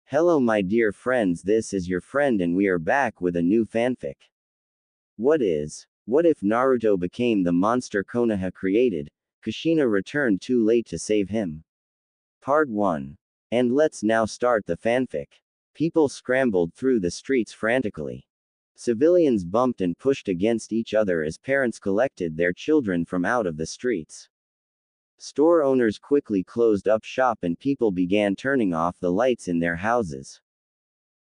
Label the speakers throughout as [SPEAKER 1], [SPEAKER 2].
[SPEAKER 1] Hello, my dear friends, this is your friend, and we are back with a new fanfic. What if Naruto became the monster Konoha created? Kushina returned too late to save him. Part 1. And let's now start the fanfic. People scrambled through the streets frantically. Civilians bumped and pushed against each other as parents collected their children from out of the streets. Store owners quickly closed up shop and people began turning off the lights in their houses.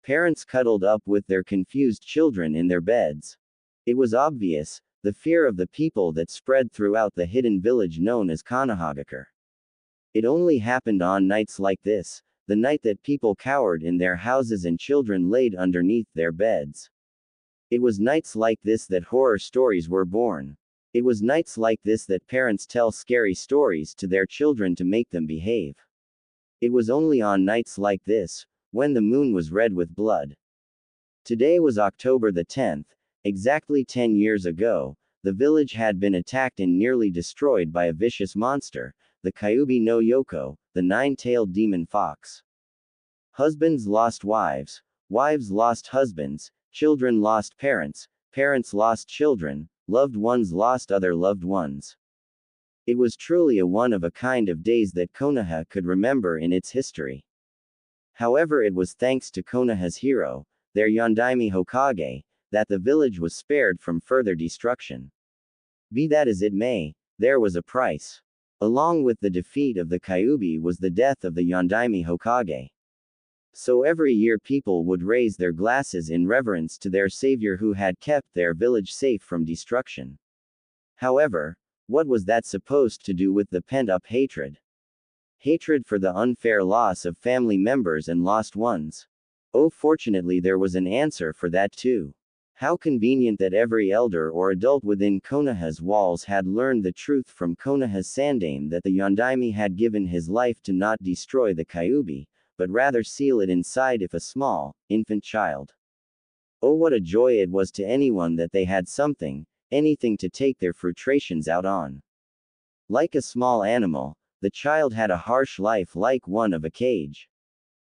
[SPEAKER 1] Parents cuddled up with their confused children in their beds. It was obvious, the fear of the people that spread throughout the hidden village known as Konoha. It only happened on nights like this, the night that people cowered in their houses and children laid underneath their beds. It was nights like this that horror stories were born. It was nights like this that parents tell scary stories to their children to make them behave. It was only on nights like this, when the moon was red with blood. Today was October the 10th, exactly 10 years ago, the village had been attacked and nearly destroyed by a vicious monster, the Kyuubi no Yoko, the nine-tailed demon fox. Husbands lost wives, wives lost husbands, children lost parents, parents lost children, loved ones lost other loved ones. It was truly a one-of-a-kind of days that Konoha could remember in its history. However, it was thanks to Konoha's hero, their Yondaime Hokage, that the village was spared from further destruction. Be that as it may, there was a price. Along with the defeat of the Kyuubi was the death of the Yondaime Hokage. So every year people would raise their glasses in reverence to their savior who had kept their village safe from destruction. However, what was that supposed to do with the pent-up hatred? Hatred for the unfair loss of family members and lost ones. Oh, fortunately there was an answer for that too. How convenient that every elder or adult within Konoha's walls had learned the truth from Konoha's sandaime that the Yondaime had given his life to not destroy the Kyuubi, but rather seal it inside if a small, infant child. Oh, what a joy it was to anyone that they had something, anything to take their frustrations out on. Like a small animal, the child had a harsh life like one of a cage.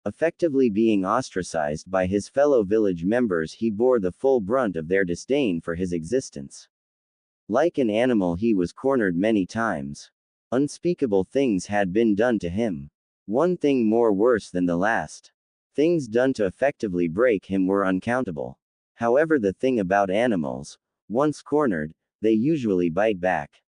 [SPEAKER 1] Effectively being ostracized by his fellow village members, he bore the full brunt of their disdain for his existence. Like an animal, he was cornered many times. Unspeakable things had been done to him. One thing more worse than the last. Things done to effectively break him were uncountable. However, the thing about animals, once cornered, they usually bite back.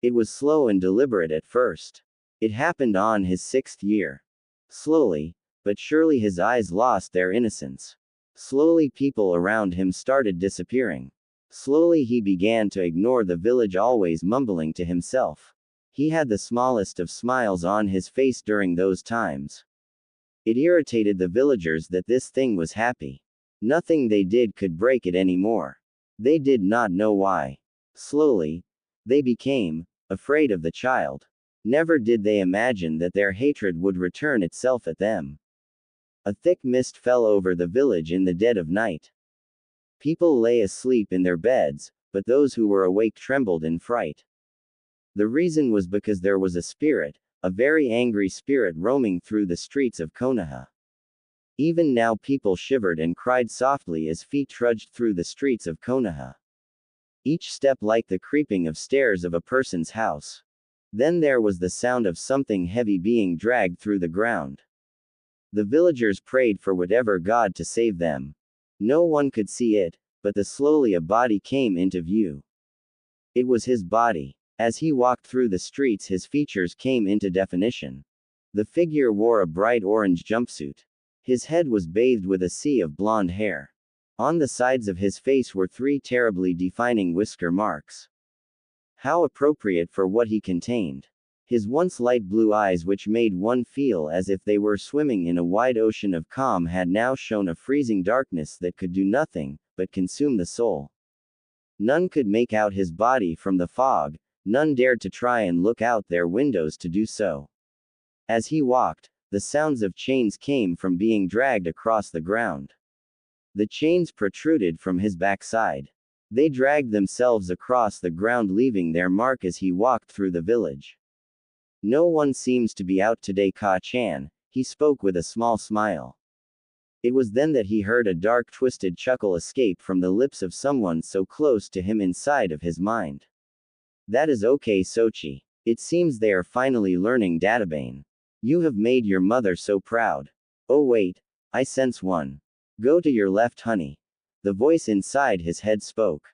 [SPEAKER 1] It was slow and deliberate at first. It happened on his 6th year. Slowly, but surely his eyes lost their innocence. Slowly people around him started disappearing. Slowly he began to ignore the village, always mumbling to himself. He had the smallest of smiles on his face during those times. It irritated the villagers that this thing was happy. Nothing they did could break it anymore. They did not know why. Slowly, they became afraid of the child. Never did they imagine that their hatred would return itself at them. A thick mist fell over the village in the dead of night. People lay asleep in their beds, but those who were awake trembled in fright. The reason was because there was a spirit, a very angry spirit roaming through the streets of Konoha. Even now people shivered and cried softly as feet trudged through the streets of Konoha. Each step like the creeping of stairs of a person's house. Then there was the sound of something heavy being dragged through the ground. The villagers prayed for whatever god to save them. No one could see it, but slowly a body came into view. It was his body. As he walked through the streets, his features came into definition. The figure wore a bright orange jumpsuit. His head was bathed with a sea of blonde hair. On the sides of his face were 3 terribly defining whisker marks. How appropriate for what he contained. His once light blue eyes, which made one feel as if they were swimming in a wide ocean of calm, had now shown a freezing darkness that could do nothing but consume the soul. None could make out his body from the fog. None dared to try and look out their windows to do so. As he walked, the sounds of chains came from being dragged across the ground. The chains protruded from his backside. They dragged themselves across the ground, leaving their mark as he walked through the village. No one seems to be out today, Ka-chan, he spoke with a small smile. It was then that he heard a dark twisted chuckle escape from the lips of someone so close to him inside of his mind. That is okay, Sochi. It seems they are finally learning databane. You have made your mother so proud. Oh wait, I sense one. Go to your left, honey. The voice inside his head spoke.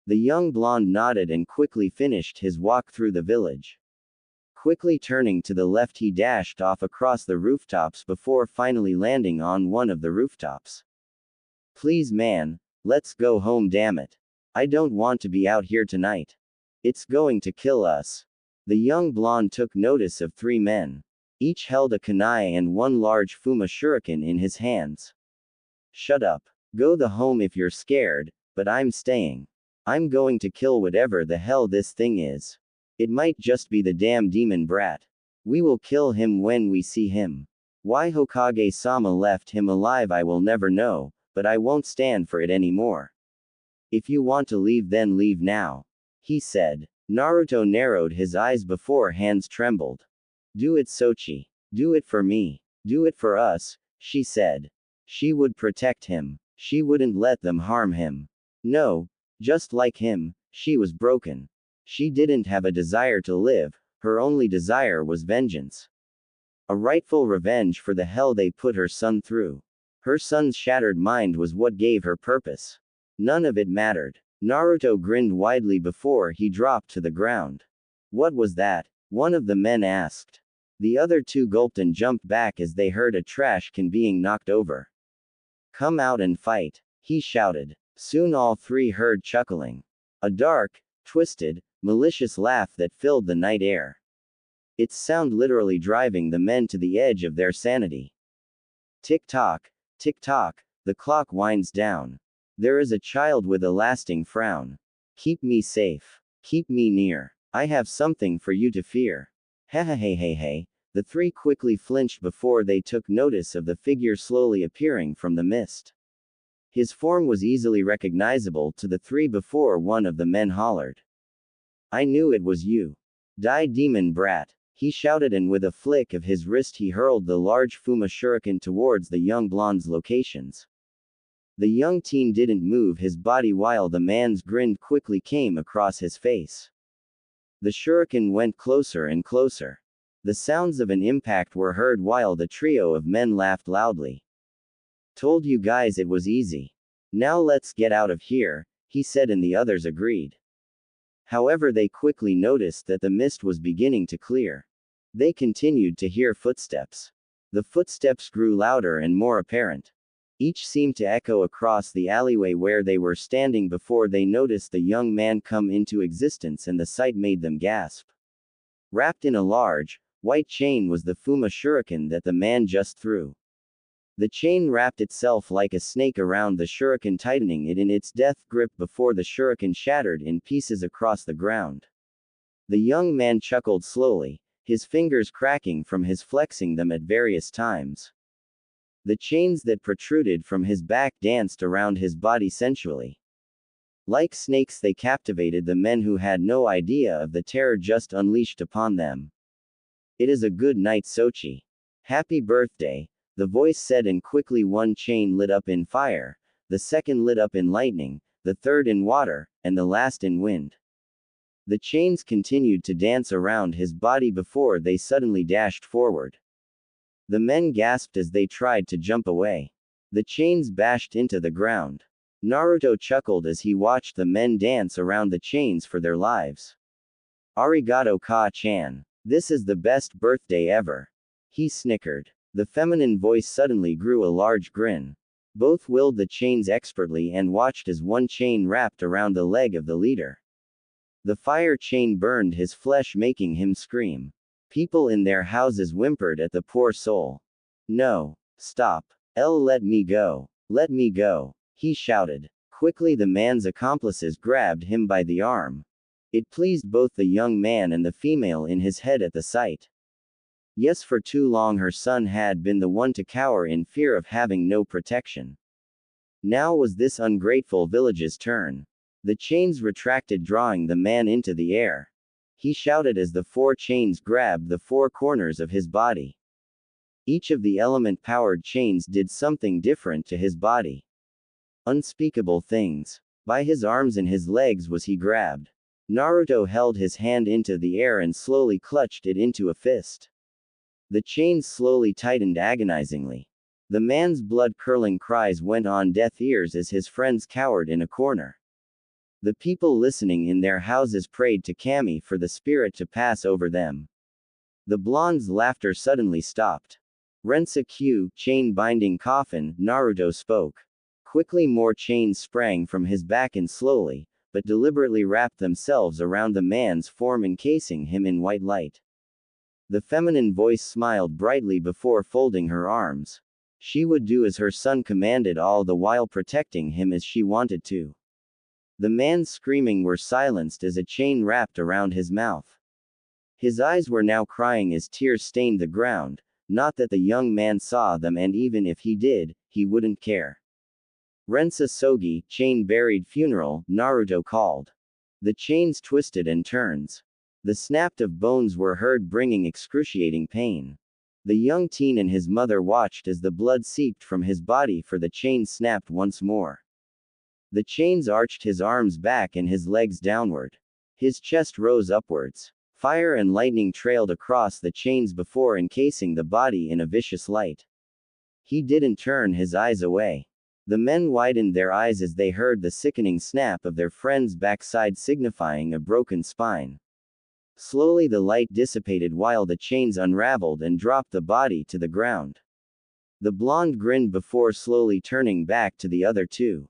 [SPEAKER 1] The young blonde nodded and quickly finished his walk through the village. Quickly turning to the left, he dashed off across the rooftops before finally landing on one of the rooftops. Please man, let's go home, damn it. I don't want to be out here tonight. It's going to kill us. The young blonde took notice of three men. Each held a kunai and one large fuma shuriken in his hands. Shut up. Go the home if you're scared, but I'm staying. I'm going to kill whatever the hell this thing is. It might just be the damn demon brat. We will kill him when we see him. Why Hokage-sama left him alive I will never know, but I won't stand for it anymore. If you want to leave then leave now. He said. Naruto narrowed his eyes before hands trembled. Do it, Sochi. Do it for me. Do it for us, she said. She would protect him. She wouldn't let them harm him. No, just like him, she was broken. She didn't have a desire to live, her only desire was vengeance. A rightful revenge for the hell they put her son through. Her son's shattered mind was what gave her purpose. None of it mattered. Naruto grinned widely before he dropped to the ground. What was that? One of the men asked. The other two gulped and jumped back as they heard a trash can being knocked over. Come out and fight, he shouted. Soon all three heard chuckling. A dark, twisted, malicious laugh that filled the night air. Its sound literally driving the men to the edge of their sanity. Tick-tock, tick-tock, the clock winds down. There is a child with a lasting frown. Keep me safe. Keep me near. I have something for you to fear. Hey. The three quickly flinched before they took notice of the figure slowly appearing from the mist. His form was easily recognizable to the three before one of the men hollered. I knew it was you. Die demon brat, he shouted, and with a flick of his wrist he hurled the large fuma shuriken towards the young blonde's locations. The young teen didn't move his body while the man's grin quickly came across his face. The shuriken went closer and closer. The sounds of an impact were heard while the trio of men laughed loudly. Told you guys it was easy. Now let's get out of here, he said, and the others agreed. However, they quickly noticed that the mist was beginning to clear. They continued to hear footsteps. The footsteps grew louder and more apparent. Each seemed to echo across the alleyway where they were standing before they noticed the young man come into existence, and the sight made them gasp. Wrapped in a large, white chain was the fuma shuriken that the man just threw. The chain wrapped itself like a snake around the shuriken, tightening it in its death grip before the shuriken shattered in pieces across the ground. The young man chuckled slowly, his fingers cracking from his flexing them at various times. The chains that protruded from his back danced around his body sensually. Like snakes, they captivated the men who had no idea of the terror just unleashed upon them. It is a good night, Sochi. Happy birthday, the voice said, and quickly one chain lit up in fire, the second lit up in lightning, the third in water, and the last in wind. The chains continued to dance around his body before they suddenly dashed forward. The men gasped as they tried to jump away. The chains bashed into the ground. Naruto chuckled as he watched the men dance around the chains for their lives. Arigato ka-chan. This is the best birthday ever. He snickered. The feminine voice suddenly grew a large grin. Both willed the chains expertly and watched as one chain wrapped around the leg of the leader. The fire chain burned his flesh, making him scream. People in their houses whimpered at the poor soul. No. Stop. Let me go. Let me go, he shouted. Quickly the man's accomplices grabbed him by the arm. It pleased both the young man and the female in his head at the sight. Yes, for too long her son had been the one to cower in fear of having no protection. Now was this ungrateful village's turn. The chains retracted, drawing the man into the air. He shouted as the four chains grabbed the four corners of his body. Each of the element-powered chains did something different to his body. Unspeakable things. By his arms and his legs was he grabbed. Naruto held his hand into the air and slowly clutched it into a fist. The chains slowly tightened agonizingly. The man's blood-curdling cries went on deaf ears as his friends cowered in a corner. The people listening in their houses prayed to Kami for the spirit to pass over them. The blonde's laughter suddenly stopped. Rensa Q, chain-binding coffin, Naruto spoke. Quickly more chains sprang from his back and slowly, but deliberately wrapped themselves around the man's form, encasing him in white light. The feminine voice smiled brightly before folding her arms. She would do as her son commanded, all the while protecting him as she wanted to. The man's screaming were silenced as a chain wrapped around his mouth. His eyes were now crying as tears stained the ground, not that the young man saw them, and even if he did, he wouldn't care. Rensa Sogi, chain buried funeral, Naruto called. The chains twisted and turns. The snap of bones were heard, bringing excruciating pain. The young teen and his mother watched as the blood seeped from his body, for the chains snapped once more. The chains arched his arms back and his legs downward. His chest rose upwards. Fire and lightning trailed across the chains before encasing the body in a vicious light. He didn't turn his eyes away. The men widened their eyes as they heard the sickening snap of their friend's backside, signifying a broken spine. Slowly the light dissipated while the chains unraveled and dropped the body to the ground. The blonde grinned before slowly turning back to the other two.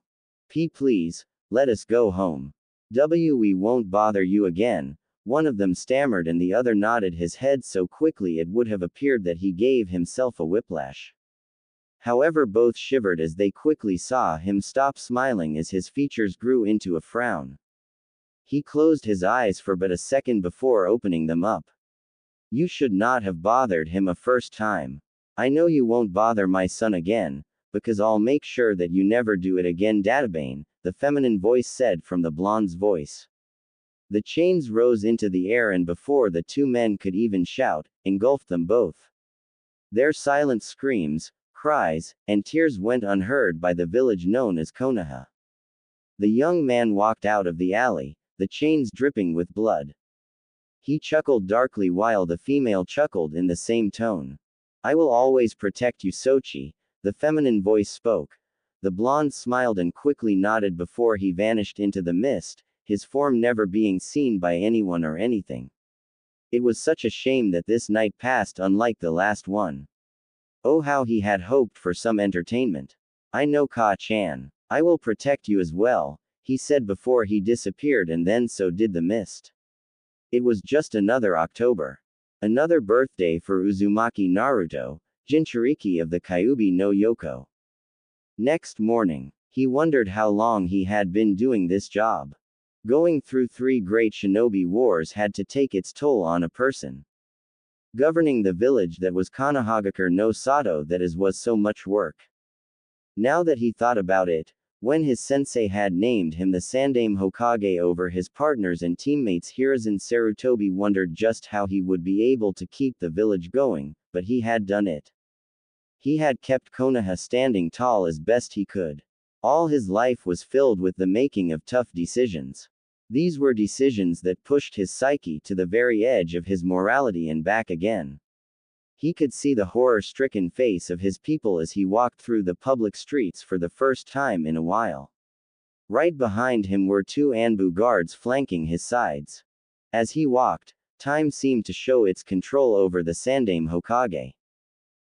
[SPEAKER 1] Please, let us go home. We won't bother you again. One of them stammered and the other nodded his head so quickly it would have appeared that he gave himself a whiplash. However, both shivered as they quickly saw him stop smiling as his features grew into a frown. He closed his eyes for but a second before opening them up. You should not have bothered him a first time. I know you won't bother my son again, because I'll make sure that you never do it again, Databane, the feminine voice said from the blonde's voice. The chains rose into the air and before the two men could even shout, engulfed them both. Their silent screams, cries, and tears went unheard by the village known as Konoha. The young man walked out of the alley, the chains dripping with blood. He chuckled darkly while the female chuckled in the same tone. I will always protect you, Sochi, the feminine voice spoke. The blonde smiled and quickly nodded before he vanished into the mist, his form never being seen by anyone or anything. It was such a shame that this night passed unlike the last one. Oh, how he had hoped for some entertainment. I know, Ka-chan. I will protect you as well, he said before he disappeared, and then so did the mist. It was just another October. Another birthday for Uzumaki Naruto, Jinchuriki of the Kyuubi no Yoko. Next morning, he wondered how long he had been doing this job. Going through 3 great shinobi wars had to take its toll on a person. Governing the village that was Konohagakure no Sato, that was so much work. Now that he thought about it, when his sensei had named him the Sandaime Hokage over his partners and teammates, Hiruzen Sarutobi wondered just how he would be able to keep the village going, but he had done it. He had kept Konoha standing tall as best he could. All his life was filled with the making of tough decisions. These were decisions that pushed his psyche to the very edge of his morality and back again. He could see the horror-stricken face of his people as he walked through the public streets for the first time in a while. Right behind him were 2 Anbu guards flanking his sides. As he walked, time seemed to show its control over the Sandaime Hokage.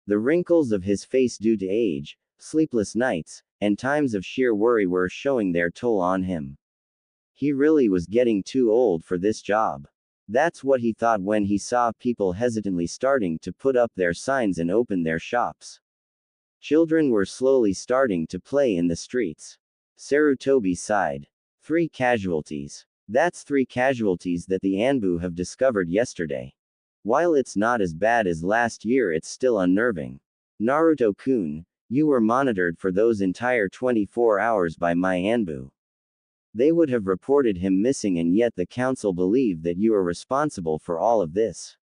[SPEAKER 1] The wrinkles of his face due to age, sleepless nights, and times of sheer worry were showing their toll on him. He really was getting too old for this job. That's what he thought when he saw people hesitantly starting to put up their signs and open their shops. Children were slowly starting to play in the streets. Sarutobi sighed. 3 casualties. That's 3 casualties that the Anbu have discovered yesterday. While it's not as bad as last year, it's still unnerving. Naruto-kun, you were monitored for those entire 24 hours by my Anbu. They would have reported him missing, and yet the council believed that you are responsible for all of this.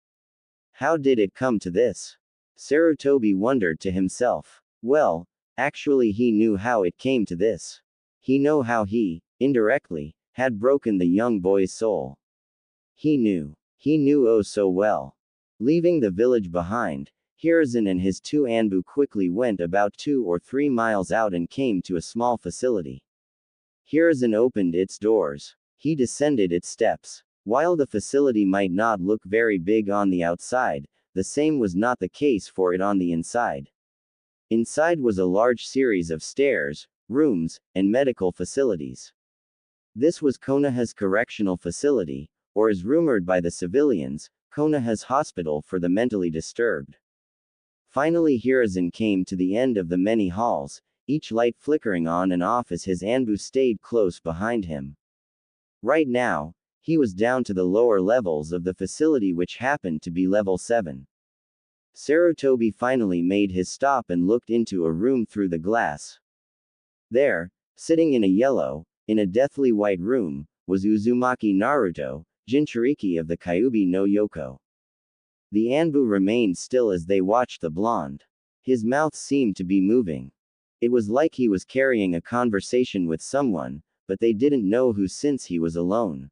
[SPEAKER 1] How did it come to this? Sarutobi wondered to himself. Well, actually he knew how it came to this. He knew how he, indirectly, had broken the young boy's soul. He knew oh so well. Leaving the village behind, Hiruzen and his two Anbu quickly went about 2 or 3 miles out and came to a small facility. Hiruzen opened its doors. He descended its steps. While the facility might not look very big on the outside, the same was not the case for it on the inside. Inside was a large series of stairs, rooms, and medical facilities. This was Konoha's correctional facility, or as rumored by the civilians, Konoha's hospital for the mentally disturbed. Finally Hiruzen came to the end of the many halls, each light flickering on and off as his Anbu stayed close behind him. Right now, he was down to the lower levels of the facility, which happened to be level 7. Sarutobi finally made his stop and looked into a room through the glass. There, sitting in a deathly white room, was Uzumaki Naruto, Jinchuriki of the Kyuubi no Yoko. The Anbu remained still as they watched the blonde. His mouth seemed to be moving. It was like he was carrying a conversation with someone, but they didn't know who since he was alone.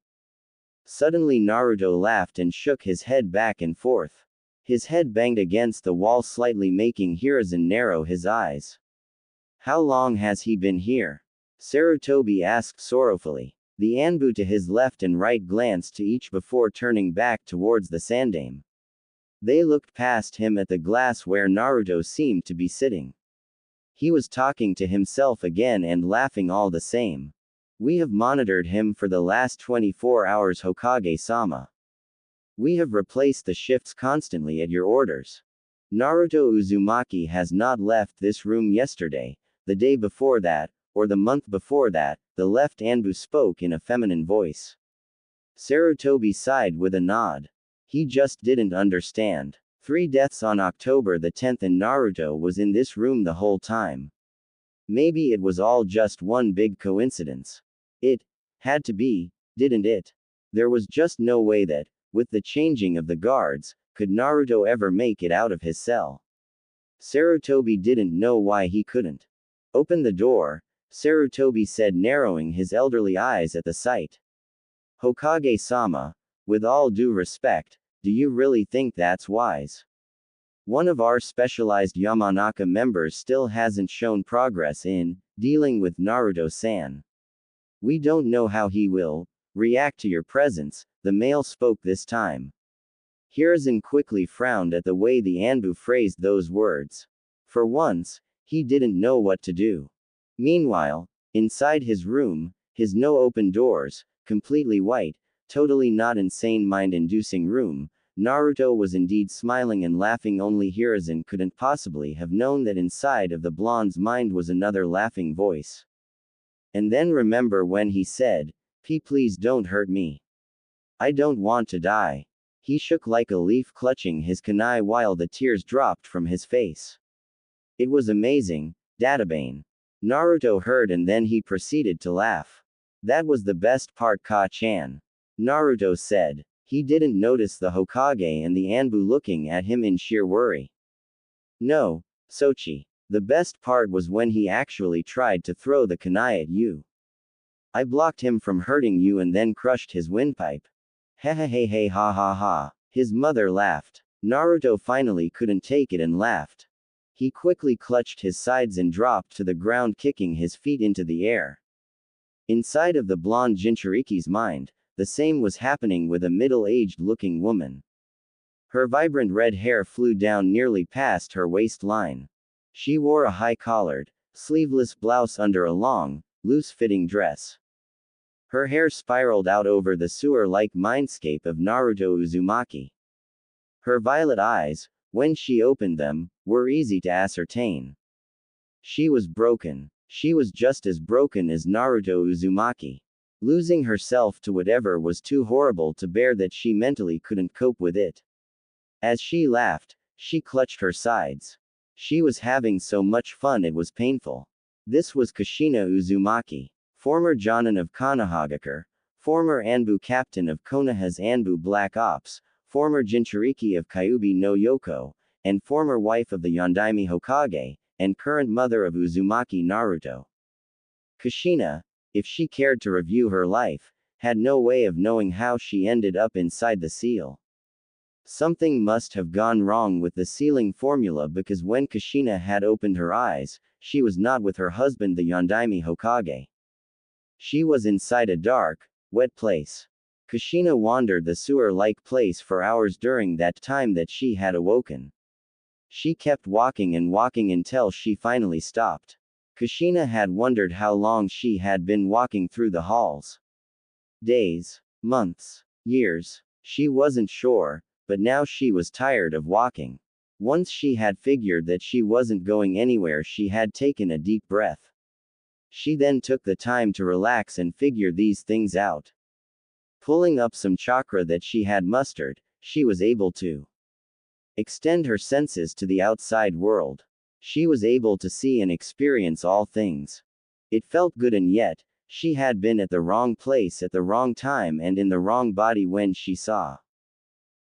[SPEAKER 1] Suddenly Naruto laughed and shook his head back and forth. His head banged against the wall slightly, making Hiruzen narrow his eyes. How long has he been here? Sarutobi asked sorrowfully. The Anbu to his left and right glanced to each before turning back towards the Sandaime. They looked past him at the glass where Naruto seemed to be sitting. He was talking to himself again and laughing all the same. We have monitored him for the last 24 hours, Hokage-sama. We have replaced the shifts constantly at your orders. Naruto Uzumaki has not left this room yesterday, the day before that, or the month before that, the left Anbu spoke in a feminine voice. Sarutobi sighed with a nod. He just didn't understand. 3 deaths on October the 10th and Naruto was in this room the whole time. Maybe it was all just one big coincidence. It had to be, didn't it? There was just no way that, with the changing of the guards, could Naruto ever make it out of his cell. Sarutobi didn't know why he couldn't. Open the door, Sarutobi said, narrowing his elderly eyes at the sight. Hokage-sama, with all due respect, do you really think that's wise? One of our specialized Yamanaka members still hasn't shown progress in dealing with Naruto-san. We don't know how he will react to your presence, the male spoke this time. Hiruzen quickly frowned at the way the Anbu phrased those words. For once, he didn't know what to do. Meanwhile, inside his room, his no open doors, completely white, totally not insane mind-inducing room, Naruto was indeed smiling and laughing. Only Hiruzen couldn't possibly have known that inside of the blonde's mind was another laughing voice. And then remember when he said, Please don't hurt me. I don't want to die." He shook like a leaf, clutching his kunai while the tears dropped from his face. "It was amazing, Databane." Naruto heard and then he proceeded to laugh. "That was the best part, Ka-chan." Naruto said. He didn't notice the Hokage and the Anbu looking at him in sheer worry. "No, Sochi. The best part was when he actually tried to throw the kunai at you. I blocked him from hurting you and then crushed his windpipe." Hehehehe ha ha ha. His mother laughed. Naruto finally couldn't take it and laughed. He quickly clutched his sides and dropped to the ground, kicking his feet into the air. Inside of the blonde Jinchuriki's mind, the same was happening with a middle-aged looking woman. Her vibrant red hair flew down nearly past her waistline. She wore a high-collared, sleeveless blouse under a long, loose-fitting dress. Her hair spiraled out over the sewer-like mindscape of Naruto Uzumaki. Her violet eyes, when she opened them, were easy to ascertain. She was broken. She was just as broken as Naruto Uzumaki. Losing herself to whatever was too horrible to bear that she mentally couldn't cope with it. As she laughed, she clutched her sides. She was having so much fun it was painful. This was Kushina Uzumaki, former Jonin of Konohagakure, former Anbu captain of Konoha's Anbu Black Ops, former Jinchuriki of Kyuubi no Yoko, and former wife of the Yondaime Hokage, and current mother of Uzumaki Naruto. Kushina, if she cared to review her life, had no way of knowing how she ended up inside the seal. Something must have gone wrong with the sealing formula, because when Kushina had opened her eyes, she was not with her husband the Yondaime Hokage. She was inside a dark, wet place. Kushina wandered the sewer-like place for hours during that time that she had awoken. She kept walking and walking until she finally stopped. Kushina had wondered how long she had been walking through the halls. Days, months, years, she wasn't sure, but now she was tired of walking. Once she had figured that she wasn't going anywhere, she had taken a deep breath. She then took the time to relax and figure these things out. Pulling up some chakra that she had mustered, she was able to extend her senses to the outside world. She was able to see and experience all things. It felt good, and yet, she had been at the wrong place at the wrong time and in the wrong body when she saw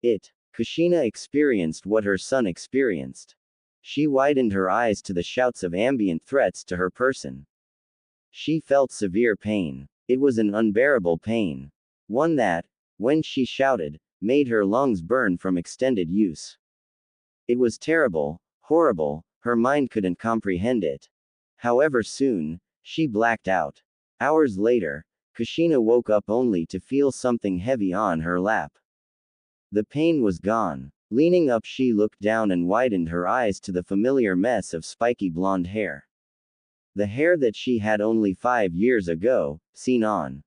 [SPEAKER 1] it. Kushina experienced what her son experienced. She widened her eyes to the shouts of ambient threats to her person. She felt severe pain. It was an unbearable pain. One that, when she shouted, made her lungs burn from extended use. It was terrible, horrible, her mind couldn't comprehend it. However, soon, she blacked out. Hours later, Kushina woke up only to feel something heavy on her lap. The pain was gone. Leaning up, she looked down and widened her eyes to the familiar mess of spiky blonde hair. The hair that she had only 5 years ago seen on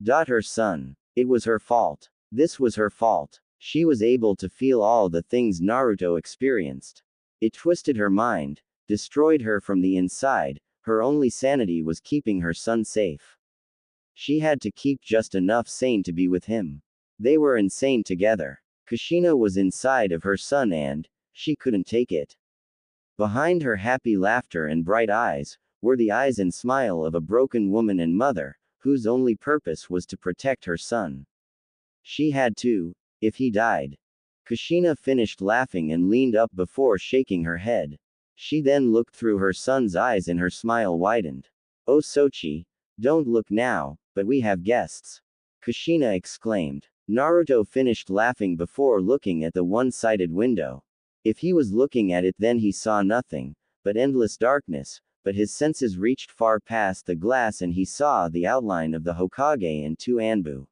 [SPEAKER 1] her son. It was her fault. This was her fault. She was able to feel all the things Naruto experienced. It twisted her mind, destroyed her from the inside. Her only sanity was keeping her son safe. She had to keep just enough sane to be with him. They were insane together. Kushina was inside of her son and she couldn't take it. Behind her happy laughter and bright eyes, were the eyes and smile of a broken woman and mother, whose only purpose was to protect her son. She had to, if he died. Kushina finished laughing and leaned up before shaking her head. She then looked through her son's eyes and her smile widened. "Oh Sochi, don't look now, but we have guests," Kushina exclaimed. Naruto finished laughing before looking at the one-sided window. If he was looking at it, then he saw nothing but endless darkness, but his senses reached far past the glass and he saw the outline of the Hokage and 2 Anbu.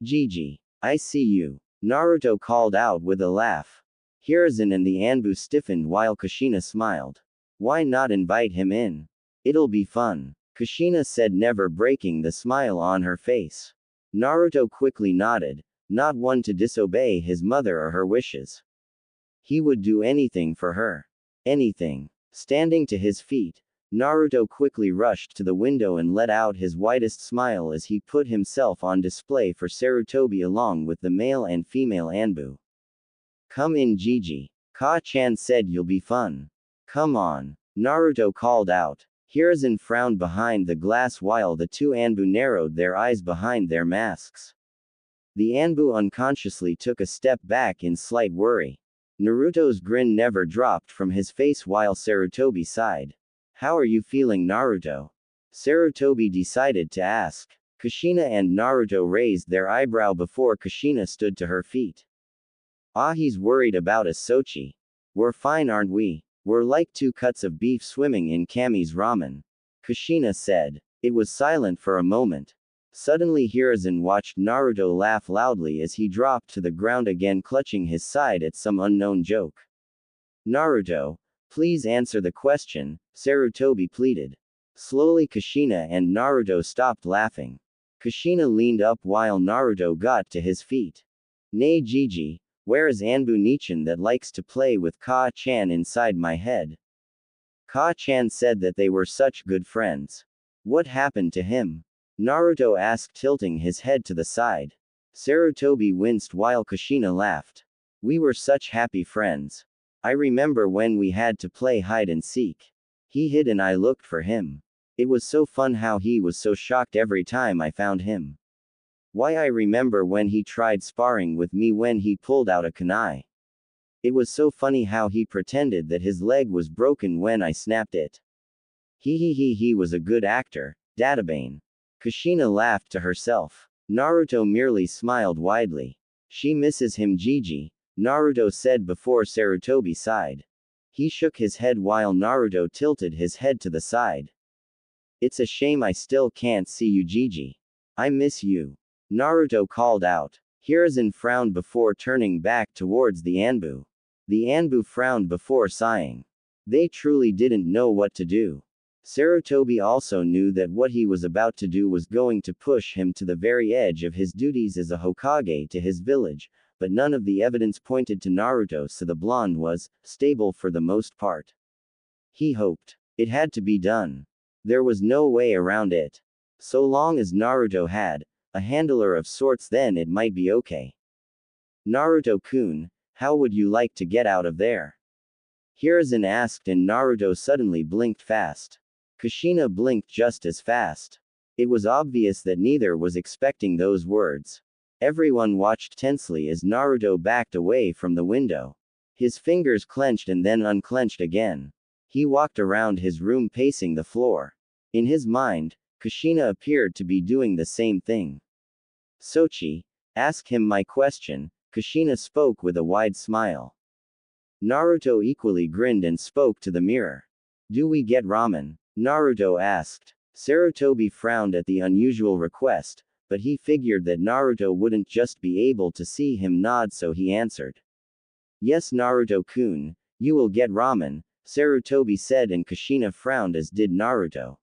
[SPEAKER 1] "Gigi, I see you," Naruto called out with a laugh. Hiruzen and the Anbu stiffened while Kushina smiled. "Why not invite him in? It'll be fun," Kushina said, never breaking the smile on her face. Naruto quickly nodded, not one to disobey his mother or her wishes. He would do anything for her. Anything. Standing to his feet, Naruto quickly rushed to the window and let out his widest smile as he put himself on display for Sarutobi along with the male and female Anbu. "Come in, Gigi. Ka-chan said you'll be fun. Come on," Naruto called out. Hiruzen frowned behind the glass while the 2 Anbu narrowed their eyes behind their masks. The Anbu unconsciously took a step back in slight worry. Naruto's grin never dropped from his face while Sarutobi sighed. "How are you feeling, Naruto?" Sarutobi decided to ask. Kushina and Naruto raised their eyebrow before Kushina stood to her feet. "Ah, he's worried about us, Sochi. We're fine, aren't we? We're like 2 cuts of beef swimming in Kami's ramen," Kushina said. It was silent for a moment. Suddenly Hiruzen watched Naruto laugh loudly as he dropped to the ground again, clutching his side at some unknown joke. "Naruto, please answer the question," Sarutobi pleaded. Slowly Kushina and Naruto stopped laughing. Kushina leaned up while Naruto got to his feet. "Nay Gigi, where is Anbu Nichan that likes to play with Ka-chan inside my head? Ka-chan said that they were such good friends. What happened to him?" Naruto asked, tilting his head to the side. Sarutobi winced while Kushina laughed. "We were such happy friends. I remember when we had to play hide and seek. He hid and I looked for him. It was so fun how he was so shocked every time I found him. Why, I remember when he tried sparring with me when he pulled out a kunai. It was so funny how he pretended that his leg was broken when I snapped it. He was a good actor, Databane. Kushina laughed to herself. Naruto merely smiled widely. She misses him, Gigi, Naruto said before Sarutobi sighed. He shook his head while Naruto tilted his head to the side. It's a shame I still can't see you, Gigi. I miss you. Naruto called out. Hiruzen frowned before turning back towards the Anbu. The Anbu frowned before sighing. They truly didn't know what to do. Sarutobi also knew that what he was about to do was going to push him to the very edge of his duties as a Hokage to his village, but none of the evidence pointed to Naruto, so the blonde was stable for the most part. He hoped. It had to be done. There was no way around it. So long as Naruto had a handler of sorts, then it might be okay. Naruto-kun, how would you like to get out of there? Hiruzen asked, and Naruto suddenly blinked fast. Kushina blinked just as fast. It was obvious that neither was expecting those words. Everyone watched tensely as Naruto backed away from the window. His fingers clenched and then unclenched again. He walked around his room, pacing the floor. In his mind, Kushina appeared to be doing the same thing. Sochi, ask him my question, Kushina spoke with a wide smile. Naruto equally grinned and spoke to the mirror. Do we get ramen? Naruto asked. Sarutobi frowned at the unusual request, but he figured that Naruto wouldn't just be able to see him nod, so he answered. Yes, Naruto-kun, you will get ramen, Sarutobi said, and Kushina frowned, as did Naruto.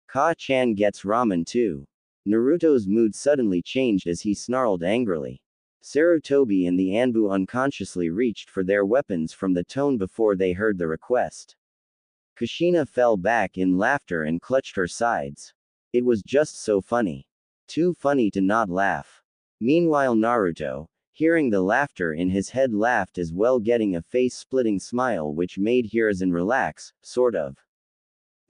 [SPEAKER 1] Ka-chan gets ramen too. Naruto's mood suddenly changed as he snarled angrily. Sarutobi and the Anbu unconsciously reached for their weapons from the tone before they heard the request. Kushina fell back in laughter and clutched her sides. It was just so funny. Too funny to not laugh. Meanwhile, Naruto, hearing the laughter in his head, laughed as well, getting a face-splitting smile which made Hiruzen relax, sort of.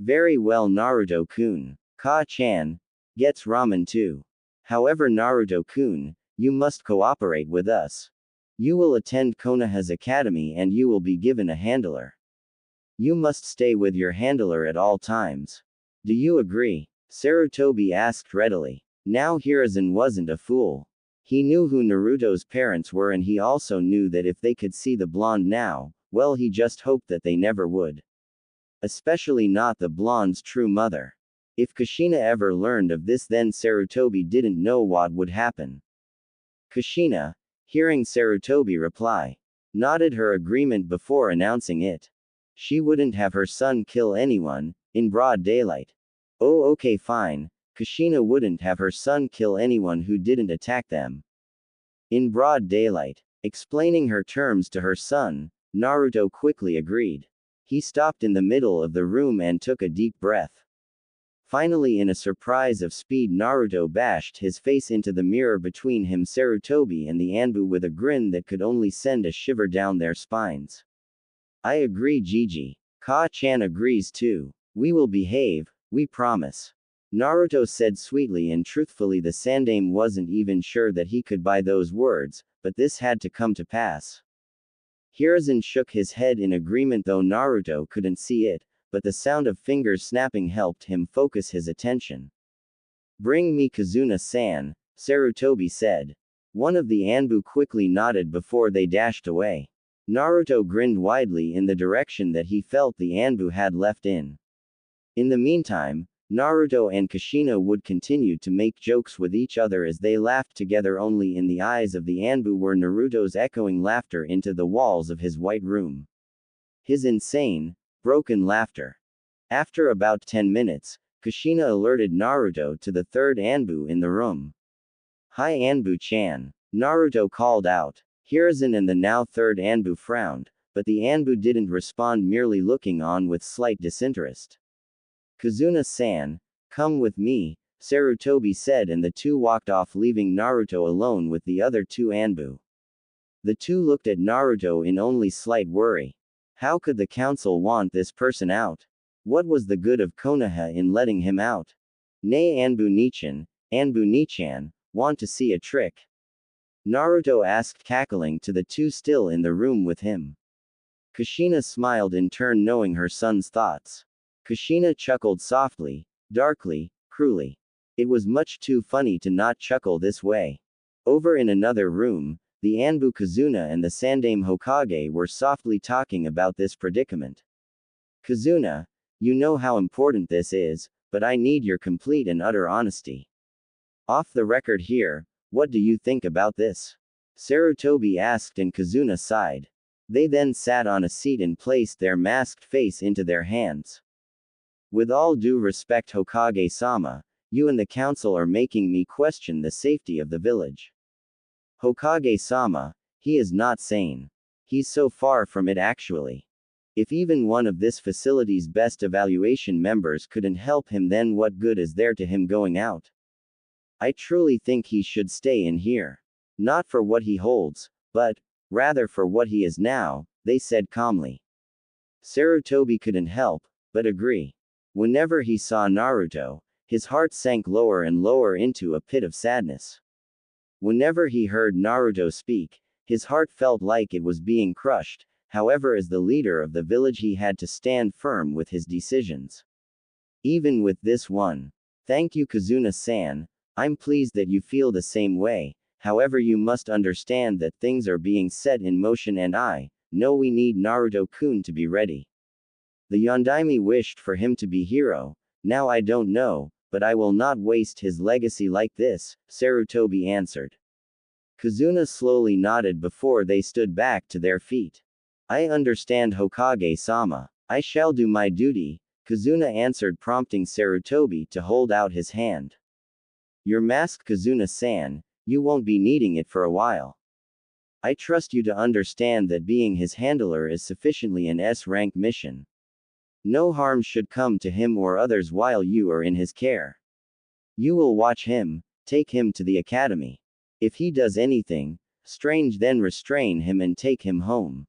[SPEAKER 1] Very well, Naruto-kun. Ka-chan gets ramen too. However, Naruto-kun, you must cooperate with us. You will attend Konoha's academy and you will be given a handler. You must stay with your handler at all times. Do you agree? Sarutobi asked readily. Now Hiruzen wasn't a fool. He knew who Naruto's parents were, and he also knew that if they could see the blonde now, well, he just hoped that they never would. Especially not the blonde's true mother. If Kushina ever learned of this, then Sarutobi didn't know what would happen. Kushina, hearing Sarutobi reply, nodded her agreement before announcing it. She wouldn't have her son kill anyone, in broad daylight. Oh, okay, fine. Kushina wouldn't have her son kill anyone who didn't attack them. In broad daylight. Explaining her terms to her son, Naruto quickly agreed. He stopped in the middle of the room and took a deep breath. Finally, in a surprise of speed, Naruto bashed his face into the mirror between him, Sarutobi, and the Anbu with a grin that could only send a shiver down their spines. I agree, Gigi. Ka-chan agrees too. We will behave, we promise. Naruto said sweetly, and truthfully the Sandaime wasn't even sure that he could buy those words, but this had to come to pass. Hiruzen shook his head in agreement, though Naruto couldn't see it, but the sound of fingers snapping helped him focus his attention. Bring me Kazuna-san, Sarutobi said. One of the Anbu quickly nodded before they dashed away. Naruto grinned widely in the direction that he felt the Anbu had left in. In the meantime, Naruto and Kushina would continue to make jokes with each other as they laughed together. Only in the eyes of the Anbu were Naruto's echoing laughter into the walls of his white room. His insane, broken laughter. After about 10 minutes, Kushina alerted Naruto to the third Anbu in the room. Hi, Anbu-chan. Naruto called out. Hiruzen and the now third Anbu frowned, but the Anbu didn't respond, merely looking on with slight disinterest. Kazuna-san, come with me, Sarutobi said, and the two walked off, leaving Naruto alone with the other two Anbu. The two looked at Naruto in only slight worry. How could the council want this person out? What was the good of Konoha in letting him out? Nay, Anbu Nichan, want to see a trick? Naruto asked, cackling to the two still in the room with him. Kushina smiled in turn, knowing her son's thoughts. Kushina chuckled softly, darkly, cruelly. It was much too funny to not chuckle this way. Over in another room, the Anbu Kazuna and the Sandaime Hokage were softly talking about this predicament. Kazuna, you know how important this is, but I need your complete and utter honesty. Off the record here, what do you think about this? Sarutobi asked and Kazuna sighed. They then sat on a seat and placed their masked face into their hands. With all due respect, Hokage-sama, you and the council are making me question the safety of the village. Hokage-sama, he is not sane. He's so far from it actually. If even one of this facility's best evaluation members couldn't help him, then what good is there to him going out? I truly think he should stay in here. Not for what he holds, but, rather for what he is now, they said calmly. Sarutobi couldn't help but agree. Whenever he saw Naruto, his heart sank lower and lower into a pit of sadness. Whenever he heard Naruto speak, his heart felt like it was being crushed. However, as the leader of the village, he had to stand firm with his decisions. Even with this one. Thank you, Kazuna-san. I'm pleased that you feel the same way. However, you must understand that things are being set in motion and I know we need Naruto-kun to be ready. The Yondaime wished for him to be hero. Now I don't know, but I will not waste his legacy like this, Sarutobi answered. Kazuna slowly nodded before they stood back to their feet. I understand, Hokage-sama. I shall do my duty, Kazuna answered, prompting Sarutobi to hold out his hand. Your mask, Kazuna-san, you won't be needing it for a while. I trust you to understand that being his handler is sufficiently an S-rank mission. No harm should come to him or others while you are in his care. You will watch him, take him to the academy. If he does anything strange, then restrain him and take him home.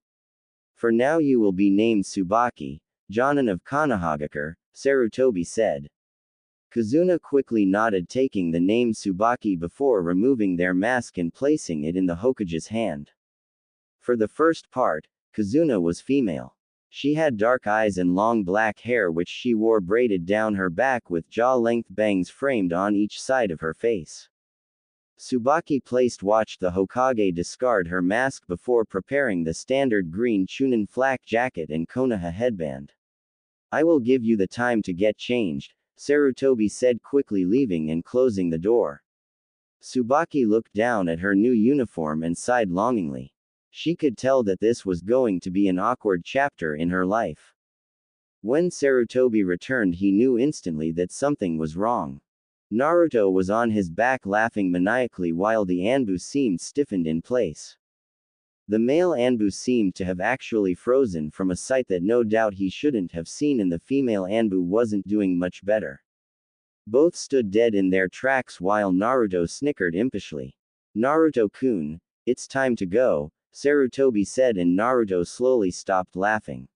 [SPEAKER 1] For now you will be named Tsubaki, Jonin of Konohagakure, Sarutobi said. Kazuna quickly nodded, taking the name Tsubaki before removing their mask and placing it in the Hokage's hand. For the first part, Kazuna was female. She had dark eyes and long black hair which she wore braided down her back with jaw-length bangs framed on each side of her face. Tsubaki watched the Hokage discard her mask before preparing the standard green Chunin flak jacket and Konoha headband. I will give you the time to get changed, Sarutobi said, quickly leaving and closing the door. Tsubaki looked down at her new uniform and sighed longingly. She could tell that this was going to be an awkward chapter in her life. When Sarutobi returned, he knew instantly that something was wrong. Naruto was on his back laughing maniacally while the Anbu seemed stiffened in place. The male Anbu seemed to have actually frozen from a sight that no doubt he shouldn't have seen, and the female Anbu wasn't doing much better. Both stood dead in their tracks while Naruto snickered impishly. Naruto-kun, it's time to go, Sarutobi said, and Naruto slowly stopped laughing.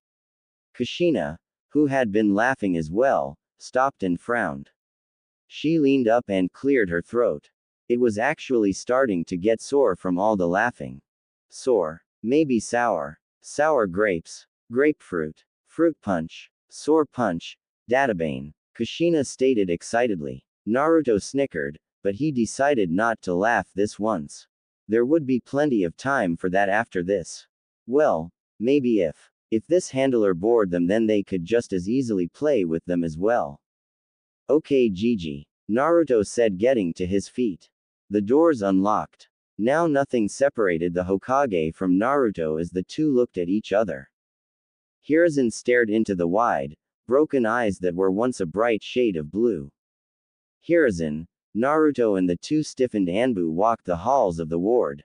[SPEAKER 1] Kushina, who had been laughing as well, stopped and frowned. She leaned up and cleared her throat. It was actually starting to get sore from all the laughing. Sore. Maybe sour. Sour grapes. Grapefruit. Fruit punch. Sore punch. Databane. Kushina stated excitedly. Naruto snickered, but he decided not to laugh this once. There would be plenty of time for that after this. Well, maybe if this handler bored them, then they could just as easily play with them as well. Okay, Gigi, Naruto said, getting to his feet. The doors unlocked. Now nothing separated the Hokage from Naruto as the two looked at each other. Hiruzen stared into the wide, broken eyes that were once a bright shade of blue. Hiruzen, Naruto and the two stiffened Anbu walked the halls of the ward.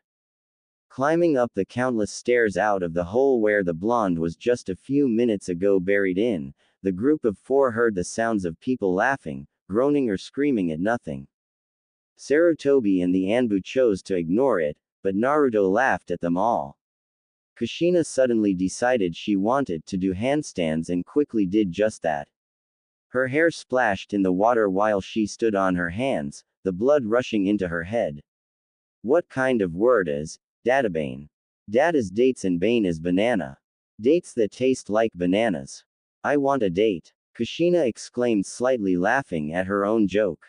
[SPEAKER 1] Climbing up the countless stairs out of the hole where the blonde was just a few minutes ago buried in, the group of four heard the sounds of people laughing, groaning or screaming at nothing. Sarutobi and the Anbu chose to ignore it, but Naruto laughed at them all. Kushina suddenly decided she wanted to do handstands and quickly did just that. Her hair splashed in the water while she stood on her hands, the blood rushing into her head. What kind of word is databane? Dat is dates and bane is banana. Dates that taste like bananas. I want a date. Kushina exclaimed, slightly laughing at her own joke.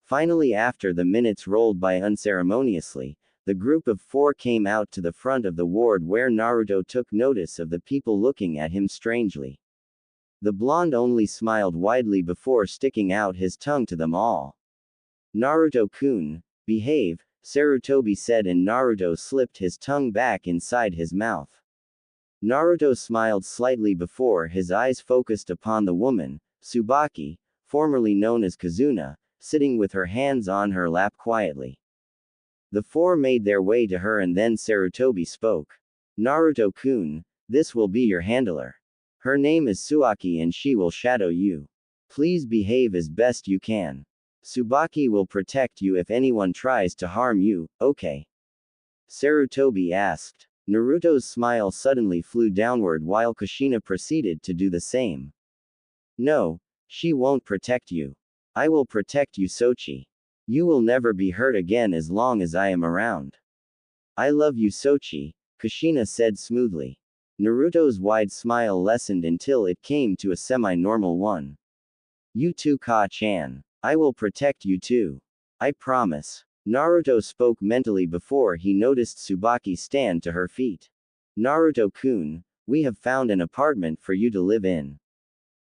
[SPEAKER 1] Finally, after the minutes rolled by unceremoniously, the group of four came out to the front of the ward where Naruto took notice of the people looking at him strangely. The blonde only smiled widely before sticking out his tongue to them all. Naruto-kun, behave, Sarutobi said, and Naruto slipped his tongue back inside his mouth. Naruto smiled slightly before his eyes focused upon the woman, Tsubaki, formerly known as Kazuna, sitting with her hands on her lap quietly. The four made their way to her and then Sarutobi spoke. Naruto-kun, this will be your handler. Her name is Suaki and she will shadow you. Please behave as best you can. Tsubaki will protect you if anyone tries to harm you, okay? Sarutobi asked. Naruto's smile suddenly flew downward while Kushina proceeded to do the same. No, she won't protect you. I will protect you, Sochi. You will never be hurt again as long as I am around. I love you, Sochi, Kushina said smoothly. Naruto's wide smile lessened until it came to a semi-normal one. You too, Ka-chan. I will protect you too. I promise. Naruto spoke mentally before he noticed Tsubaki stand to her feet. Naruto-kun, we have found an apartment for you to live in.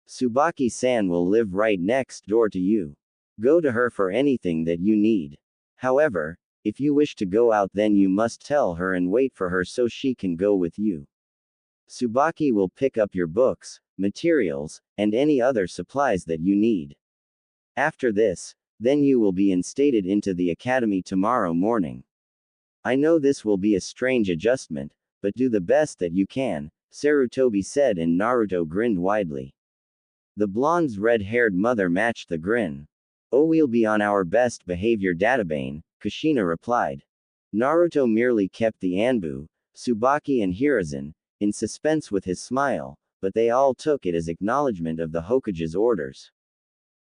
[SPEAKER 1] Tsubaki-san will live right next door to you. Go to her for anything that you need. However, if you wish to go out, then you must tell her and wait for her so she can go with you. Tsubaki will pick up your books, materials, and any other supplies that you need. After this, then you will be instated into the academy tomorrow morning. I know this will be a strange adjustment, but do the best that you can, Sarutobi said, and Naruto grinned widely. The blonde's red-haired mother matched the grin. Oh, we'll be on our best behavior, Databane, Kushina replied. Naruto merely kept the Anbu, Tsubaki and Hiruzen, in suspense with his smile, but they all took it as acknowledgement of the Hokage's orders.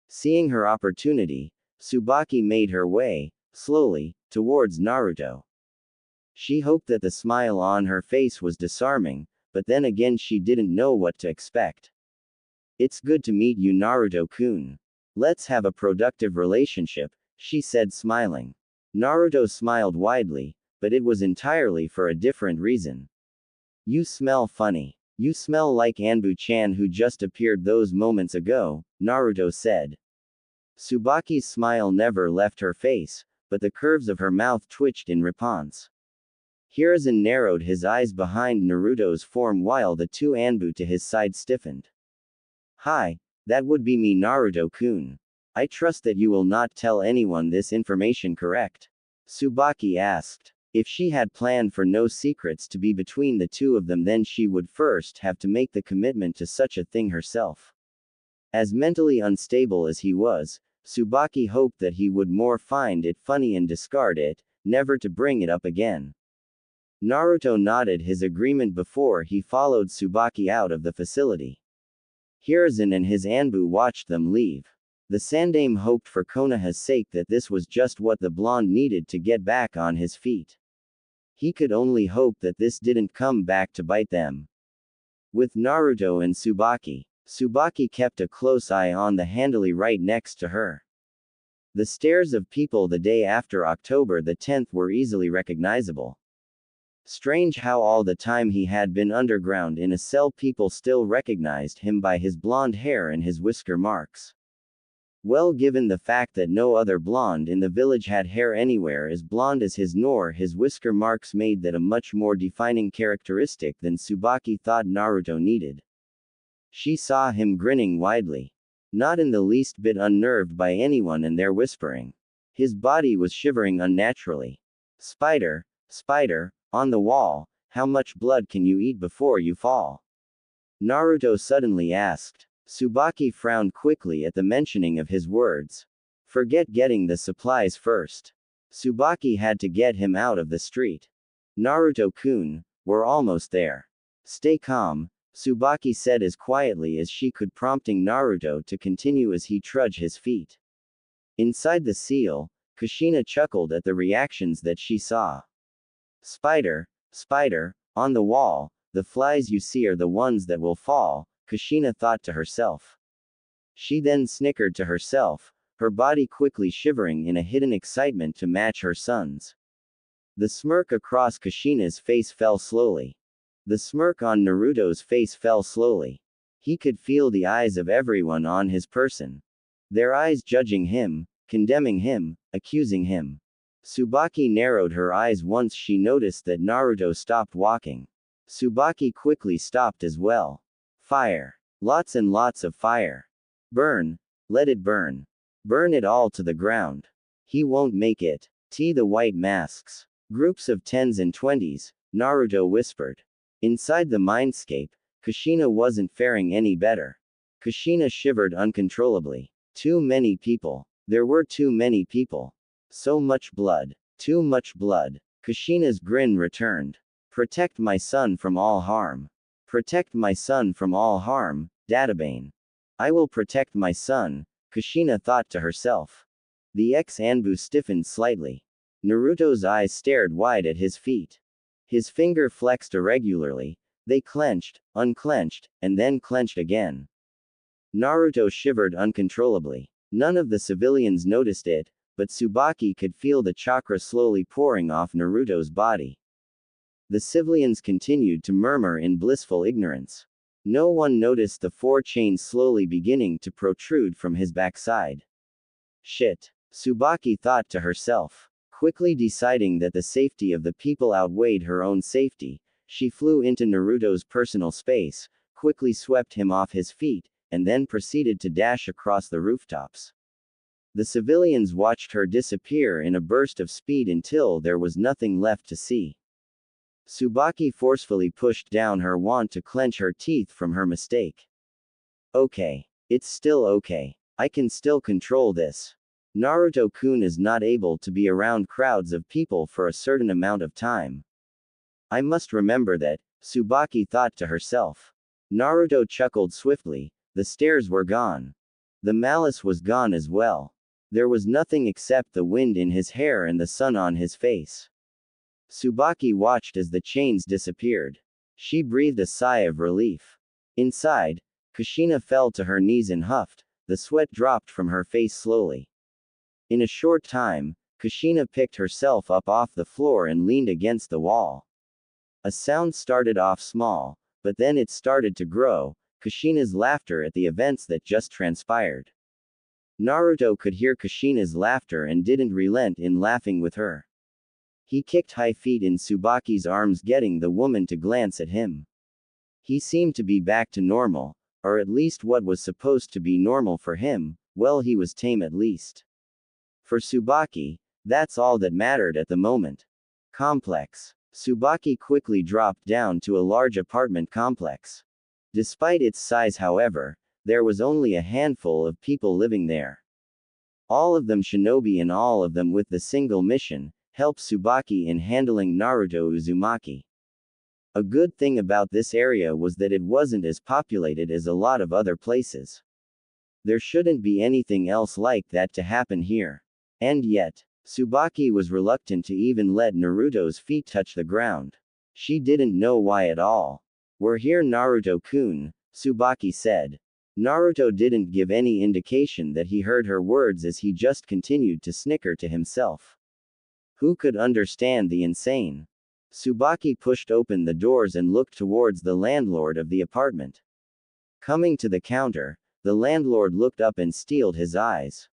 [SPEAKER 1] Seeing her opportunity, Tsubaki made her way, slowly, towards Naruto. She hoped that the smile on her face was disarming, but then again she didn't know what to expect. It's good to meet you, Naruto-kun. Let's have a productive relationship, she said, smiling. Naruto smiled widely, but it was entirely for a different reason. You smell funny. You smell like Anbu-chan who just appeared those moments ago, Naruto said. Tsubaki's smile never left her face, but the curves of her mouth twitched in response. Hiruzen narrowed his eyes behind Naruto's form while the two Anbu to his side stiffened. Hi, that would be me, Naruto-kun. I trust that you will not tell anyone this information, correct? Tsubaki asked. If she had planned for no secrets to be between the two of them, then she would first have to make the commitment to such a thing herself. As mentally unstable as he was, Tsubaki hoped that he would more find it funny and discard it, never to bring it up again. Naruto nodded his agreement before he followed Tsubaki out of the facility. Hiruzen and his Anbu watched them leave. The Sandame hoped for Konoha's sake that this was just what the blonde needed to get back on his feet. He could only hope that this didn't come back to bite them. With Naruto and Tsubaki kept a close eye on the handily right next to her. The stares of people the day after October the 10th were easily recognizable. Strange how all the time he had been underground in a cell people still recognized him by his blonde hair and his whisker marks. Well, given the fact that no other blonde in the village had hair anywhere as blonde as his, nor his whisker marks made that a much more defining characteristic than Tsubaki thought Naruto needed. She saw him grinning widely. Not in the least bit unnerved by anyone and their whispering. His body was shivering unnaturally. Spider, on the wall, how much blood can you eat before you fall? Naruto suddenly asked. Tsubaki frowned quickly at the mentioning of his words. Forget getting the supplies first. Tsubaki had to get him out of the street. Naruto-kun, we're almost there. Stay calm, Tsubaki said as quietly as she could, prompting Naruto to continue as he trudged his feet. Inside the seal, Kushina chuckled at the reactions that she saw. Spider, spider, on the wall, the flies you see are the ones that will fall, Kushina thought to herself. She then snickered to herself, her body quickly shivering in a hidden excitement to match her son's. The smirk across Kushina's face fell slowly. The smirk on Naruto's face fell slowly. He could feel the eyes of everyone on his person. Their eyes judging him, condemning him, accusing him. Tsubaki narrowed her eyes once she noticed that Naruto stopped walking. Tsubaki quickly stopped as well. Fire. Lots and lots of fire. Burn. Let it burn. Burn it all to the ground. He won't make it. The white masks. Groups of 10s and 20s, Naruto whispered. Inside the mindscape, Kushina wasn't faring any better. Kushina shivered uncontrollably. Too many people. There were too many people. So much blood. Too much blood. Kushina's grin returned. Protect my son from all harm. Protect my son from all harm, Databane. I will protect my son, Kushina thought to herself. The ex-Anbu stiffened slightly. Naruto's eyes stared wide at his feet. His finger flexed irregularly, they clenched, unclenched, and then clenched again. Naruto shivered uncontrollably. None of the civilians noticed it, but Tsubaki could feel the chakra slowly pouring off Naruto's body. The civilians continued to murmur in blissful ignorance. No one noticed the 4 chains slowly beginning to protrude from his backside. Shit. Tsubaki thought to herself. Quickly deciding that the safety of the people outweighed her own safety, she flew into Naruto's personal space, quickly swept him off his feet, and then proceeded to dash across the rooftops. The civilians watched her disappear in a burst of speed until there was nothing left to see. Tsubaki forcefully pushed down her wand to clench her teeth from her mistake. Okay. It's still okay. I can still control this. Naruto-kun is not able to be around crowds of people for a certain amount of time. I must remember that, Tsubaki thought to herself. Naruto chuckled swiftly, the stares were gone. The malice was gone as well. There was nothing except the wind in his hair and the sun on his face. Tsubaki watched as the chains disappeared. She breathed a sigh of relief. Inside, Kushina fell to her knees and huffed, the sweat dropped from her face slowly. In a short time, Kushina picked herself up off the floor and leaned against the wall. A sound started off small, but then it started to grow, Kushina's laughter at the events that just transpired. Naruto could hear Kushina's laughter and didn't relent in laughing with her. He kicked high feet in Tsubaki's arms, getting the woman to glance at him. He seemed to be back to normal, or at least what was supposed to be normal for him. Well, he was tame at least. For Tsubaki, that's all that mattered at the moment. Complex. Tsubaki quickly dropped down to a large apartment complex. Despite its size, however, there was only a handful of people living there. All of them shinobi and all of them with the single mission, help Tsubaki in handling Naruto Uzumaki. A good thing about this area was that it wasn't as populated as a lot of other places. There shouldn't be anything else like that to happen here. And yet, Tsubaki was reluctant to even let Naruto's feet touch the ground. She didn't know why at all. We're here, Naruto-kun, Tsubaki said. Naruto didn't give any indication that he heard her words as he just continued to snicker to himself. Who could understand the insane? Tsubaki pushed open the doors and looked towards the landlord of the apartment. Coming to the counter, the landlord looked up and steeled his eyes.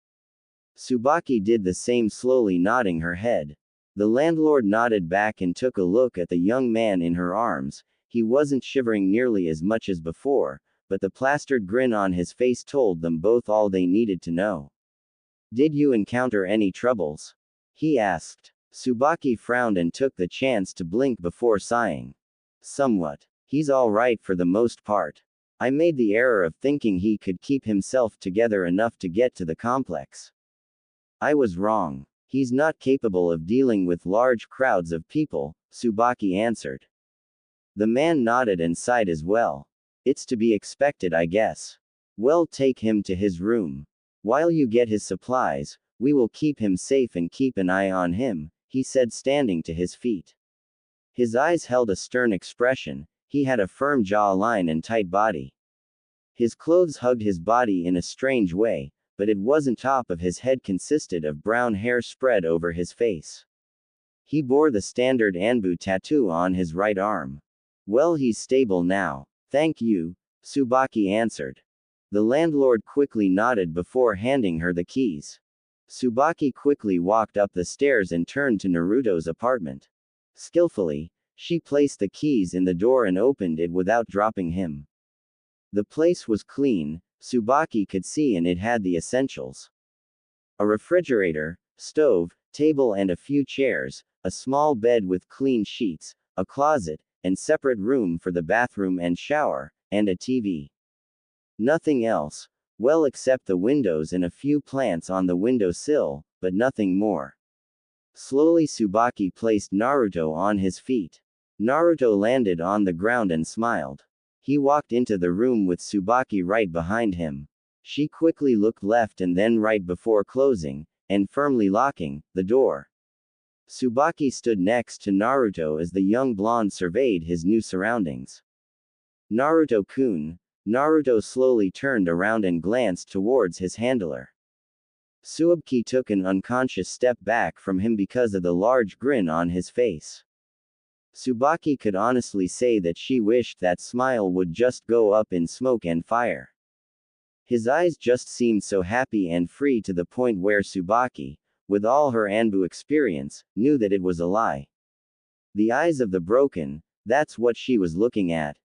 [SPEAKER 1] Tsubaki did the same, slowly nodding her head. The landlord nodded back and took a look at the young man in her arms. He wasn't shivering nearly as much as before, but the plastered grin on his face told them both all they needed to know. Did you encounter any troubles? He asked. Tsubaki frowned and took the chance to blink before sighing. Somewhat. He's all right for the most part. I made the error of thinking he could keep himself together enough to get to the complex. I was wrong. He's not capable of dealing with large crowds of people, Tsubaki answered. The man nodded and sighed as well. It's to be expected, I guess. Well, take him to his room. While you get his supplies, We will keep him safe and keep an eye on him, he said, standing to his feet. His eyes held a stern expression, he had a firm jawline and tight body. His clothes hugged his body in a strange way, but it wasn't. Top of his head consisted of brown hair spread over his face. He bore the standard Anbu tattoo on his right arm. Well, he's stable now. Thank you, Tsubaki answered. The landlord quickly nodded before handing her the keys. Tsubaki quickly walked up the stairs and turned to Naruto's apartment. Skillfully, she placed the keys in the door and opened it without dropping him. The place was clean, Tsubaki could see, and it had the essentials. A refrigerator, stove, table and a few chairs, a small bed with clean sheets, a closet, and separate room for the bathroom and shower, and a TV. Nothing else, well, except the windows and a few plants on the windowsill, but nothing more. Slowly Tsubaki placed Naruto on his feet. Naruto landed on the ground and smiled. He walked into the room with Tsubaki right behind him. She quickly looked left and then right before closing, and firmly locking, the door. Tsubaki stood next to Naruto as the young blonde surveyed his new surroundings. Naruto-kun. Naruto slowly turned around and glanced towards his handler. Tsubaki took an unconscious step back from him because of the large grin on his face. Tsubaki could honestly say that she wished that smile would just go up in smoke and fire. His eyes just seemed so happy and free, to the point where Tsubaki, with all her Anbu experience, knew that it was a lie. The eyes of the broken, that's what she was looking at.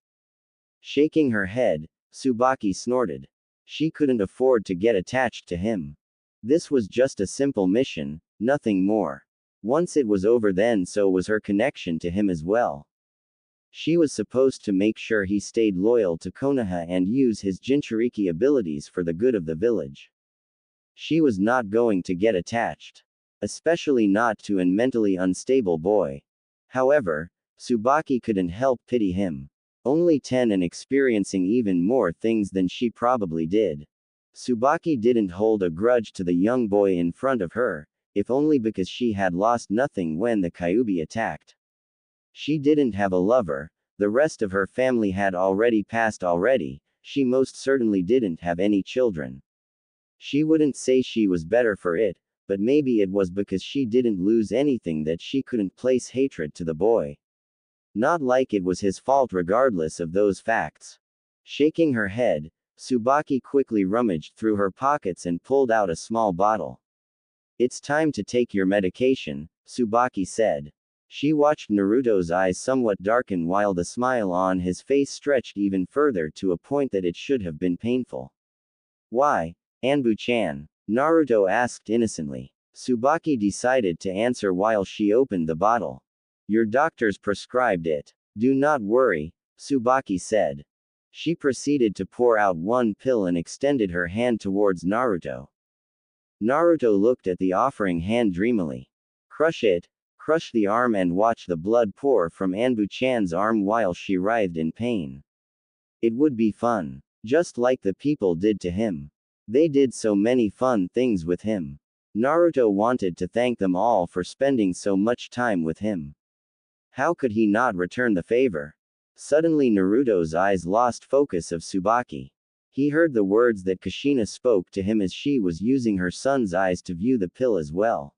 [SPEAKER 1] Shaking her head, Tsubaki snorted. She couldn't afford to get attached to him. This was just a simple mission, nothing more. Once it was over, then so was her connection to him as well. She was supposed to make sure he stayed loyal to Konoha and use his Jinchuriki abilities for the good of the village. She was not going to get attached. Especially not to an mentally unstable boy. However, Tsubaki couldn't help pity him. Only 10 and experiencing even more things than she probably did. Tsubaki didn't hold a grudge to the young boy in front of her, if only because she had lost nothing when the Kyuubi attacked. She didn't have a lover, the rest of her family had already passed already, she most certainly didn't have any children. She wouldn't say she was better for it, but maybe it was because she didn't lose anything that she couldn't place hatred to the boy. Not like it was his fault regardless of those facts. Shaking her head, Tsubaki quickly rummaged through her pockets and pulled out a small bottle. It's time to take your medication, Tsubaki said. She watched Naruto's eyes somewhat darken while the smile on his face stretched even further to a point that it should have been painful. Why, Anbu-chan? Naruto asked innocently. Tsubaki decided to answer while she opened the bottle. Your doctors prescribed it. Do not worry, Tsubaki said. She proceeded to pour out one pill and extended her hand towards Naruto. Naruto looked at the offering hand dreamily. Crush it, crush the arm and watch the blood pour from Anbu-chan's arm while she writhed in pain. It would be fun. Just like the people did to him. They did so many fun things with him. Naruto wanted to thank them all for spending so much time with him. How could he not return the favor? Suddenly Naruto's eyes lost focus of Tsubaki. He heard the words that Kushina spoke to him as she was using her son's eyes to view the pill as well.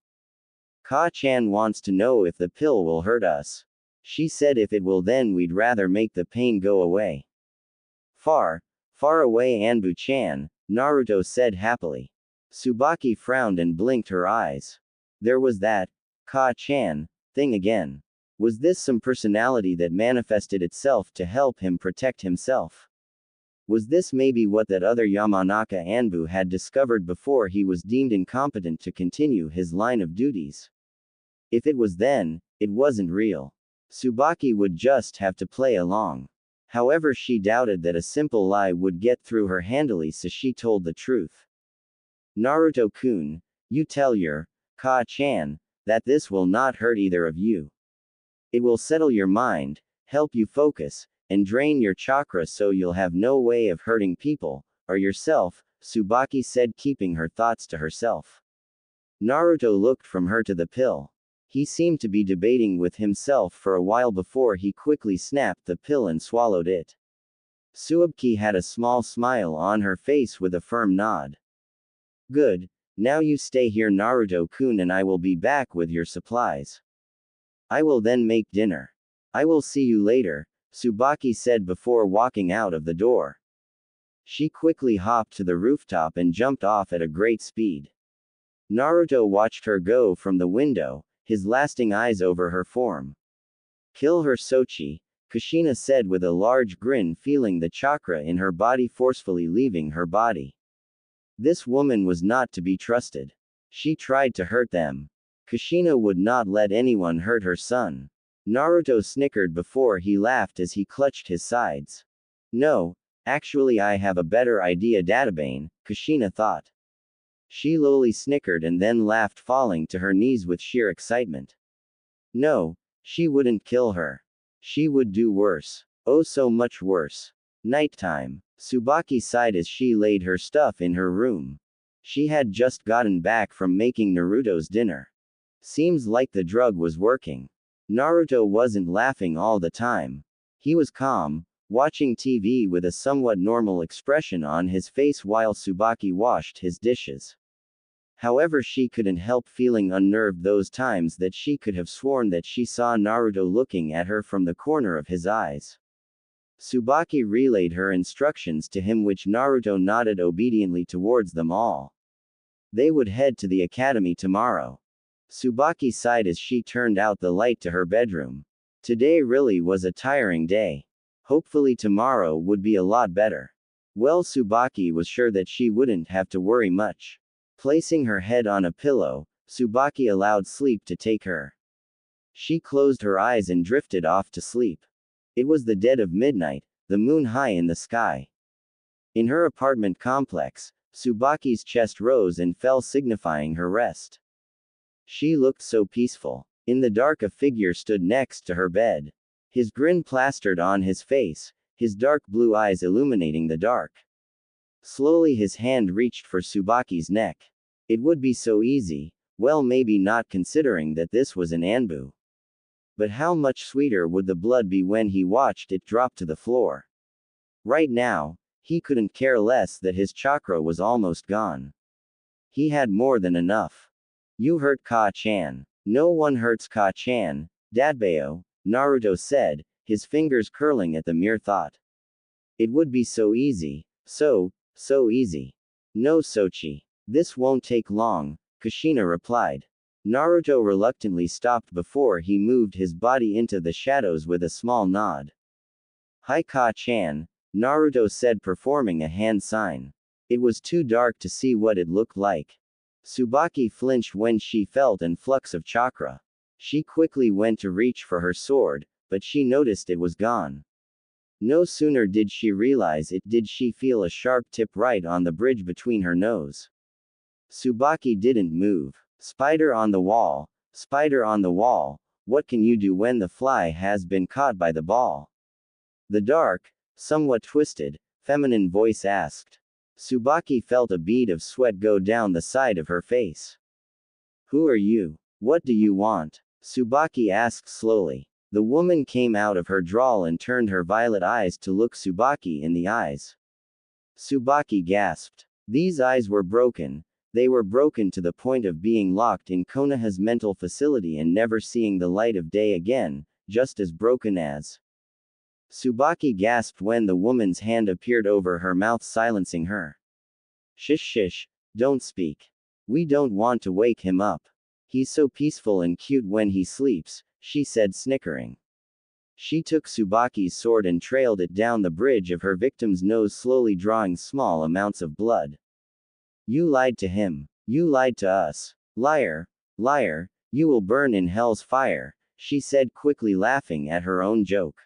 [SPEAKER 1] Ka-chan wants to know if the pill will hurt us. She said if it will, then we'd rather make the pain go away. Far, far away, Anbu-chan, Naruto said happily. Tsubaki frowned and blinked her eyes. There was that Ka-chan thing again. Was this some personality that manifested itself to help him protect himself? Was this maybe what that other Yamanaka Anbu had discovered before he was deemed incompetent to continue his line of duties? If it was, then it wasn't real. Tsubaki would just have to play along. However, she doubted that a simple lie would get through her handily, so she told the truth. Naruto-kun, you tell your Ka-chan that this will not hurt either of you. It will settle your mind, help you focus, and drain your chakra so you'll have no way of hurting people, or yourself, Tsubaki said, keeping her thoughts to herself. Naruto looked from her to the pill. He seemed to be debating with himself for a while before he quickly snapped the pill and swallowed it. Suabki had a small smile on her face with a firm nod. Good. Now you stay here, Naruto-kun, and I will be back with your supplies. I will then make dinner. I will see you later, Tsubaki said before walking out of the door. She quickly hopped to the rooftop and jumped off at a great speed. Naruto watched her go from the window, his lasting eyes over her form. Kill her, Sochi, Kushina said with a large grin, feeling the chakra in her body forcefully leaving her body. This woman was not to be trusted. She tried to hurt them. Kushina would not let anyone hurt her son. Naruto snickered before he laughed as he clutched his sides. No, actually I have a better idea, Databane, Kushina thought. She lowly snickered and then laughed, falling to her knees with sheer excitement. No, she wouldn't kill her. She would do worse. Oh, so much worse. Nighttime. Tsubaki sighed as she laid her stuff in her room. She had just gotten back from making Naruto's dinner. Seems like the drug was working. Naruto wasn't laughing all the time. He was calm, watching TV with a somewhat normal expression on his face while Tsubaki washed his dishes. However, she couldn't help feeling unnerved those times that she could have sworn that she saw Naruto looking at her from the corner of his eyes. Tsubaki relayed her instructions to him, which Naruto nodded obediently towards them all. They would head to the academy tomorrow. Tsubaki sighed as she turned out the light to her bedroom. Today really was a tiring day. Hopefully tomorrow would be a lot better. Well, Tsubaki was sure that she wouldn't have to worry much. Placing her head on a pillow, Tsubaki allowed sleep to take her. She closed her eyes and drifted off to sleep. It was the dead of midnight, the moon high in the sky. In her apartment complex, Tsubaki's chest rose and fell, signifying her rest. She looked so peaceful. In the dark, a figure stood next to her bed. His grin plastered on his face, his dark blue eyes illuminating the dark. Slowly his hand reached for Tsubaki's neck. It would be so easy, well, maybe not, considering that this was an Anbu. But how much sweeter would the blood be when he watched it drop to the floor? Right now, he couldn't care less that his chakra was almost gone. He had more than enough. You hurt Ka-chan. No one hurts Ka-chan, Dadbao, Naruto said, his fingers curling at the mere thought. It would be so easy, so easy. No, Sochi. This won't take long, Kushina replied. Naruto reluctantly stopped before he moved his body into the shadows with a small nod. Hi, Ka-chan, Naruto said, performing a hand sign. It was too dark to see what it looked like. Tsubaki flinched when she felt an influx of chakra. She quickly went to reach for her sword, but she noticed it was gone. No sooner did she realize it did she feel a sharp tip right on the bridge between her nose. Tsubaki didn't move. Spider on the wall, what can you do when the fly has been caught by the ball? The dark, somewhat twisted, feminine voice asked. Tsubaki felt a bead of sweat go down the side of her face. Who are you? What do you want? Tsubaki asked slowly. The woman came out of her drawl and turned her violet eyes to look Tsubaki in the eyes. Tsubaki gasped. These eyes were broken. They were broken to the point of being locked in Konoha's mental facility and never seeing the light of day again, just as broken as. Tsubaki gasped when the woman's hand appeared over her mouth, silencing her. Shish, don't speak. We don't want to wake him up. He's so peaceful and cute when he sleeps, she said, snickering. She took Tsubaki's sword and trailed it down the bridge of her victim's nose, slowly drawing small amounts of blood. You lied to him. You lied to us. Liar, liar, you will burn in hell's fire, she said, quickly laughing at her own joke.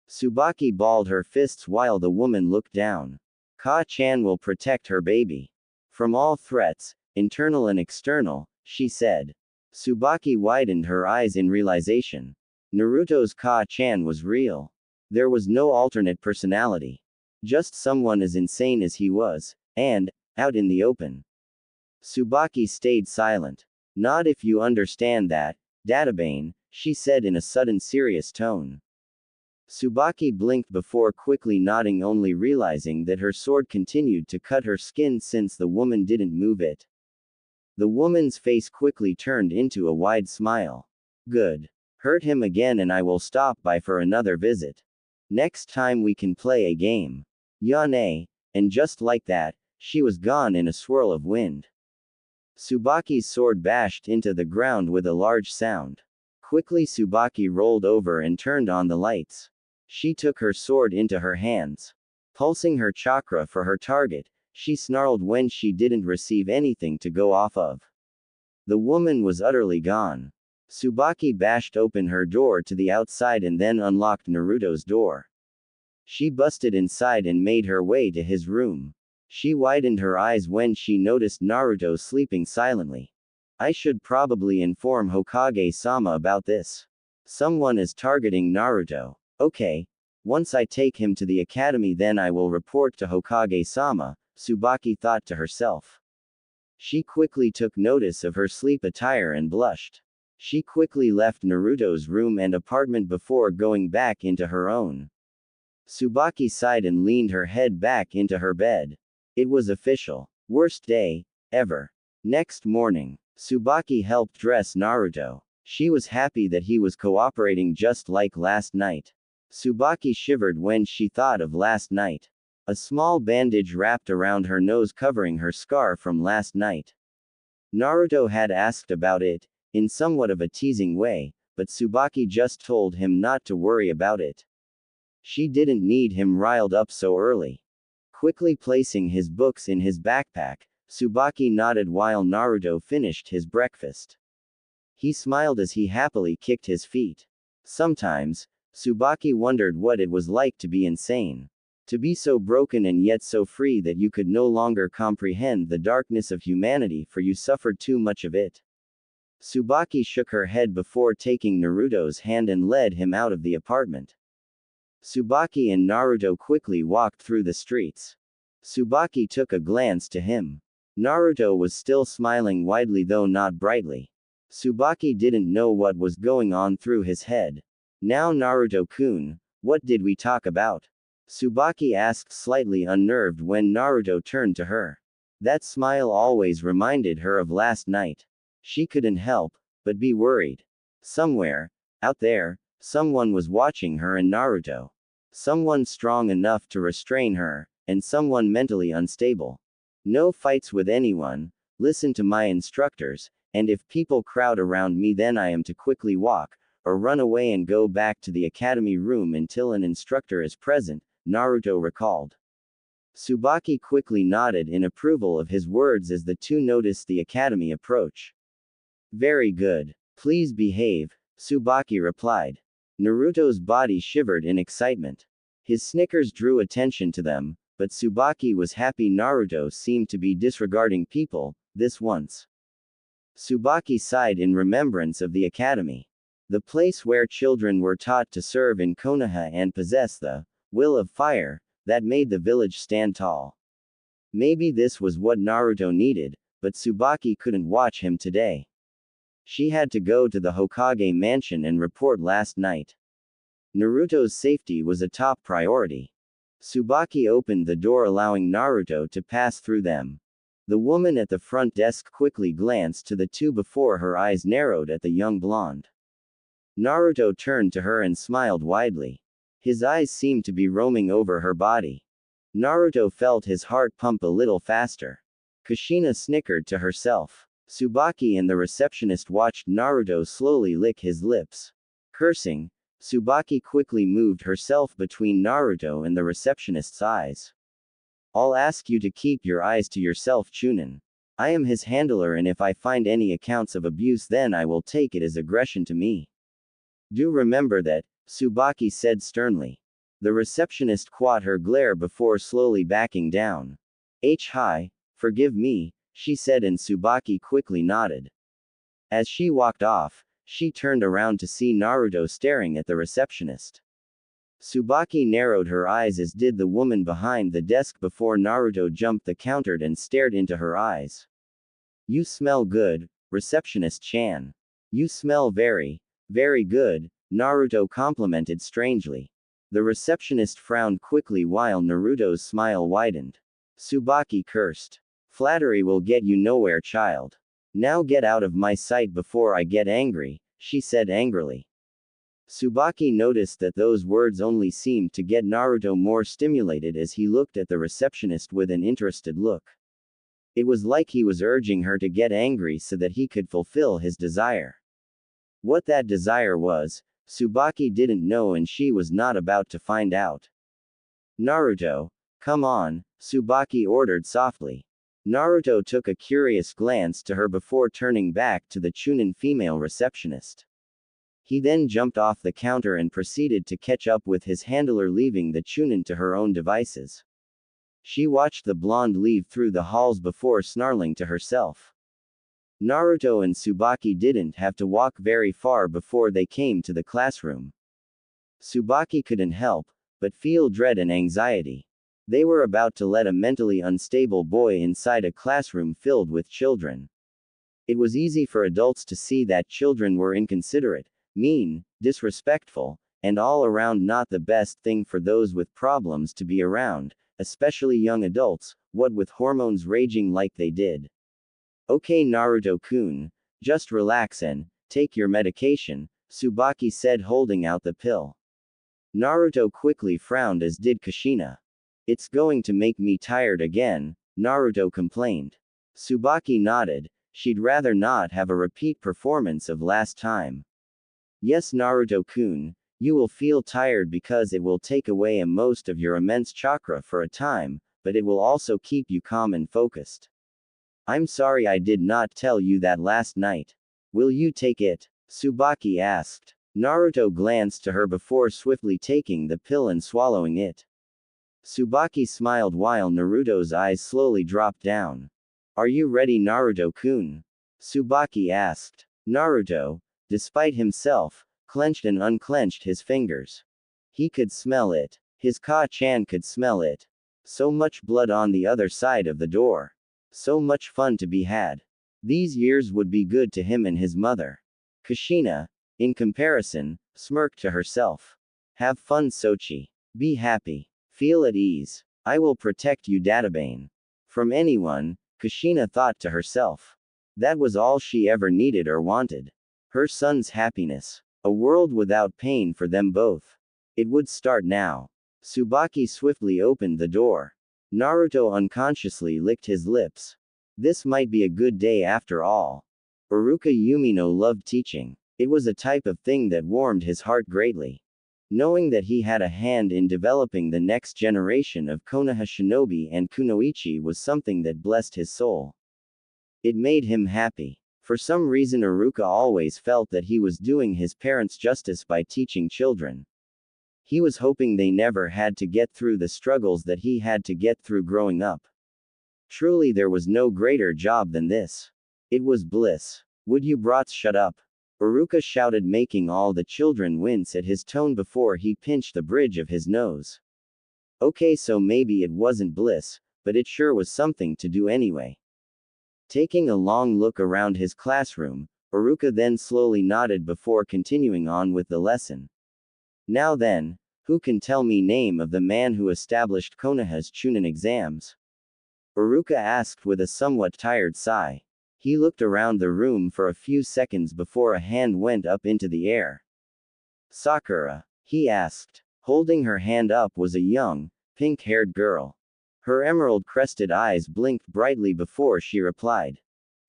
[SPEAKER 1] Tsubaki balled her fists while the woman looked down. Ka-chan will protect her baby from all threats, internal and external, she said. Tsubaki widened her eyes in realization. Naruto's Ka-chan was real. There was no alternate personality. Just someone as insane as he was, and out in the open. Tsubaki stayed silent. Not if you understand that, Databane, she said in a sudden serious tone. Tsubaki blinked before quickly nodding, only realizing that her sword continued to cut her skin since the woman didn't move it. The woman's face quickly turned into a wide smile. Good. Hurt him again and I will stop by for another visit. Next time we can play a game. Yane. And just like that, she was gone in a swirl of wind. Tsubaki's sword bashed into the ground with a large sound. Quickly Tsubaki rolled over and turned on the lights. She took her sword into her hands. Pulsing her chakra for her target, she snarled when she didn't receive anything to go off of. The woman was utterly gone. Tsubaki bashed open her door to the outside and then unlocked Naruto's door. She busted inside and made her way to his room. She widened her eyes when she noticed Naruto sleeping silently. I should probably inform Hokage-sama about this. Someone is targeting Naruto. Okay. Once I take him to the academy, then I will report to Hokage-sama, Tsubaki thought to herself. She quickly took notice of her sleep attire and blushed. She quickly left Naruto's room and apartment before going back into her own. Tsubaki sighed and leaned her head back into her bed. It was official. Worst day ever. Next morning, Tsubaki helped dress Naruto. She was happy that he was cooperating just like last night. Tsubaki shivered when she thought of last night. A small bandage wrapped around her nose covering her scar from last night. Naruto had asked about it, in somewhat of a teasing way, but Tsubaki just told him not to worry about it. She didn't need him riled up so early. Quickly placing his books in his backpack, Tsubaki nodded while Naruto finished his breakfast. He smiled as he happily kicked his feet. Sometimes, Tsubaki wondered what it was like to be insane. To be so broken and yet so free that you could no longer comprehend the darkness of humanity, for you suffered too much of it. Tsubaki shook her head before taking Naruto's hand and led him out of the apartment. Tsubaki and Naruto quickly walked through the streets. Tsubaki took a glance to him. Naruto was still smiling widely, though not brightly. Tsubaki didn't know what was going on through his head. Now Naruto-kun, what did we talk about? Tsubaki asked, slightly unnerved when Naruto turned to her. That smile always reminded her of last night. She couldn't help but be worried. Somewhere, out there, someone was watching her and Naruto. Someone strong enough to restrain her, and someone mentally unstable. No fights with anyone, listen to my instructors, and if people crowd around me, then I am to quickly walk, or run away and go back to the academy room until an instructor is present, Naruto recalled. Tsubaki quickly nodded in approval of his words as the two noticed the academy approach. Very good. Please behave, Tsubaki replied. Naruto's body shivered in excitement. His snickers drew attention to them, but Tsubaki was happy Naruto seemed to be disregarding people, this once. Tsubaki sighed in remembrance of the academy. The place where children were taught to serve in Konoha and possess the will of fire that made the village stand tall. Maybe this was what Naruto needed, but Tsubaki couldn't watch him today. She had to go to the Hokage mansion and report last night. Naruto's safety was a top priority. Tsubaki opened the door, allowing Naruto to pass through them. The woman at the front desk quickly glanced to the two before her eyes narrowed at the young blonde. Naruto turned to her and smiled widely. His eyes seemed to be roaming over her body. Naruto felt his heart pump a little faster. Kushina snickered to herself. Tsubaki and the receptionist watched Naruto slowly lick his lips. Cursing, Tsubaki quickly moved herself between Naruto and the receptionist's eyes. I'll ask you to keep your eyes to yourself, Chunin. I am his handler, and if I find any accounts of abuse, then I will take it as aggression to me. Do remember that, Tsubaki said sternly. The receptionist caught her glare before slowly backing down. Hi, forgive me, she said, and Tsubaki quickly nodded. As she walked off, she turned around to see Naruto staring at the receptionist. Tsubaki narrowed her eyes, as did the woman behind the desk before Naruto jumped the counter and stared into her eyes. You smell good, receptionist Chan. You smell very, very good, Naruto complimented strangely. The receptionist frowned quickly while Naruto's smile widened. Tsubaki cursed. Flattery will get you nowhere, child. Now get out of my sight before I get angry, she said angrily. Tsubaki noticed that those words only seemed to get Naruto more stimulated as he looked at the receptionist with an interested look. It was like he was urging her to get angry so that he could fulfill his desire. What that desire was, Tsubaki didn't know and she was not about to find out. Naruto, come on, Tsubaki ordered softly. Naruto took a curious glance to her before turning back to the Chunin female receptionist. He then jumped off the counter and proceeded to catch up with his handler, leaving the Chunin to her own devices. She watched the blonde leave through the halls before snarling to herself. Naruto and Tsubaki didn't have to walk very far before they came to the classroom. Tsubaki couldn't help but feel dread and anxiety. They were about to let a mentally unstable boy inside a classroom filled with children. It was easy for adults to see that children were inconsiderate, mean, disrespectful, and all around not the best thing for those with problems to be around, especially young adults, what with hormones raging like they did. Okay, Naruto-kun, just relax and take your medication, Tsubaki said, holding out the pill. Naruto quickly frowned, as did Kushina. It's going to make me tired again, Naruto complained. Tsubaki nodded. She'd rather not have a repeat performance of last time. Yes, Naruto-kun, you will feel tired because it will take away most of your immense chakra for a time, but it will also keep you calm and focused. I'm sorry I did not tell you that last night. Will you take it? Tsubaki asked. Naruto glanced to her before swiftly taking the pill and swallowing it. Tsubaki smiled while Naruto's eyes slowly dropped down. Are you ready, Naruto-kun? Tsubaki asked. Naruto, despite himself, clenched and unclenched his fingers. He could smell it. His Ka-chan could smell it. So much blood on the other side of the door. So much fun to be had. These years would be good to him and his mother. Kushina, in comparison, smirked to herself. Have fun, Sochi. Be happy. Feel at ease. I will protect you, Databane. From anyone, Kushina thought to herself. That was all she ever needed or wanted. Her son's happiness. A world without pain for them both. It would start now. Tsubaki swiftly opened the door. Naruto unconsciously licked his lips. This might be a good day after all. Iruka Yumino loved teaching. It was a type of thing that warmed his heart greatly. Knowing that he had a hand in developing the next generation of Konoha shinobi and kunoichi was something that blessed his soul. It made him happy. For some reason, Iruka always felt that he was doing his parents justice by teaching children. He was hoping they never had to get through the struggles that he had to get through growing up. Truly, there was no greater job than this. It was bliss. Would you brats shut up? Iruka shouted, making all the children wince at his tone before he pinched the bridge of his nose. Okay, so maybe it wasn't bliss, but it sure was something to do anyway. Taking a long look around his classroom, Iruka then slowly nodded before continuing on with the lesson. Now then, who can tell me name of the man who established Konoha's Chunin exams? Iruka asked with a somewhat tired sigh. He looked around the room for a few seconds before a hand went up into the air. Sakura, he asked. Holding her hand up was a young, pink-haired girl. Her emerald-crested eyes blinked brightly before she replied.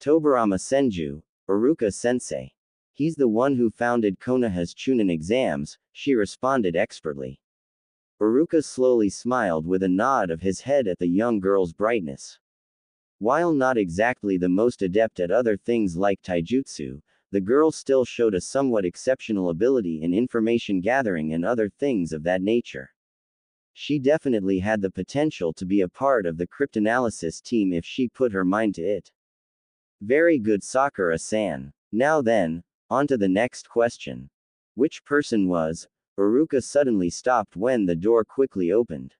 [SPEAKER 1] Tobarama Senju, Iruka-sensei. He's the one who founded Konoha's Chunin exams, she responded expertly. Iruka slowly smiled with a nod of his head at the young girl's brightness. While not exactly the most adept at other things like taijutsu, the girl still showed a somewhat exceptional ability in information gathering and other things of that nature. She definitely had the potential to be a part of the cryptanalysis team if she put her mind to it. Very good, Sakura-san. Now then, on to the next question. Which person was? Iruka suddenly stopped when the door quickly opened.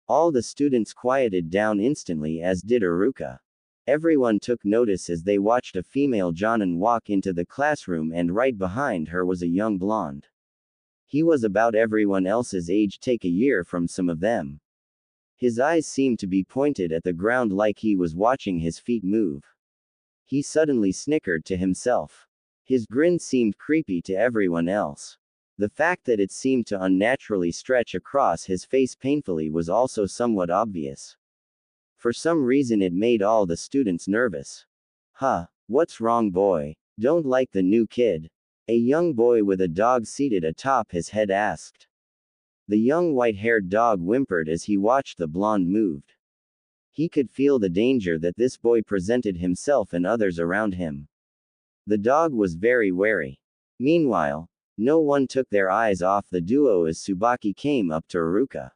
[SPEAKER 1] All the students quieted down instantly, as did Iruka. Everyone took notice as they watched a female Jonin walk into the classroom, and right behind her was a young blonde. He was about everyone else's age, take a year from some of them. His eyes seemed to be pointed at the ground like he was watching his feet move. He suddenly snickered to himself. His grin seemed creepy to everyone else. The fact that it seemed to unnaturally stretch across his face painfully was also somewhat obvious. For some reason it made all the students nervous. Huh, what's wrong, boy? Don't like the new kid? A young boy with a dog seated atop his head asked. The young white-haired dog whimpered as he watched the blonde moved. He could feel the danger that this boy presented himself and others around him. The dog was very wary. Meanwhile, no one took their eyes off the duo as Tsubaki came up to Iruka.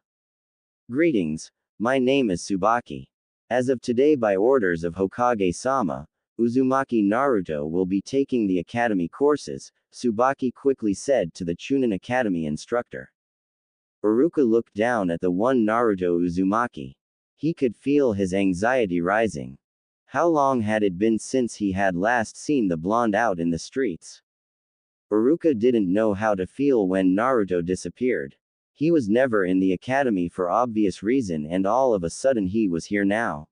[SPEAKER 1] Greetings, my name is Tsubaki. As of today, by orders of Hokage-sama, Uzumaki Naruto will be taking the academy courses, Tsubaki quickly said to the Chunin Academy instructor. Iruka looked down at the one Naruto Uzumaki. He could feel his anxiety rising. How long had it been since he had last seen the blonde out in the streets? Iruka didn't know how to feel when Naruto disappeared. He was never in the academy for obvious reason, and all of a sudden he was here now.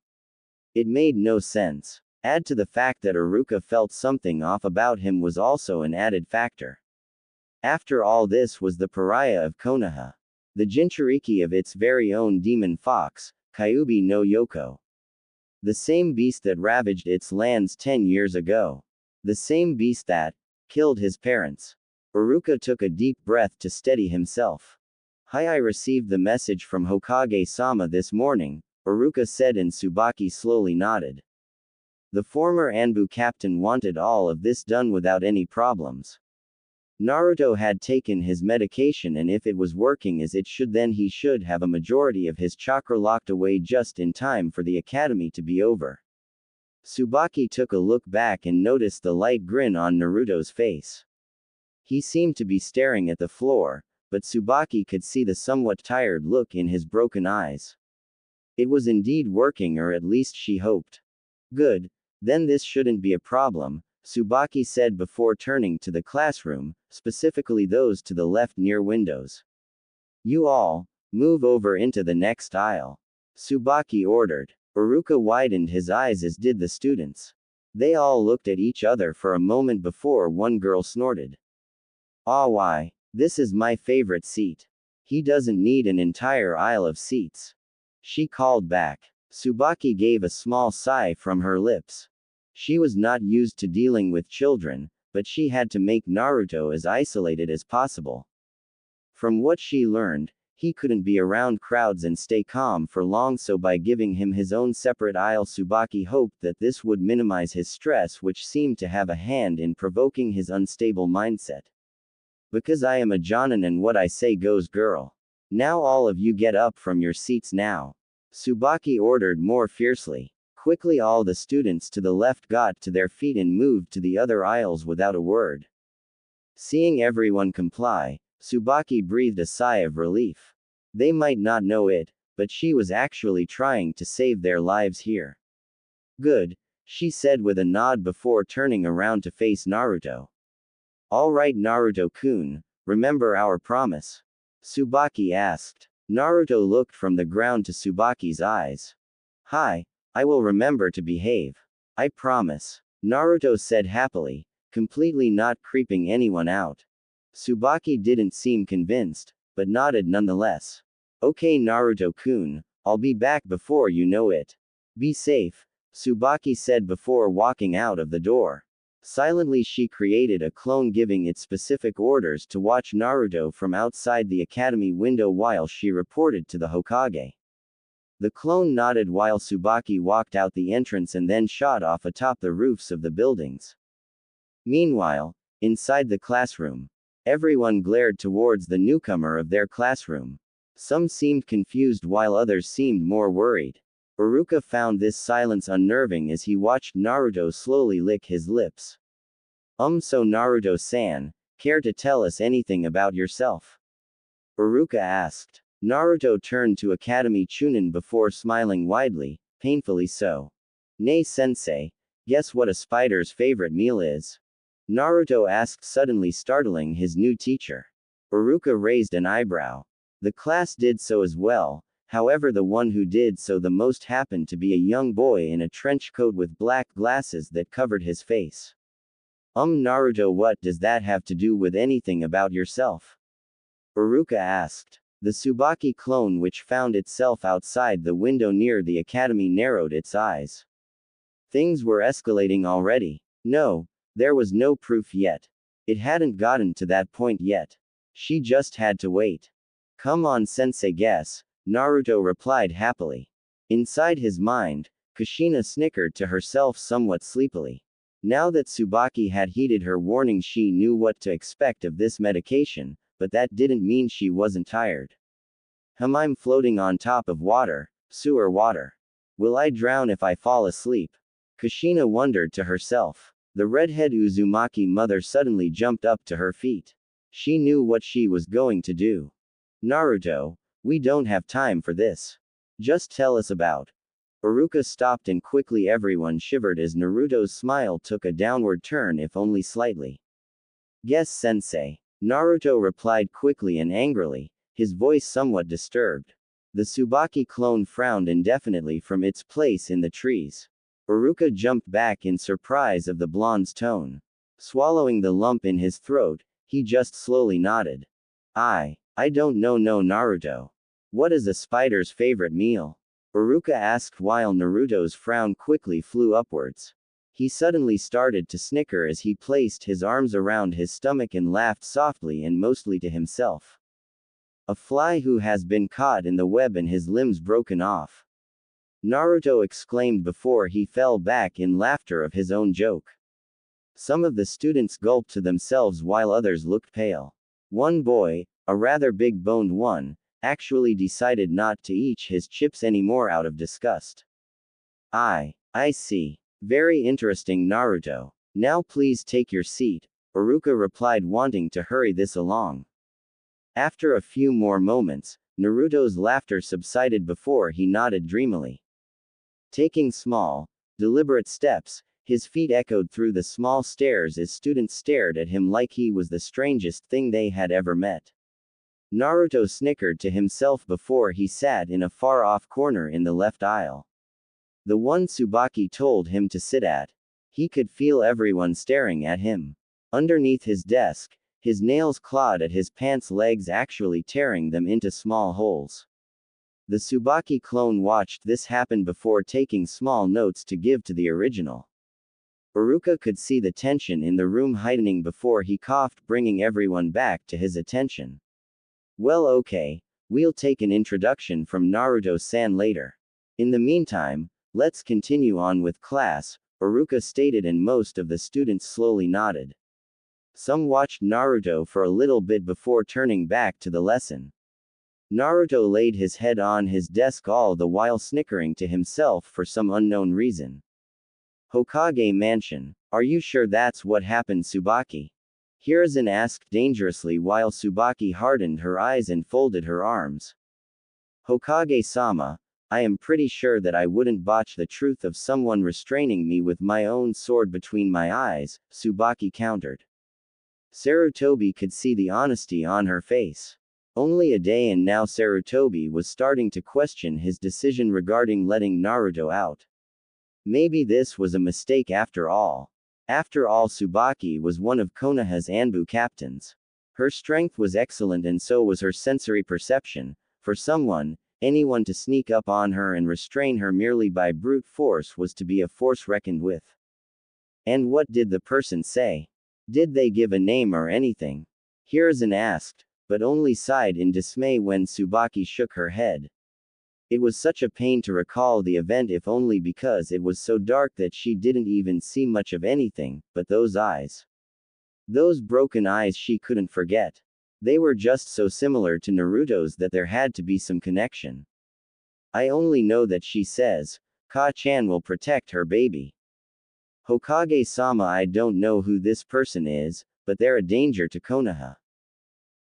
[SPEAKER 1] It made no sense. Add to the fact that Iruka felt something off about him was also an added factor. After all, this was the pariah of Konoha. The Jinchuriki of its very own demon fox, Kyuubi no Yoko. The same beast that ravaged its lands 10 years ago. The same beast that killed his parents. Iruka took a deep breath to steady himself. I received the message from Hokage-sama this morning, Iruka said, and Tsubaki slowly nodded. The former Anbu captain wanted all of this done without any problems. Naruto had taken his medication, and if it was working as it should, then he should have a majority of his chakra locked away just in time for the academy to be over. Tsubaki took a look back and noticed the light grin on Naruto's face. He seemed to be staring at the floor, but Tsubaki could see the somewhat tired look in his broken eyes. It was indeed working, or at least she hoped. Good, then this shouldn't be a problem, Tsubaki said before turning to the classroom, specifically those to the left near windows. You all, move over into the next aisle. Tsubaki ordered. Iruka widened his eyes, as did the students. They all looked at each other for a moment before one girl snorted. Ah, why? This is my favorite seat. He doesn't need an entire aisle of seats. She called back. Tsubaki gave a small sigh from her lips. She was not used to dealing with children, but she had to make Naruto as isolated as possible. From what she learned, he couldn't be around crowds and stay calm for long, so by giving him his own separate aisle, Tsubaki hoped that this would minimize his stress, which seemed to have a hand in provoking his unstable mindset. Because I am a Jonin and what I say goes, girl. Now all of you get up from your seats now. Tsubaki ordered more fiercely. Quickly all the students to the left got to their feet and moved to the other aisles without a word. Seeing everyone comply, Tsubaki breathed a sigh of relief. They might not know it, but she was actually trying to save their lives here. Good, she said with a nod before turning around to face Naruto. All right, Naruto-kun, remember our promise? Tsubaki asked. Naruto looked from the ground to Tsubaki's eyes. Hi, I will remember to behave. I promise. Naruto said happily, completely not creeping anyone out. Tsubaki didn't seem convinced, but nodded nonetheless. Okay, Naruto-kun, I'll be back before you know it. Be safe, Tsubaki said before walking out of the door. Silently she created a clone, giving it specific orders to watch Naruto from outside the academy window while she reported to the Hokage. The clone nodded while Tsubaki walked out the entrance and then shot off atop the roofs of the buildings. Meanwhile, inside the classroom, everyone glared towards the newcomer of their classroom. Some seemed confused while others seemed more worried. Iruka found this silence unnerving as he watched Naruto slowly lick his lips. So Naruto-san, care to tell us anything about yourself? Iruka asked. Naruto turned to Academy Chunin before smiling widely, painfully so. Nay sensei, guess what a spider's favorite meal is? Naruto asked, suddenly startling his new teacher. Uruka raised an eyebrow. The class did so as well, however the one who did so the most happened to be a young boy in a trench coat with black glasses that covered his face. Naruto, what does that have to do with anything about yourself? Uruka asked. The Tsubaki clone, which found itself outside the window near the academy, narrowed its eyes. Things were escalating already. No, there was no proof yet. It hadn't gotten to that point yet. She just had to wait. Come on sensei, guess, Naruto replied happily. Inside his mind, Kushina snickered to herself somewhat sleepily. Now that Tsubaki had heeded her warning, she knew what to expect of this medication, but that didn't mean she wasn't tired. I'm floating on top of water, sewer water. Will I drown if I fall asleep? Kushina wondered to herself. The redhead Uzumaki mother suddenly jumped up to her feet. She knew what she was going to do. Naruto, we don't have time for this. Just tell us about. Uruka stopped and quickly everyone shivered as Naruto's smile took a downward turn, if only slightly. Guess sensei. Naruto replied quickly and angrily, his voice somewhat disturbed. The Tsubaki clone frowned indefinitely from its place in the trees. Uruka jumped back in surprise of the blonde's tone. Swallowing the lump in his throat, he just slowly nodded. I don't know, no Naruto. What is a spider's favorite meal? Uruka asked while Naruto's frown quickly flew upwards. He suddenly started to snicker as he placed his arms around his stomach and laughed softly and mostly to himself. A fly who has been caught in the web and his limbs broken off. Naruto exclaimed before he fell back in laughter of his own joke. Some of the students gulped to themselves while others looked pale. One boy, a rather big-boned one, actually decided not to eat his chips anymore out of disgust. I see. Very interesting, Naruto. Now please take your seat, Uruka replied, wanting to hurry this along. After a few more moments, Naruto's laughter subsided before he nodded dreamily. Taking small, deliberate steps, his feet echoed through the small stairs as students stared at him like he was the strangest thing they had ever met. Naruto snickered to himself before he sat in a far-off corner in the left aisle. The one Tsubaki told him to sit at. He could feel everyone staring at him. Underneath his desk, his nails clawed at his pants legs, actually tearing them into small holes. The Tsubaki clone watched this happen before taking small notes to give to the original. Uruka could see the tension in the room heightening before he coughed, bringing everyone back to his attention. Well, okay, we'll take an introduction from Naruto-san later. In the meantime, let's continue on with class, Uruka stated, and most of the students slowly nodded. Some watched Naruto for a little bit before turning back to the lesson. Naruto laid his head on his desk, all the while snickering to himself for some unknown reason. Hokage Mansion. Are you sure that's what happened, Tsubaki? Hiruzen asked dangerously while Tsubaki hardened her eyes and folded her arms. Hokage-sama, I am pretty sure that I wouldn't botch the truth of someone restraining me with my own sword between my eyes, Tsubaki countered. Sarutobi could see the honesty on her face. Only a day and now Sarutobi was starting to question his decision regarding letting Naruto out. Maybe this was a mistake after all. After all, Tsubaki was one of Konoha's Anbu captains. Her strength was excellent and so was her sensory perception. For anyone to sneak up on her and restrain her merely by brute force was to be a force reckoned with. And what did the person say? Did they give a name or anything? Hiruzen asked, but only sighed in dismay when Tsubaki shook her head. It was such a pain to recall the event, if only because it was so dark that she didn't even see much of anything, but those eyes. Those broken eyes she couldn't forget. They were just so similar to Naruto's that there had to be some connection. I only know that she says, Ka-chan will protect her baby. Hokage-sama, I don't know who this person is, but they're a danger to Konoha.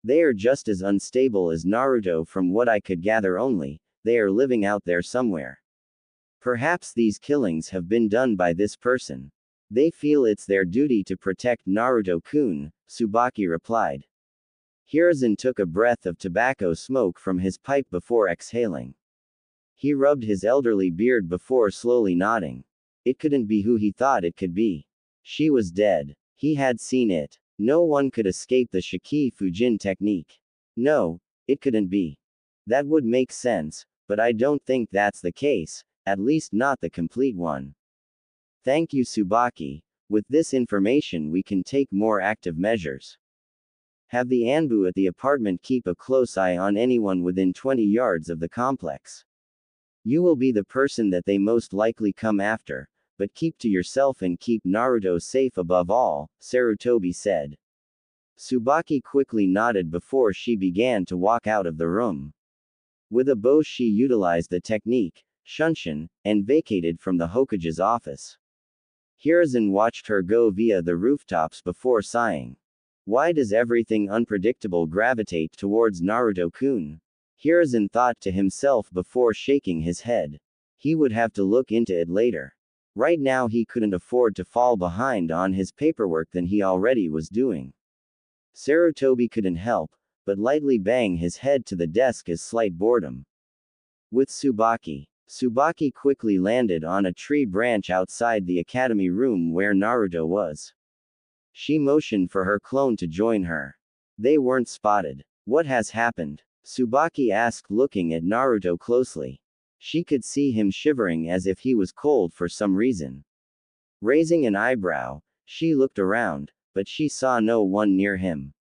[SPEAKER 1] They are just as unstable as Naruto from what I could gather, only, they are living out there somewhere. Perhaps these killings have been done by this person. They feel it's their duty to protect Naruto-kun, Tsubaki replied. Hiruzen took a breath of tobacco smoke from his pipe before exhaling. He rubbed his elderly beard before slowly nodding. It couldn't be who he thought it could be. She was dead. He had seen it. No one could escape the Shiki Fujin technique. No, it couldn't be. That would make sense, but I don't think that's the case, at least not the complete one. Thank you, Tsubaki. With this information we can take more active measures. Have the Anbu at the apartment keep a close eye on anyone within 20 yards of the complex. You will be the person that they most likely come after, but keep to yourself and keep Naruto safe above all, Sarutobi said. Tsubaki quickly nodded before she began to walk out of the room. With a bow she utilized the technique, Shunshin, and vacated from the Hokage's office. Hiruzen watched her go via the rooftops before sighing. Why does everything unpredictable gravitate towards Naruto-kun? Hiruzen thought to himself before shaking his head. He would have to look into it later. Right now he couldn't afford to fall behind on his paperwork than he already was doing. Sarutobi couldn't help, but lightly bang his head to the desk as slight boredom. With Tsubaki quickly landed on a tree branch outside the academy room where Naruto was. She motioned for her clone to join her. They weren't spotted. What has happened? Tsubaki asked, looking at Naruto closely. She could see him shivering as if he was cold for some reason. Raising an eyebrow, she looked around, but she saw no one near him.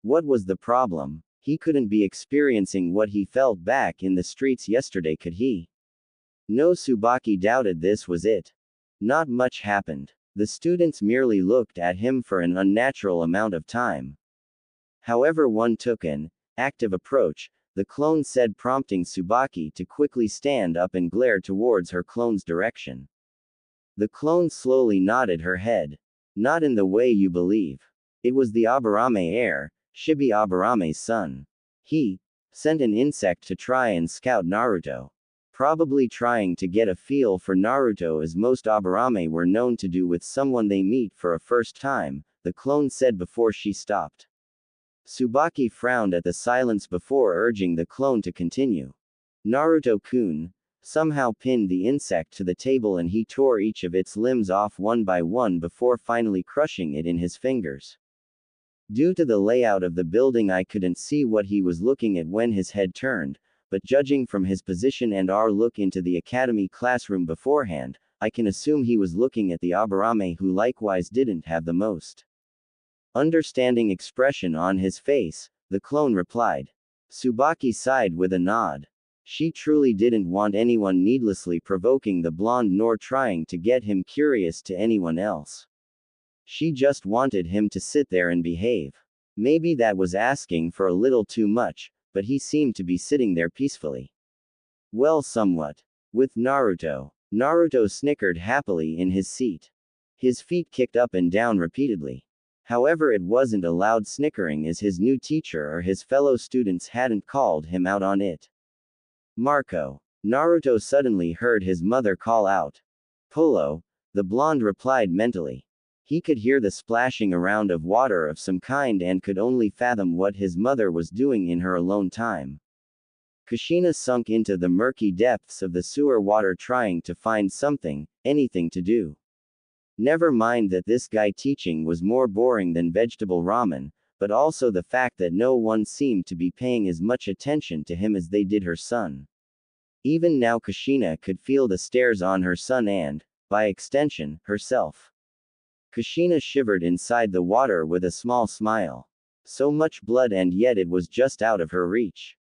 [SPEAKER 1] What was the problem? He couldn't be experiencing what he felt back in the streets yesterday, could he? No, Tsubaki doubted this was it. Not much happened. The students merely looked at him for an unnatural amount of time. However, one took an active approach, the clone said, prompting Tsubaki to quickly stand up and glare towards her clone's direction. The clone slowly nodded her head. Not in the way you believe. It was the Aburame heir, Shibi Aburame's son. He sent an insect to try and scout Naruto. Probably trying to get a feel for Naruto, as most Aburame were known to do with someone they meet for a first time, the clone said before she stopped. Tsubaki frowned at the silence before urging the clone to continue. Naruto-kun somehow pinned the insect to the table and he tore each of its limbs off one by one before finally crushing it in his fingers. Due to the layout of the building I couldn't see what he was looking at when his head turned, but judging from his position and our look into the academy classroom beforehand, I can assume he was looking at the Aburame who likewise didn't have the most understanding expression on his face, the clone replied. Tsubaki sighed with a nod. She truly didn't want anyone needlessly provoking the blonde nor trying to get him curious to anyone else. She just wanted him to sit there and behave. Maybe that was asking for a little too much, but he seemed to be sitting there peacefully. Well, somewhat. With Naruto. Naruto snickered happily in his seat. His feet kicked up and down repeatedly. However, it wasn't a loud snickering as his new teacher or his fellow students hadn't called him out on it. Marco. Naruto suddenly heard his mother call out. Polo, the blonde replied mentally. He could hear the splashing around of water of some kind and could only fathom what his mother was doing in her alone time. Kushina sunk into the murky depths of the sewer water trying to find something, anything to do. Never mind that this guy teaching was more boring than vegetable ramen, but also the fact that no one seemed to be paying as much attention to him as they did her son. Even now Kushina could feel the stares on her son and, by extension, herself. Kushina shivered inside the water with a small smile. So much blood and yet it was just out of her reach.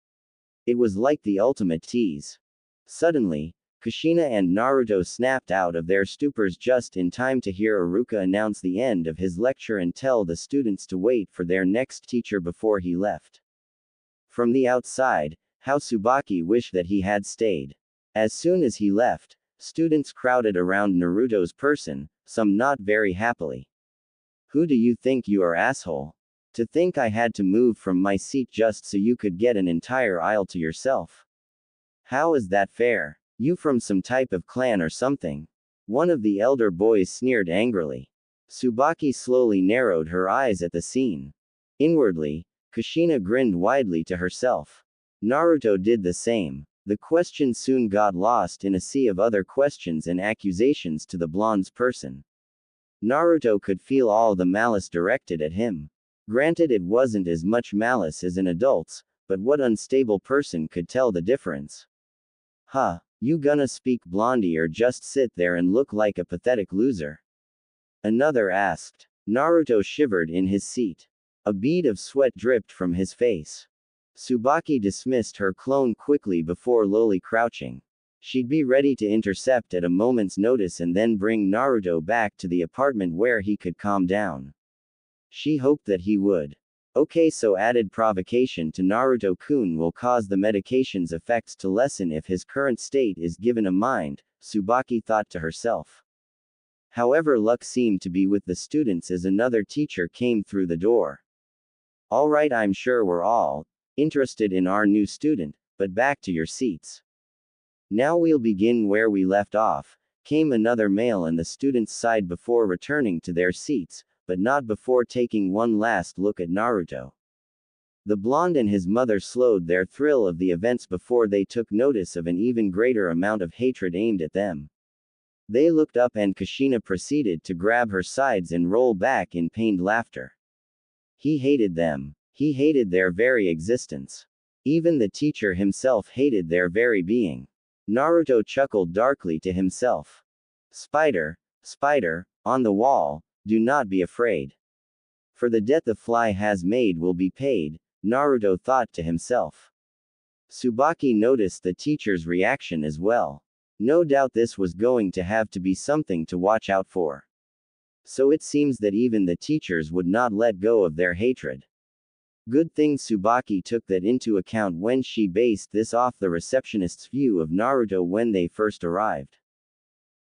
[SPEAKER 1] It was like the ultimate tease. Suddenly, Kushina and Naruto snapped out of their stupors just in time to hear Iruka announce the end of his lecture and tell the students to wait for their next teacher before he left. From the outside, how Tsubaki wished that he had stayed. As soon as he left, students crowded around Naruto's person, some not very happily. Who do you think you are, asshole? To think I had to move from my seat just so you could get an entire aisle to yourself. How is that fair? You from some type of clan or something? One of the elder boys sneered angrily. Tsubaki slowly narrowed her eyes at the scene. Inwardly, Kushina grinned widely to herself. Naruto did the same. The question soon got lost in a sea of other questions and accusations to the blonde's person. Naruto could feel all the malice directed at him. Granted, it wasn't as much malice as an adult's, but what unstable person could tell the difference? Huh, you gonna speak blondie or just sit there and look like a pathetic loser? Another asked. Naruto shivered in his seat. A bead of sweat dripped from his face. Tsubaki dismissed her clone quickly before lowly crouching. She'd be ready to intercept at a moment's notice and then bring Naruto back to the apartment where he could calm down. She hoped that he would. Okay, so added provocation to Naruto-kun will cause the medication's effects to lessen if his current state is given a mind, Tsubaki thought to herself. However, luck seemed to be with the students as another teacher came through the door. Alright, I'm sure we're all interested in our new student, but back to your seats. Now we'll begin where we left off, came another male and the students sighed before returning to their seats, but not before taking one last look at Naruto. The blonde and his mother slowed their thrill of the events before they took notice of an even greater amount of hatred aimed at them. They looked up and Kushina proceeded to grab her sides and roll back in pained laughter. He hated them. He hated their very existence. Even the teacher himself hated their very being. Naruto chuckled darkly to himself. Spider, spider, on the wall, do not be afraid. For the debt the fly has made will be paid, Naruto thought to himself. Tsubaki noticed the teacher's reaction as well. No doubt this was going to have to be something to watch out for. So it seems that even the teachers would not let go of their hatred. Good thing Tsubaki took that into account when she based this off the receptionist's view of Naruto when they first arrived.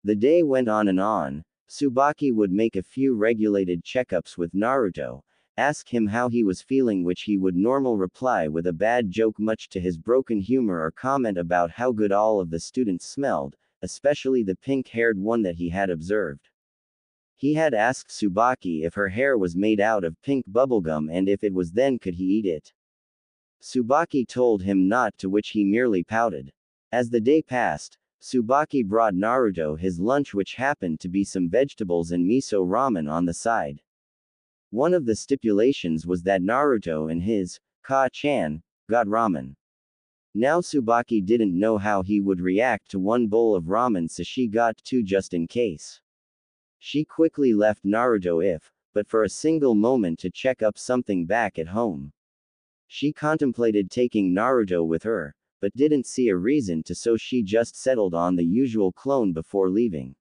[SPEAKER 1] The day went on and on. Tsubaki would make a few regulated checkups with Naruto, ask him how he was feeling, which he would normal reply with a bad joke much to his broken humor, or comment about how good all of the students smelled, especially the pink-haired one that he had observed. He had asked Tsubaki if her hair was made out of pink bubblegum and if it was, then could he eat it. Tsubaki told him not to, which he merely pouted. As the day passed, Tsubaki brought Naruto his lunch, which happened to be some vegetables and miso ramen on the side. One of the stipulations was that Naruto and his Ka-chan got ramen. Now Tsubaki didn't know how he would react to one bowl of ramen, so she got two just in case. She quickly left Naruto but for a single moment to check up something back at home. She contemplated taking Naruto with her, but didn't see a reason to, so she just settled on the usual clone before leaving.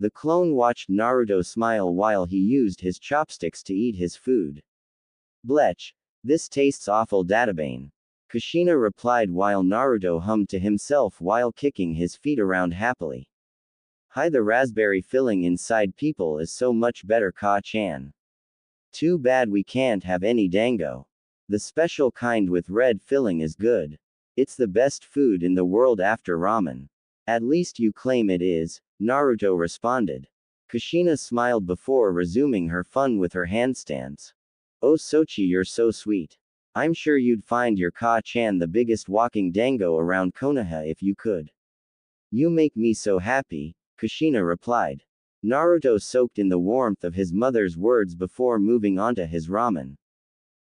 [SPEAKER 1] The clone watched Naruto smile while he used his chopsticks to eat his food. Blech, this tastes awful, Databane. Kushina replied while Naruto hummed to himself while kicking his feet around happily. Hi, the raspberry filling inside people is so much better, Ka-chan. Too bad we can't have any dango. The special kind with red filling is good. It's the best food in the world after ramen. At least you claim it is, Naruto responded. Kushina smiled before resuming her fun with her handstands. Oh Sochi, you're so sweet. I'm sure you'd find your Ka-chan the biggest walking dango around Konoha if you could. You make me so happy, Kushina replied. Naruto soaked in the warmth of his mother's words before moving on to his ramen.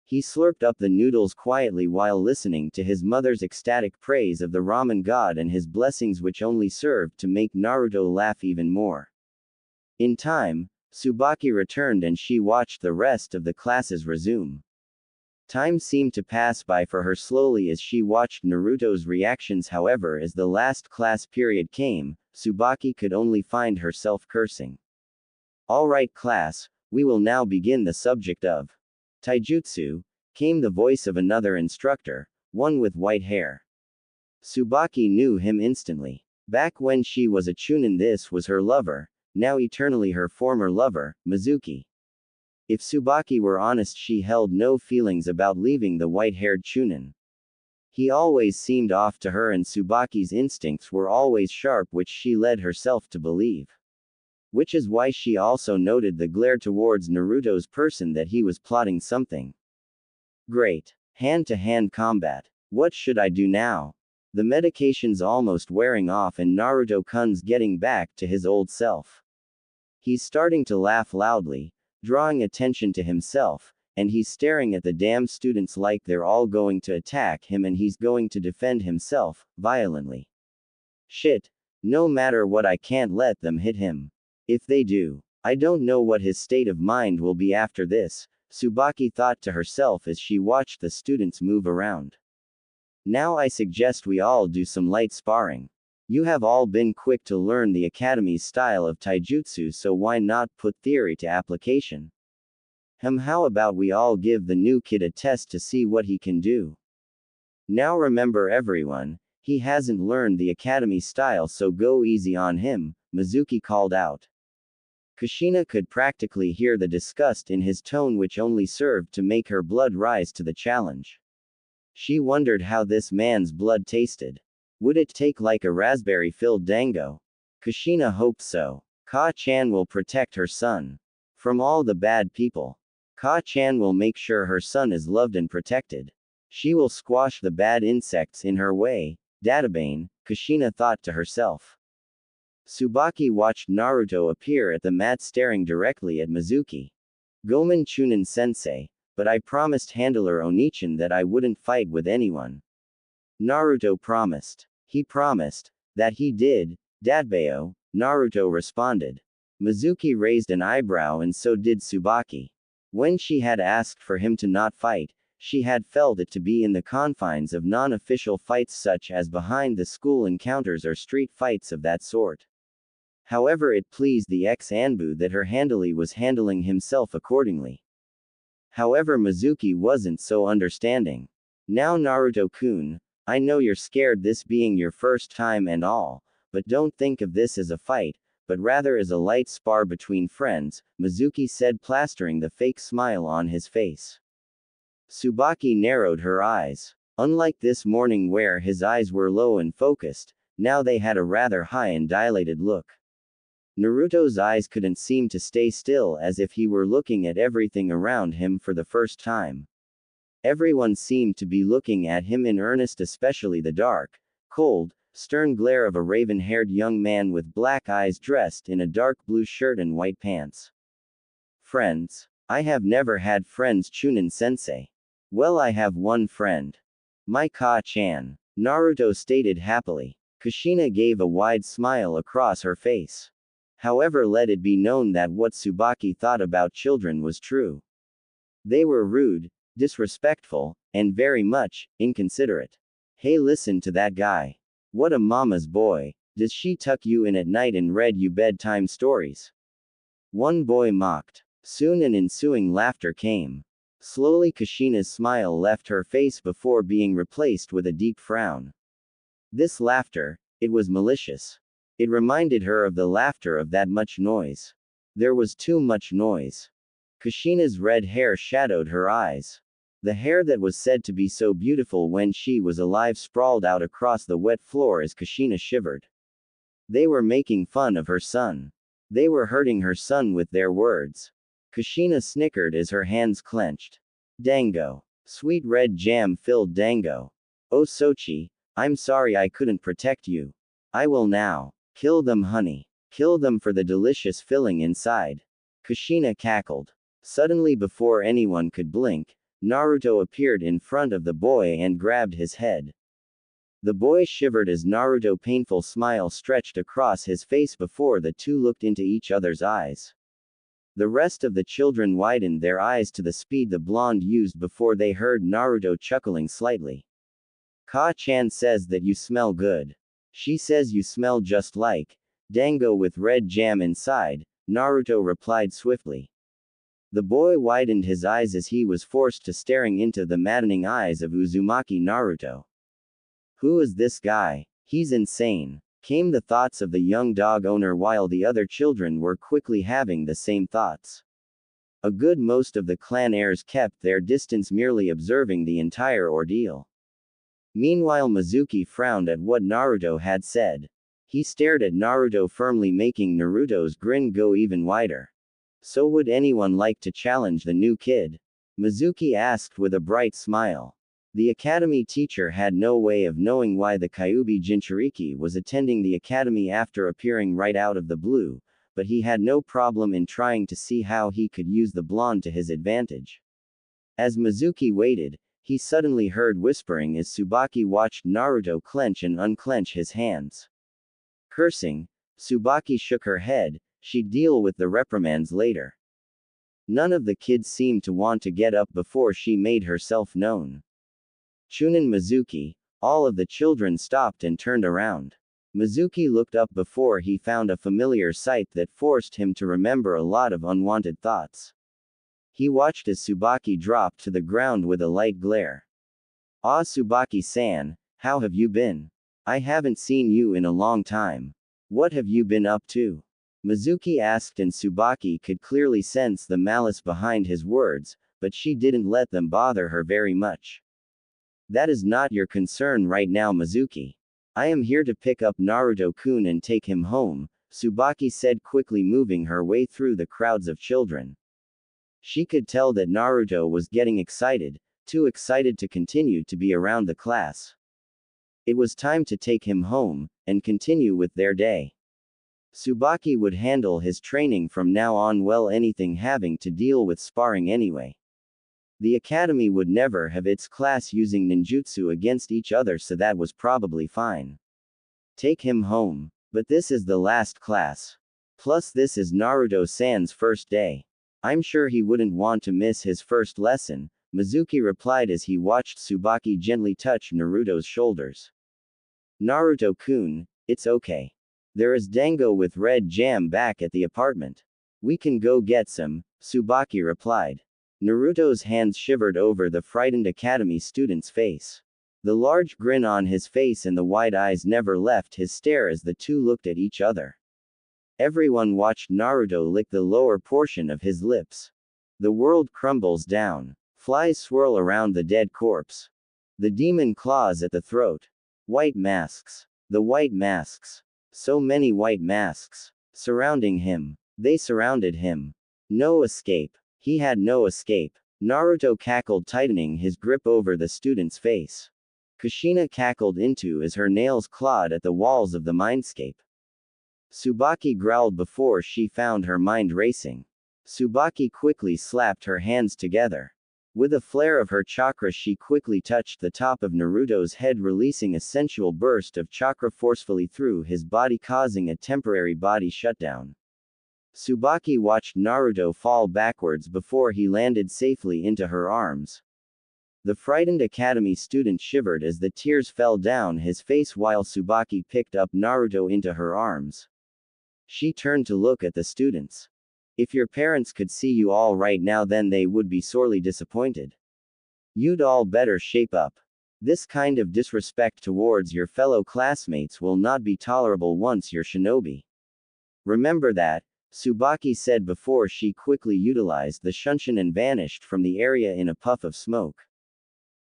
[SPEAKER 1] He slurped up the noodles quietly while listening to his mother's ecstatic praise of the ramen god and his blessings, which only served to make Naruto laugh even more. In time, Tsubaki returned and she watched the rest of the classes resume. Time seemed to pass by for her slowly as she watched Naruto's reactions. However, as the last class period came, Tsubaki could only find herself cursing. Alright class, we will now begin the subject of taijutsu, came the voice of another instructor, one with white hair. Tsubaki knew him instantly. Back when she was a chunin, this was her lover, now eternally her former lover, Mizuki. If Tsubaki were honest, she held no feelings about leaving the white-haired chunin. He always seemed off to her, and Tsubaki's instincts were always sharp, which she led herself to believe. Which is why she also noted the glare towards Naruto's person, that he was plotting something. Great. Hand-to-hand combat. What should I do now? The medication's almost wearing off and Naruto-kun's getting back to his old self. He's starting to laugh loudly, drawing attention to himself, and he's staring at the damn students like they're all going to attack him and he's going to defend himself, violently. Shit. No matter what, I can't let them hit him. If they do, I don't know what his state of mind will be after this, Tsubaki thought to herself as she watched the students move around. Now I suggest we all do some light sparring. You have all been quick to learn the academy's style of taijutsu, so why not put theory to application? How about we all give the new kid a test to see what he can do? Now remember everyone, he hasn't learned the academy style, so go easy on him, Mizuki called out. Kushina could practically hear the disgust in his tone, which only served to make her blood rise to the challenge. She wondered how this man's blood tasted. Would it take like a raspberry-filled dango? Kushina hoped so. Ka-chan will protect her son from all the bad people. Ka-chan will make sure her son is loved and protected. She will squash the bad insects in her way, Databane, Kushina thought to herself. Tsubaki watched Naruto appear at the mat staring directly at Mizuki. Gomen Chunin sensei, but I promised Handler Onichan that I wouldn't fight with anyone. Naruto promised. He promised. That he did, Dadbao, Naruto responded. Mizuki raised an eyebrow and so did Tsubaki. When she had asked for him to not fight, she had felt it to be in the confines of non-official fights such as behind the school encounters or street fights of that sort. However, it pleased the ex-Anbu that her handler was handling himself accordingly. However, Mizuki wasn't so understanding. Now Naruto-kun, I know you're scared, this being your first time and all, but don't think of this as a fight, but rather as a light spar between friends, Mizuki said, plastering the fake smile on his face. Tsubaki narrowed her eyes. Unlike this morning where his eyes were low and focused, now they had a rather high and dilated look. Naruto's eyes couldn't seem to stay still, as if he were looking at everything around him for the first time. Everyone seemed to be looking at him in earnest, especially the dark, cold, stern glare of a raven-haired young man with black eyes dressed in a dark blue shirt and white pants. Friends? I have never had friends, Chunin-sensei. Well, I have one friend. My Ka-chan. Naruto stated happily. Kushina gave a wide smile across her face. However, let it be known that what Tsubaki thought about children was true. They were rude, disrespectful, and very much inconsiderate. Hey, listen to that guy. What a mama's boy. Does she tuck you in at night and read you bedtime stories? One boy mocked. Soon an ensuing laughter came. Slowly Kushina's smile left her face before being replaced with a deep frown. This laughter, it was malicious. It reminded her of the laughter of that much noise. There was too much noise. Kushina's red hair shadowed her eyes. The hair that was said to be so beautiful when she was alive sprawled out across the wet floor as Kushina shivered. They were making fun of her son. They were hurting her son with their words. Kushina snickered as her hands clenched. Dango. Sweet red jam-filled dango. Oh Sochi, I'm sorry I couldn't protect you. I will now. Kill them, honey. Kill them for the delicious filling inside. Kushina cackled. Suddenly, before anyone could blink, Naruto appeared in front of the boy and grabbed his head. The boy shivered as Naruto's painful smile stretched across his face before the two looked into each other's eyes. The rest of the children widened their eyes to the speed the blonde used before they heard Naruto chuckling slightly. Ka-chan says that you smell good. She says you smell just like dango with red jam inside, Naruto replied swiftly. The boy widened his eyes as he was forced to staring into the maddening eyes of Uzumaki Naruto. Who is this guy? He's insane, came the thoughts of the young dog owner while the other children were quickly having the same thoughts. A good most of the clan heirs kept their distance, merely observing the entire ordeal. Meanwhile, Mizuki frowned at what Naruto had said. He stared at Naruto firmly, making Naruto's grin go even wider. So would anyone like to challenge the new kid? Mizuki asked with a bright smile. The academy teacher had no way of knowing why the Kyuubi Jinchuriki was attending the academy after appearing right out of the blue, but he had no problem in trying to see how he could use the blonde to his advantage. As Mizuki waited, he suddenly heard whispering as Tsubaki watched Naruto clench and unclench his hands. Cursing, Tsubaki shook her head. She'd deal with the reprimands later. None of the kids seemed to want to get up before she made herself known. Chunin Mizuki, all of the children stopped and turned around. Mizuki looked up before he found a familiar sight that forced him to remember a lot of unwanted thoughts. He watched as Tsubaki dropped to the ground with a light glare. "Ah, Tsubaki-san, how have you been? I haven't seen you in a long time. What have you been up to?" Mizuki asked, and Tsubaki could clearly sense the malice behind his words, but she didn't let them bother her very much. "That is not your concern right now, Mizuki. I am here to pick up Naruto-kun and take him home," Tsubaki said, quickly moving her way through the crowds of children. She could tell that Naruto was getting excited, too excited to continue to be around the class. It was time to take him home, and continue with their day. Tsubaki would handle his training from now on well, anything having to deal with sparring anyway. The academy would never have its class using ninjutsu against each other, so that was probably fine. Take him home. But this is the last class. Plus this is Naruto-san's first day. I'm sure he wouldn't want to miss his first lesson, Mizuki replied as he watched Tsubaki gently touch Naruto's shoulders. "Naruto-kun, it's okay. There is dango with red jam back at the apartment. We can go get some," Tsubaki replied. Naruto's hands shivered over the frightened academy student's face. The large grin on his face and the wide eyes never left his stare as the two looked at each other. Everyone watched Naruto lick the lower portion of his lips. The world crumbles down. Flies swirl around the dead corpse. The demon claws at the throat. White masks. The white masks. So many white masks. Surrounding him. They surrounded him. No escape. He had no escape. Naruto cackled, tightening his grip over the student's face. Kushina cackled into as her nails clawed at the walls of the mindscape. Tsubaki growled before she found her mind racing. Tsubaki quickly slapped her hands together. With a flare of her chakra, she quickly touched the top of Naruto's head, releasing a sensual burst of chakra forcefully through his body, causing a temporary body shutdown. Tsubaki watched Naruto fall backwards before he landed safely into her arms. The frightened academy student shivered as the tears fell down his face while Tsubaki picked up Naruto into her arms. She turned to look at the students. "If your parents could see you all right now, then they would be sorely disappointed. You'd all better shape up. This kind of disrespect towards your fellow classmates will not be tolerable once you're shinobi. Remember that," Tsubaki said before she quickly utilized the shunshin and vanished from the area in a puff of smoke.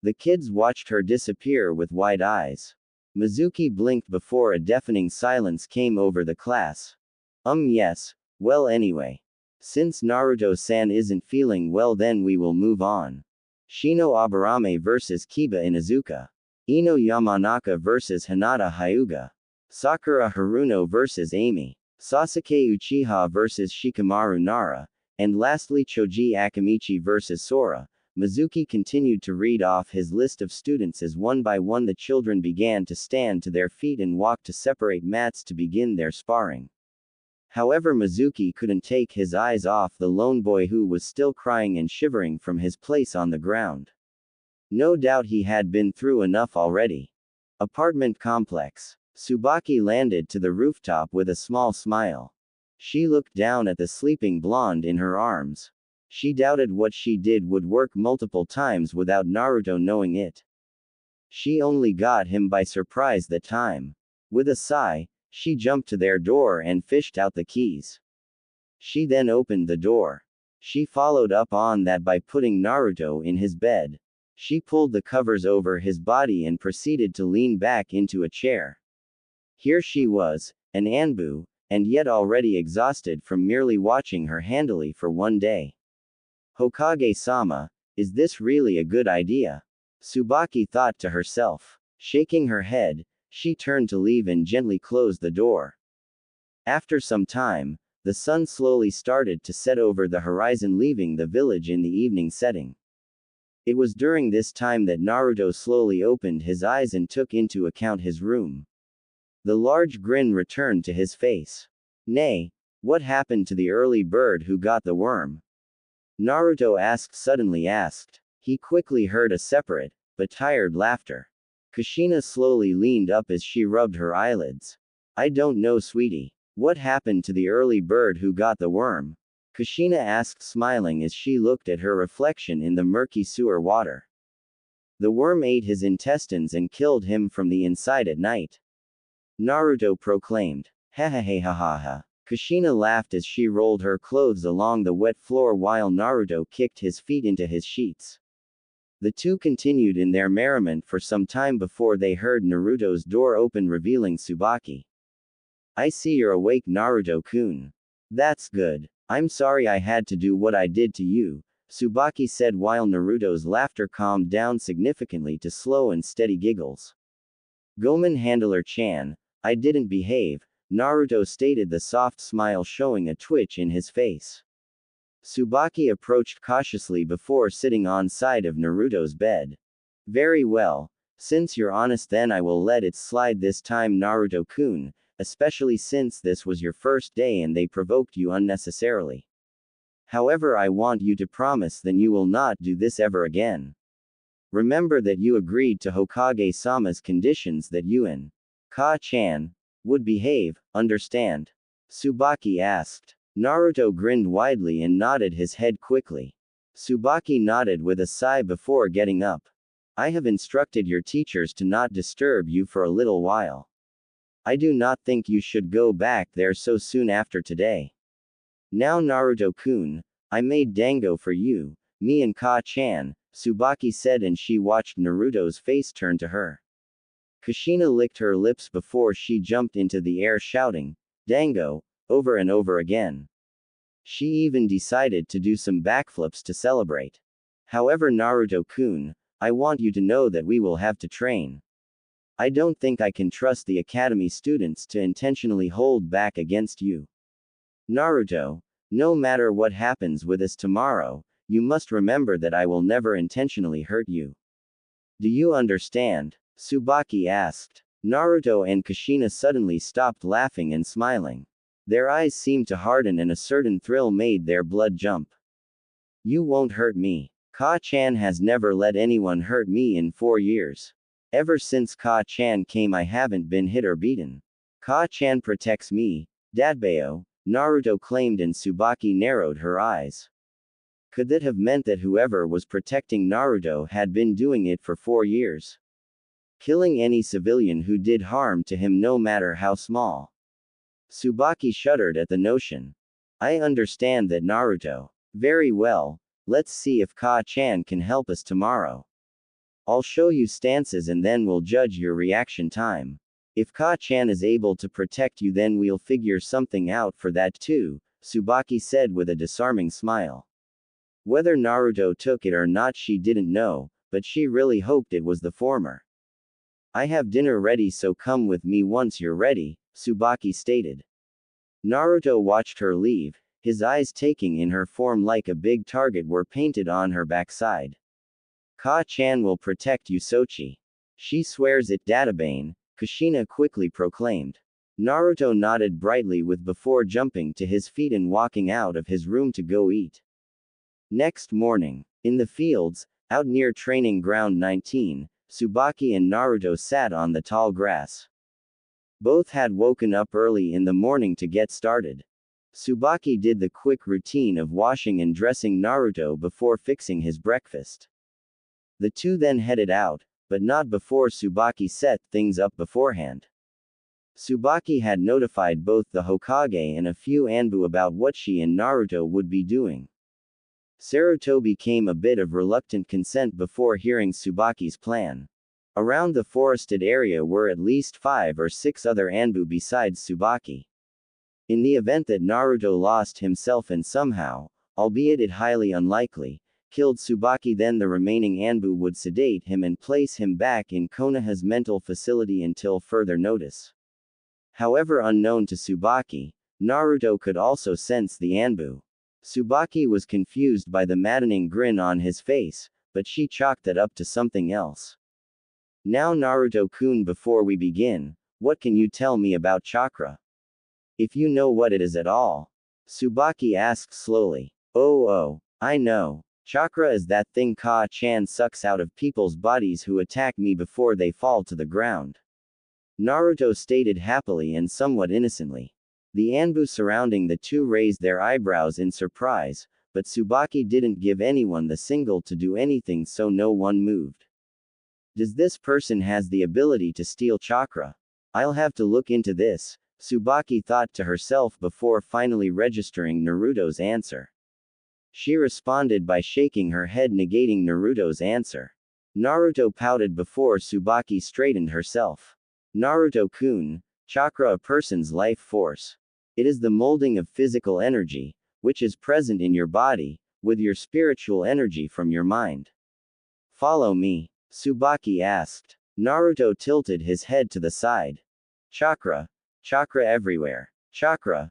[SPEAKER 1] The kids watched her disappear with wide eyes. Mizuki blinked before a deafening silence came over the class. Yes, well anyway. Since Naruto-san isn't feeling well, then we will move on. Shino Aburame vs Kiba Inuzuka. Ino Yamanaka vs Hinata Hyuga. Sakura Haruno vs Amy. Sasuke Uchiha vs Shikamaru Nara, and lastly Choji Akamichi vs Sora. Mizuki continued to read off his list of students as one by one the children began to stand to their feet and walk to separate mats to begin their sparring. However, Mizuki couldn't take his eyes off the lone boy who was still crying and shivering from his place on the ground. No doubt he had been through enough already. Apartment complex. Tsubaki landed to the rooftop with a small smile. She looked down at the sleeping blonde in her arms. She doubted what she did would work multiple times without Naruto knowing it. She only got him by surprise that time. With a sigh, she jumped to their door and fished out the keys. She then opened the door. She followed up on that by putting Naruto in his bed. She pulled the covers over his body and proceeded to lean back into a chair. Here she was, an Anbu, and yet already exhausted from merely watching her handily for one day. Hokage-sama, is this really a good idea? Tsubaki thought to herself. Shaking her head, she turned to leave and gently closed the door. After some time, the sun slowly started to set over the horizon, leaving the village in the evening setting. It was during this time that Naruto slowly opened his eyes and took into account his room. The large grin returned to his face. Nay, what happened to the early bird who got the worm? Naruto suddenly asked. He quickly heard a separate, but tired laughter. Kushina slowly leaned up as she rubbed her eyelids. I don't know, sweetie. What happened to the early bird who got the worm? Kushina asked, smiling as she looked at her reflection in the murky sewer water. The worm ate his intestines and killed him from the inside at night. Naruto proclaimed. Ha ha ha ha ha ha. Kushina laughed as she rolled her clothes along the wet floor while Naruto kicked his feet into his sheets. The two continued in their merriment for some time before they heard Naruto's door open, revealing Tsubaki. I see you're awake, Naruto-kun. That's good. I'm sorry I had to do what I did to you, Tsubaki said while Naruto's laughter calmed down significantly to slow and steady giggles. Gomen Handler-chan, I didn't behave, Naruto stated, the soft smile showing a twitch in his face. Tsubaki approached cautiously before sitting on side of Naruto's bed. Very well. Since you're honest, then I will let it slide this time, Naruto-kun, especially since this was your first day and they provoked you unnecessarily. However, I want you to promise that you will not do this ever again. Remember that you agreed to Hokage-sama's conditions that you and Ka-chan would behave, understand? Tsubaki asked. Naruto grinned widely and nodded his head quickly. Tsubaki nodded with a sigh before getting up. I have instructed your teachers to not disturb you for a little while. I do not think you should go back there so soon after today. Now, Naruto-kun, I made dango for you, me and Ka-chan, Tsubaki said, and she watched Naruto's face turn to her. Kushina licked her lips before she jumped into the air shouting, dango, over and over again. She even decided to do some backflips to celebrate. However, Naruto-kun, I want you to know that we will have to train. I don't think I can trust the academy students to intentionally hold back against you. Naruto, no matter what happens with us tomorrow, you must remember that I will never intentionally hurt you. Do you understand? Tsubaki asked. Naruto and Kushina suddenly stopped laughing and smiling. Their eyes seemed to harden and a certain thrill made their blood jump. You won't hurt me. Ka-chan has never let anyone hurt me in 4 years. Ever since Ka-chan came, I haven't been hit or beaten. Ka-chan protects me, Dadbeo, Naruto claimed, and Tsubaki narrowed her eyes. Could that have meant that whoever was protecting Naruto had been doing it for 4 years? Killing any civilian who did harm to him, no matter how small. Tsubaki shuddered at the notion. I understand that, Naruto. Very well, let's see if Ka-chan can help us tomorrow. I'll show you stances and then we'll judge your reaction time. If Ka-chan is able to protect you, then we'll figure something out for that too, Tsubaki said with a disarming smile. Whether Naruto took it or not she didn't know, but she really hoped it was the former. I have dinner ready, so come with me once you're ready, Tsubaki stated. Naruto watched her leave, his eyes taking in her form like a big target were painted on her backside. Ka-chan will protect you, Sochi. She swears it, Databane, Kushina quickly proclaimed. Naruto nodded brightly before jumping to his feet and walking out of his room to go eat. Next morning, in the fields, out near Training Ground 19, Tsubaki and Naruto sat on the tall grass. Both had woken up early in the morning to get started. Tsubaki did the quick routine of washing and dressing Naruto before fixing his breakfast. The two then headed out, but not before Tsubaki set things up beforehand. Tsubaki had notified both the Hokage and a few Anbu about what she and Naruto would be doing. Sarutobi came a bit of reluctant consent before hearing Tsubaki's plan. Around the forested area were at least 5 or 6 other Anbu besides Tsubaki. In the event that Naruto lost himself and somehow, albeit it highly unlikely, killed Tsubaki, then the remaining Anbu would sedate him and place him back in Konoha's mental facility until further notice. However, unknown to Tsubaki, Naruto could also sense the Anbu. Tsubaki was confused by the maddening grin on his face, but she chalked that up to something else. Now Naruto-kun, before we begin, what can you tell me about chakra? If you know what it is at all. Tsubaki asked slowly. Oh, I know. Chakra is that thing Ka-chan sucks out of people's bodies who attack me before they fall to the ground. Naruto stated happily and somewhat innocently. The Anbu surrounding the two raised their eyebrows in surprise, but Tsubaki didn't give anyone the signal to do anything, so no one moved. Does this person has the ability to steal chakra? I'll have to look into this, Tsubaki thought to herself before finally registering Naruto's answer. She responded by shaking her head, negating Naruto's answer. Naruto pouted before Tsubaki straightened herself. Naruto-kun, chakra, a person's life force. It is the molding of physical energy, which is present in your body, with your spiritual energy from your mind. Follow me, Tsubaki asked. Naruto tilted his head to the side. Chakra everywhere. Chakra,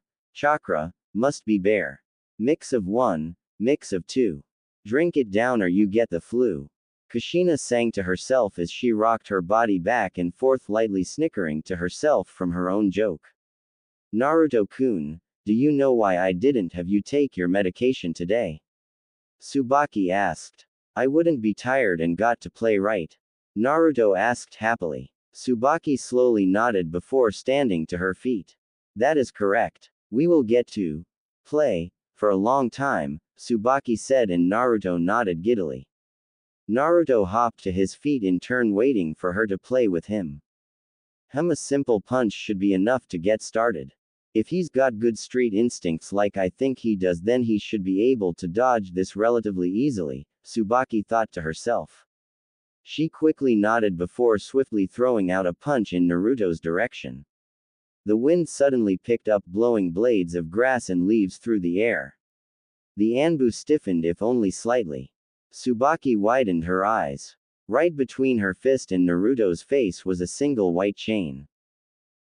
[SPEAKER 1] must be bare. Mix of 1, mix of 2. Drink it down or you get the flu. Kushina sang to herself as she rocked her body back and forth, lightly snickering to herself from her own joke. Naruto-kun, do you know why I didn't have you take your medication today? Tsubaki asked. I wouldn't be tired and got to play, right? Naruto asked happily. Tsubaki slowly nodded before standing to her feet. That is correct. We will get to play for a long time, Tsubaki said, and Naruto nodded giddily. Naruto hopped to his feet in turn, waiting for her to play with him. A simple punch should be enough to get started. If he's got good street instincts like I think he does, then he should be able to dodge this relatively easily, Tsubaki thought to herself. She quickly nodded before swiftly throwing out a punch in Naruto's direction. The wind suddenly picked up, blowing blades of grass and leaves through the air. The Anbu stiffened, if only slightly. Tsubaki widened her eyes. Right between her fist and Naruto's face was a single white chain.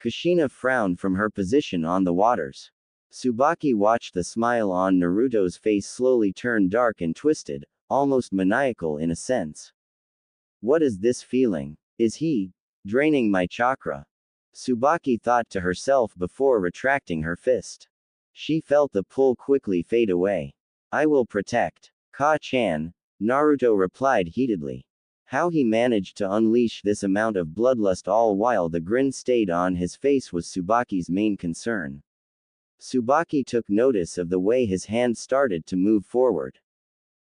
[SPEAKER 1] Kushina frowned from her position on the waters. Tsubaki watched the smile on Naruto's face slowly turn dark and twisted, almost maniacal in a sense. What is this feeling? Is he draining my chakra? Tsubaki thought to herself before retracting her fist. She felt the pull quickly fade away. I will protect Ka-chan, Naruto replied heatedly. How he managed to unleash this amount of bloodlust all while the grin stayed on his face was Tsubaki's main concern. Tsubaki took notice of the way his hand started to move forward.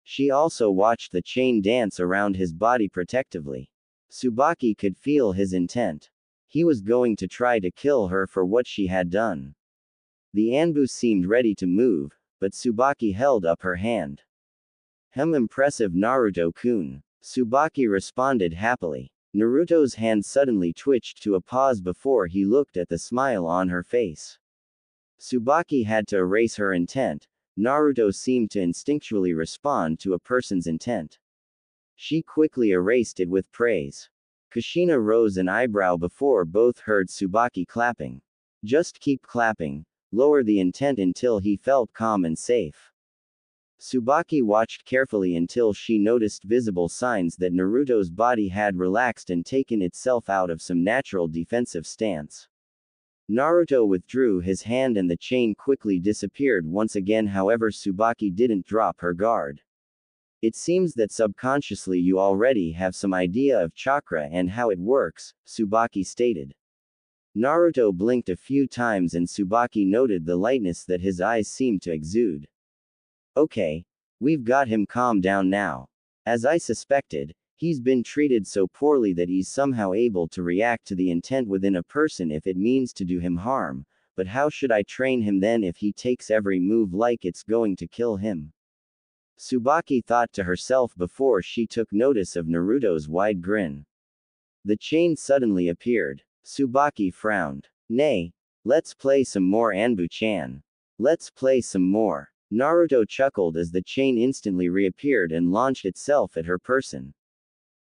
[SPEAKER 1] She also watched the chain dance around his body protectively. Tsubaki could feel his intent. He was going to try to kill her for what she had done. The Anbu seemed ready to move, but Tsubaki held up her hand. Impressive, Naruto-kun, Tsubaki responded happily. Naruto's hand suddenly twitched to a pause before he looked at the smile on her face. Tsubaki had to erase her intent. Naruto seemed to instinctually respond to a person's intent. She quickly erased it with praise. Kushina rose an eyebrow before both heard Tsubaki clapping. Just keep clapping, lower the intent until he felt calm and safe. Tsubaki watched carefully until she noticed visible signs that Naruto's body had relaxed and taken itself out of some natural defensive stance. Naruto withdrew his hand and the chain quickly disappeared once again. However, Tsubaki didn't drop her guard. It seems that subconsciously you already have some idea of chakra and how it works, Tsubaki stated. Naruto blinked a few times and Tsubaki noted the lightness that his eyes seemed to exude. Okay, we've got him calmed down now. As I suspected, he's been treated so poorly that he's somehow able to react to the intent within a person if it means to do him harm, but how should I train him then if he takes every move like it's going to kill him? Tsubaki thought to herself before she took notice of Naruto's wide grin. The chain suddenly appeared. Tsubaki frowned. Nay. Let's play some more, Anbu-chan. Let's play some more. Naruto chuckled as the chain instantly reappeared and launched itself at her person.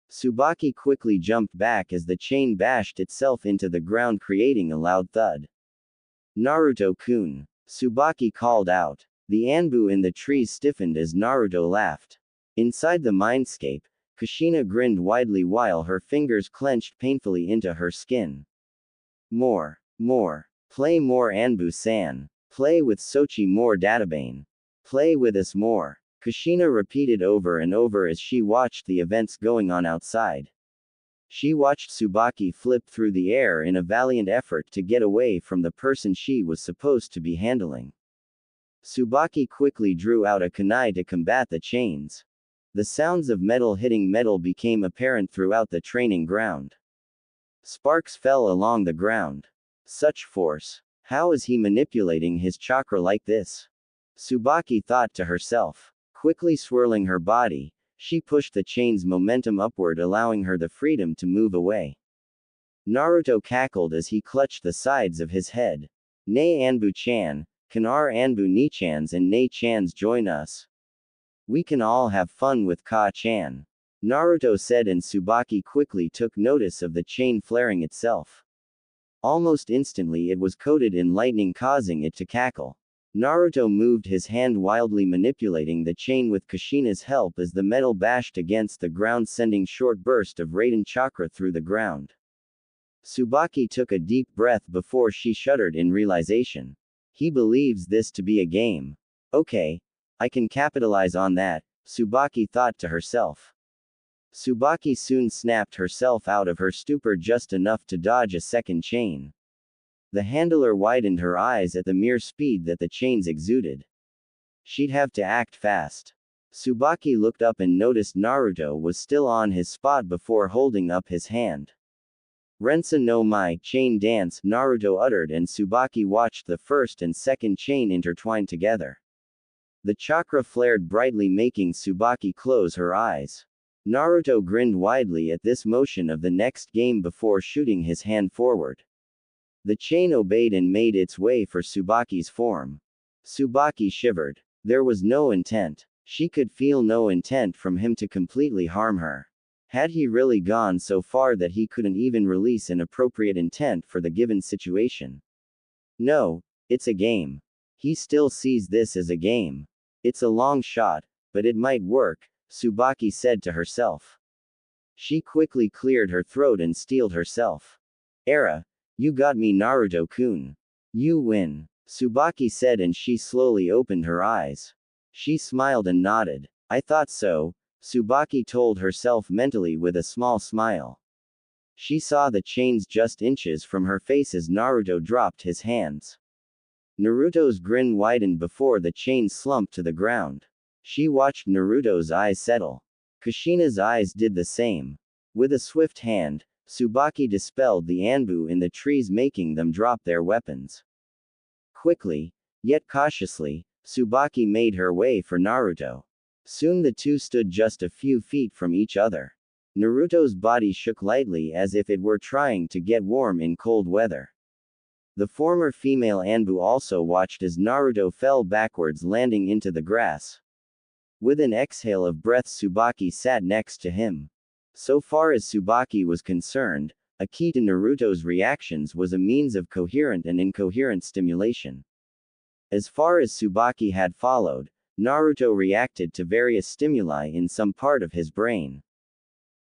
[SPEAKER 1] Tsubaki quickly jumped back as the chain bashed itself into the ground, creating a loud thud. Naruto-kun. Tsubaki called out. The Anbu in the trees stiffened as Naruto laughed. Inside the mindscape, Kushina grinned widely while her fingers clenched painfully into her skin. More. More. Play more, Anbu-san. Play with Sochi more, Databane. Play with us more. Kushina repeated over and over as she watched the events going on outside. She watched Tsubaki flip through the air in a valiant effort to get away from the person she was supposed to be handling. Tsubaki quickly drew out a kunai to combat the chains. The sounds of metal hitting metal became apparent throughout the training ground. Sparks fell along the ground. Such force. How is he manipulating his chakra like this? Tsubaki thought to herself. Quickly swirling her body, she pushed the chain's momentum upward, allowing her the freedom to move away. Naruto cackled as he clutched the sides of his head. Nay, Anbu-chan, can our Anbu ni-chans and nei-chans join us? We can all have fun with Ka-chan. Naruto said, and Tsubaki quickly took notice of the chain flaring itself. Almost instantly it was coated in lightning, causing it to cackle. Naruto moved his hand wildly, manipulating the chain with Kushina's help as the metal bashed against the ground, sending short burst of Raiden chakra through the ground. Tsubaki took a deep breath before she shuddered in realization. He believes this to be a game. Okay. I can capitalize on that, Tsubaki thought to herself. Tsubaki soon snapped herself out of her stupor just enough to dodge a second chain. The handler widened her eyes at the mere speed that the chains exuded. She'd have to act fast. Tsubaki looked up and noticed Naruto was still on his spot before holding up his hand. Rensa no Mai chain dance, Naruto uttered, and Tsubaki watched the first and second chain intertwine together. The chakra flared brightly, making Tsubaki close her eyes. Naruto grinned widely at this motion of the next game before shooting his hand forward. The chain obeyed and made its way for Tsubaki's form. Tsubaki shivered. There was no intent. She could feel no intent from him to completely harm her. Had he really gone so far that he couldn't even release an appropriate intent for the given situation? No, it's a game. He still sees this as a game. It's a long shot, but it might work, Tsubaki said to herself. She quickly cleared her throat and steeled herself. Era. You got me, Naruto-kun. You win. Tsubaki said, and she slowly opened her eyes. She smiled and nodded. I thought so, Tsubaki told herself mentally with a small smile. She saw the chains just inches from her face as Naruto dropped his hands. Naruto's grin widened before the chains slumped to the ground. She watched Naruto's eyes settle. Kushina's eyes did the same. With a swift hand, Tsubaki dispelled the Anbu in the trees, making them drop their weapons. Quickly, yet cautiously, Tsubaki made her way for Naruto. Soon the two stood just a few feet from each other. Naruto's body shook lightly as if it were trying to get warm in cold weather. The former female Anbu also watched as Naruto fell backwards, landing into the grass. With an exhale of breath, Tsubaki sat next to him. So far as Tsubaki was concerned, a key to Naruto's reactions was a means of coherent and incoherent stimulation. As far as Tsubaki had followed, Naruto reacted to various stimuli in some part of his brain.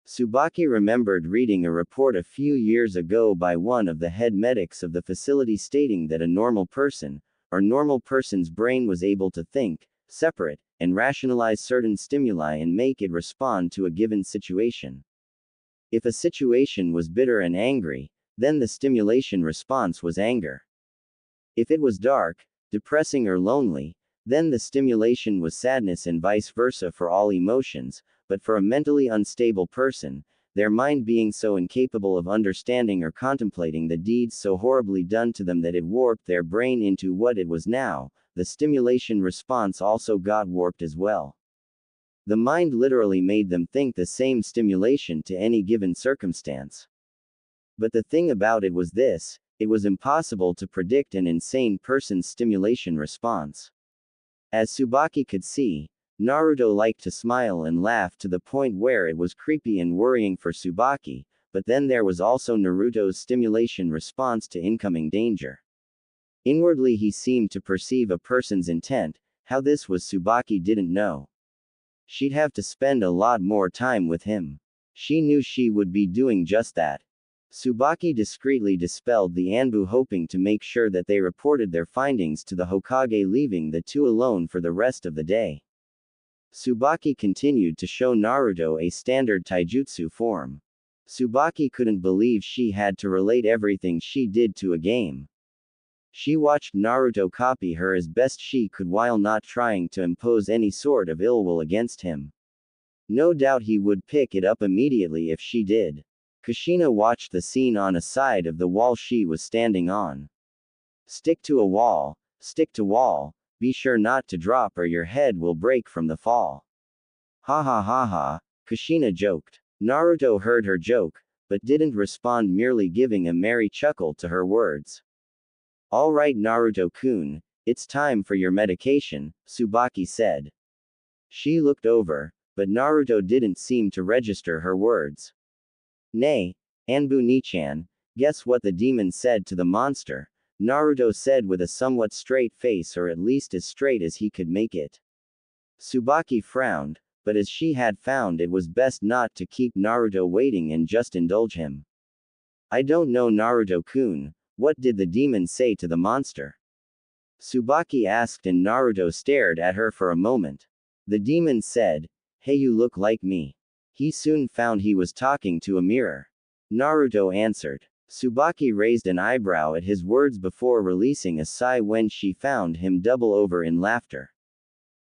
[SPEAKER 1] Tsubaki remembered reading a report a few years ago by one of the head medics of the facility stating that a normal person, or normal person's brain was able to think, separate, and rationalize certain stimuli and make it respond to a given situation. If a situation was bitter and angry, then the stimulation response was anger. If it was dark, depressing, or lonely, then the stimulation was sadness, and vice versa for all emotions. But for a mentally unstable person, their mind being so incapable of understanding or contemplating the deeds so horribly done to them that it warped their brain into what it was now, the stimulation response also got warped as well. The mind literally made them think the same stimulation to any given circumstance. But the thing about it was this, it was impossible to predict an insane person's stimulation response. As Tsubaki could see, Naruto liked to smile and laugh to the point where it was creepy and worrying for Tsubaki, but then there was also Naruto's stimulation response to incoming danger. Inwardly he seemed to perceive a person's intent, how this was Tsubaki didn't know. She'd have to spend a lot more time with him. She knew she would be doing just that. Tsubaki discreetly dispelled the Anbu, hoping to make sure that they reported their findings to the Hokage, leaving the two alone for the rest of the day. Tsubaki continued to show Naruto a standard taijutsu form. Tsubaki couldn't believe she had to relate everything she did to a game. She watched Naruto copy her as best she could while not trying to impose any sort of ill will against him. No doubt he would pick it up immediately if she did. Kushina watched the scene on a side of the wall she was standing on. Stick to a wall, stick to wall, be sure not to drop or your head will break from the fall. Ha ha ha ha, Kushina joked. Naruto heard her joke, but didn't respond, merely giving a merry chuckle to her words. Alright Naruto-kun, it's time for your medication, Tsubaki said. She looked over, but Naruto didn't seem to register her words. Nay, Anbu Nichan, guess what the demon said to the monster, Naruto said with a somewhat straight face, or at least as straight as he could make it. Tsubaki frowned, but as she had found it was best not to keep Naruto waiting and just indulge him. I don't know Naruto-kun, what did the demon say to the monster? Tsubaki asked, and Naruto stared at her for a moment. The demon said, hey, you look like me. He soon found he was talking to a mirror. Naruto answered. Tsubaki raised an eyebrow at his words before releasing a sigh when she found him double over in laughter.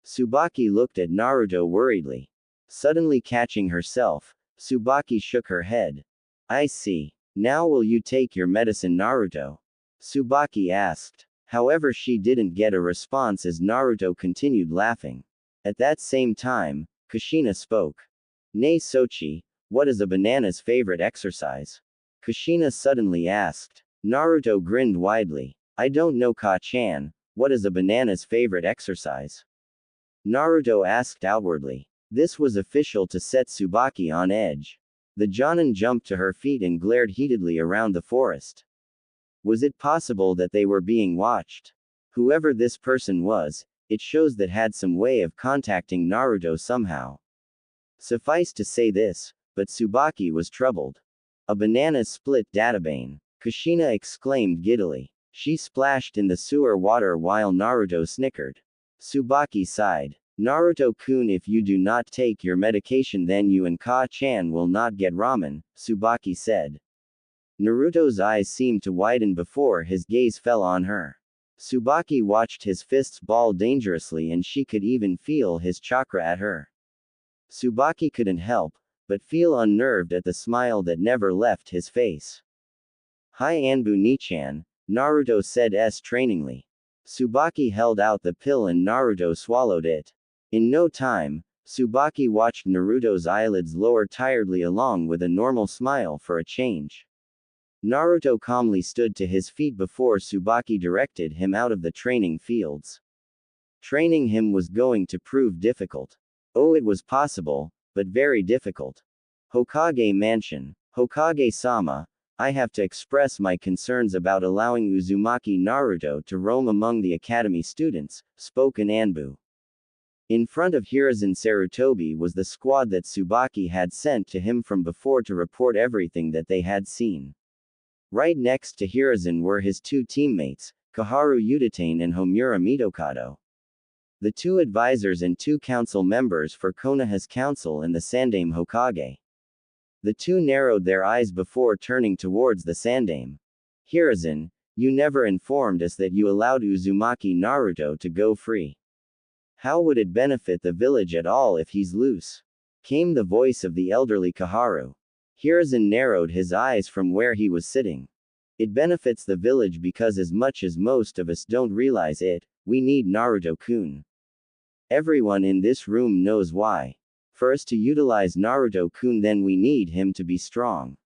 [SPEAKER 1] Tsubaki looked at Naruto worriedly. Suddenly catching herself, Tsubaki shook her head. I see. Now will you take your medicine, Naruto? Tsubaki asked. However, she didn't get a response as Naruto continued laughing. At that same time, Kushina spoke. Nay Sochi, what is a banana's favorite exercise? Kushina suddenly asked. Naruto grinned widely. I don't know Ka-chan, what is a banana's favorite exercise? Naruto asked outwardly. This was official to set Tsubaki on edge. The Jonin jumped to her feet and glared heatedly around the forest. Was it possible that they were being watched? Whoever this person was, it shows that had some way of contacting Naruto somehow. Suffice to say this, but Tsubaki was troubled. A banana split databane, Kushina exclaimed giddily. She splashed in the sewer water while Naruto snickered. Tsubaki sighed. Naruto-kun, if you do not take your medication then you and Ka-chan will not get ramen, Tsubaki said. Naruto's eyes seemed to widen before his gaze fell on her. Tsubaki watched his fists ball dangerously and she could even feel his chakra at her. Tsubaki couldn't help but feel unnerved at the smile that never left his face. Hi Anbu Nichan, Naruto said trainingly. Tsubaki held out the pill and Naruto swallowed it. In no time, Tsubaki watched Naruto's eyelids lower tiredly along with a normal smile for a change. Naruto calmly stood to his feet before Tsubaki directed him out of the training fields. Training him was going to prove difficult. Oh, it was possible, but very difficult. Hokage Mansion. Hokage-sama, I have to express my concerns about allowing Uzumaki Naruto to roam among the academy students, spoke an Anbu. In front of Hiruzen Sarutobi was the squad that Tsubaki had sent to him from before to report everything that they had seen. Right next to Hiruzen were his two teammates, Kaharu Udatane and Homura Mitokado. The two advisors and two council members for Konoha's council and the Sandaime Hokage. The two narrowed their eyes before turning towards the Sandaime. Hiruzen, you never informed us that you allowed Uzumaki Naruto to go free. How would it benefit the village at all if he's loose? Came the voice of the elderly Kaharu. Hiruzen narrowed his eyes from where he was sitting. It benefits the village because as much as most of us don't realize it, we need Naruto-kun. Everyone in this room knows why. For us to utilize Naruto-kun, then we need him to be strong.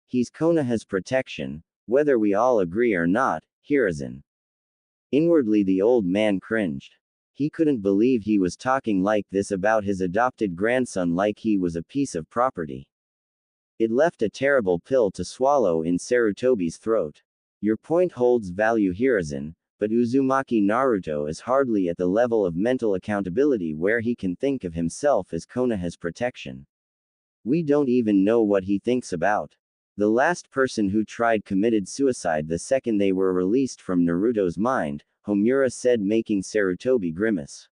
[SPEAKER 1] He's Konoha's protection, whether we all agree or not, Hiruzen. Inwardly the old man cringed. He couldn't believe he was talking like this about his adopted grandson like he was a piece of property. It left a terrible pill to swallow in Sarutobi's throat. Your point holds value, Hiruzen, but Uzumaki Naruto is hardly at the level of mental accountability where he can think of himself as Konoha's protection. We don't even know what he thinks about. The last person who tried committed suicide the second they were released from Naruto's mind, Homura said, making Sarutobi grimace.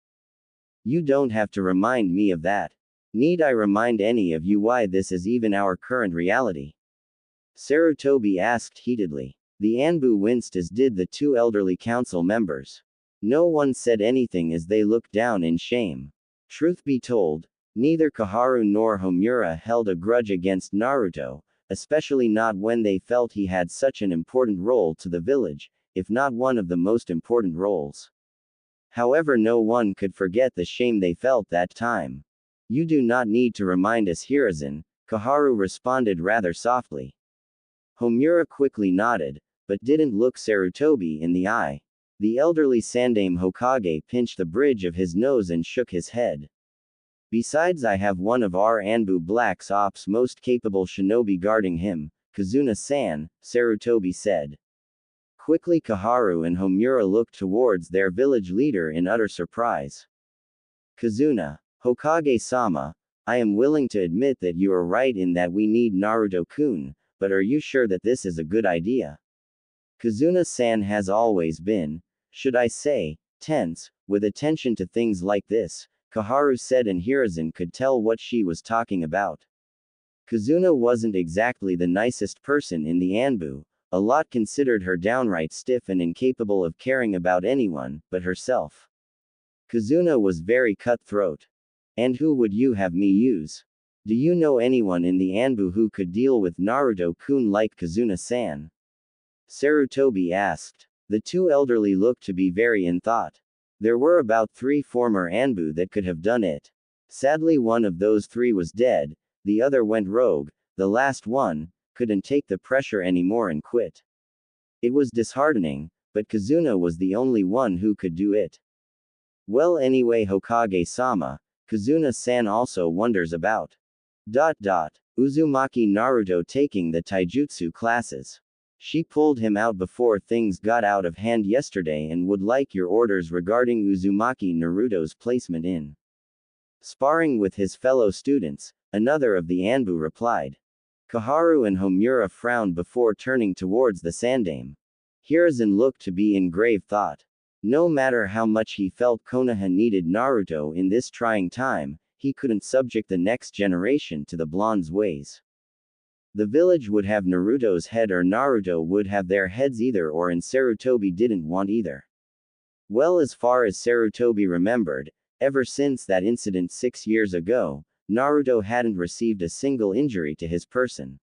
[SPEAKER 1] You don't have to remind me of that. Need I remind any of you why this is even our current reality? Sarutobi asked heatedly. The Anbu winced, as did the two elderly council members. No one said anything as they looked down in shame. Truth be told, neither Koharu nor Homura held a grudge against Naruto, especially not when they felt he had such an important role to the village, if not one of the most important roles. However, no one could forget the shame they felt that time. You do not need to remind us, Hiruzen, Koharu responded rather softly. Homura quickly nodded, but didn't look Sarutobi in the eye. The elderly Sandaime Hokage pinched the bridge of his nose and shook his head. Besides, I have one of our Anbu Black Ops' most capable shinobi guarding him, Kazuna-san, Sarutobi said. Quickly Koharu and Homura looked towards their village leader in utter surprise. Kazuna, Hokage-sama, I am willing to admit that you are right in that we need Naruto-kun, but are you sure that this is a good idea? Kazuna-san has always been, should I say, tense, with attention to things like this, Koharu said, and Hiruzen could tell what she was talking about. Kazuna wasn't exactly the nicest person in the Anbu. A lot considered her downright stiff and incapable of caring about anyone but herself. Kazuna was very cutthroat. And who would you have me use? Do you know anyone in the Anbu who could deal with Naruto-kun like Kazuna-san? Sarutobi asked. The two elderly looked to be very in thought. There were about 3 former Anbu that could have done it. Sadly, one of those 3 was dead, the other went rogue, the last one couldn't take the pressure anymore and quit. It was disheartening, but Kazuna was the only one who could do it. Well, anyway, Hokage-sama, Kazuna-san also wonders about. Uzumaki Naruto taking the taijutsu classes. She pulled him out before things got out of hand yesterday and would like your orders regarding Uzumaki Naruto's placement in sparring with his fellow students, another of the Anbu replied. Koharu and Homura frowned before turning towards the Sandaime. Hiruzen looked to be in grave thought. No matter how much he felt Konoha needed Naruto in this trying time, he couldn't subject the next generation to the blonde's ways. The village would have Naruto's head or Naruto would have their heads, either or, and Sarutobi didn't want either. Well, as far as Sarutobi remembered, ever since that incident 6 years ago, Naruto hadn't received a single injury to his person.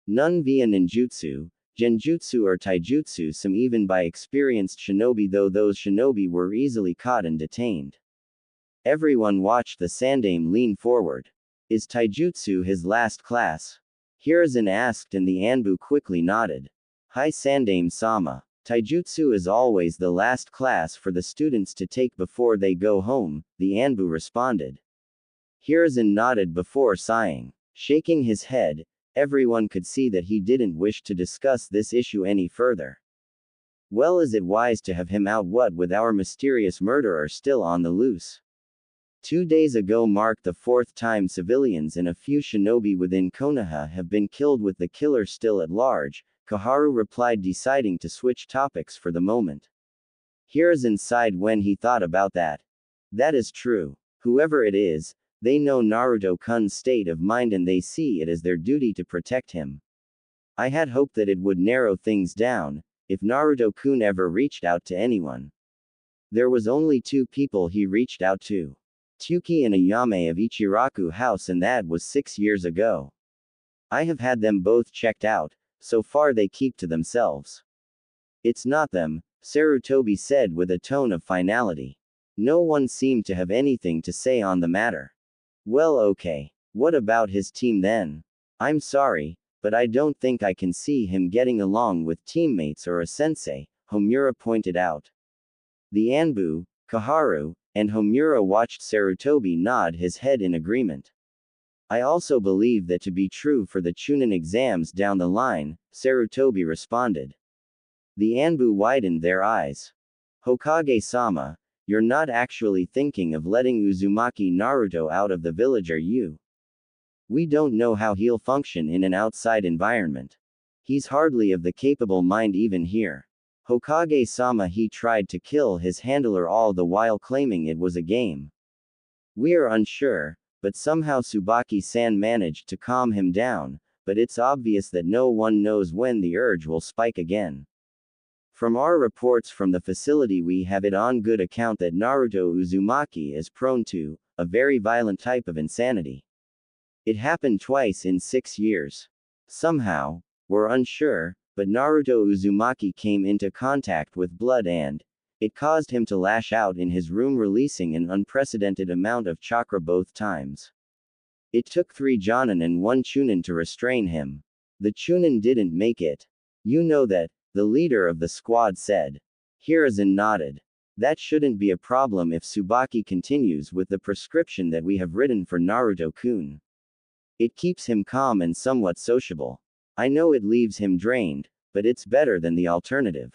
[SPEAKER 1] None via ninjutsu, genjutsu or taijutsu, some even by experienced shinobi, though those shinobi were easily caught and detained. Everyone watched the Sandaime lean forward. Is taijutsu his last class? Hiruzen asked, and the Anbu quickly nodded. Hi Sandaime-sama. Taijutsu is always the last class for the students to take before they go home, the Anbu responded. Hiruzen nodded before sighing. Shaking his head, everyone could see that he didn't wish to discuss this issue any further. Well, is it wise to have him out, what with our mysterious murderer still on the loose? 2 days ago marked the 4th time civilians and a few shinobi within Konoha have been killed, with the killer still at large, Koharu replied, deciding to switch topics for the moment. Hiruzen sighed when he thought about that. That is true. Whoever it is, they know Naruto-kun's state of mind and they see it as their duty to protect him. I had hoped that it would narrow things down, if Naruto-kun ever reached out to anyone. There was only 2 people he reached out to. Tsuki and Ayame of Ichiraku House, and that was 6 years ago. I have had them both checked out, so far they keep to themselves. It's not them, Sarutobi said with a tone of finality. No one seemed to have anything to say on the matter. Well, okay. What about his team then? I'm sorry, but I don't think I can see him getting along with teammates or a sensei, Homura pointed out. The Anbu, Kaharu, and Homura watched Sarutobi nod his head in agreement. I also believe that to be true for the Chunin exams down the line, Sarutobi responded. The Anbu widened their eyes. Hokage-sama, you're not actually thinking of letting Uzumaki Naruto out of the village, are you? We don't know how he'll function in an outside environment. He's hardly of the capable mind even here. Hokage-sama, he tried to kill his handler all the while claiming it was a game. We're unsure, but somehow Tsubaki-san managed to calm him down, but it's obvious that no one knows when the urge will spike again. From our reports from the facility, we have it on good account that Naruto Uzumaki is prone to a very violent type of insanity. It happened twice in 6 years. Somehow, we're unsure, but Naruto Uzumaki came into contact with blood and it caused him to lash out in his room, releasing an unprecedented amount of chakra both times. It took 3 Jonin and 1 Chunin to restrain him. The Chunin didn't make it. You know that, the leader of the squad said. Hiruzen nodded. That shouldn't be a problem if Tsubaki continues with the prescription that we have written for Naruto-kun. It keeps him calm and somewhat sociable. I know it leaves him drained, but it's better than the alternative.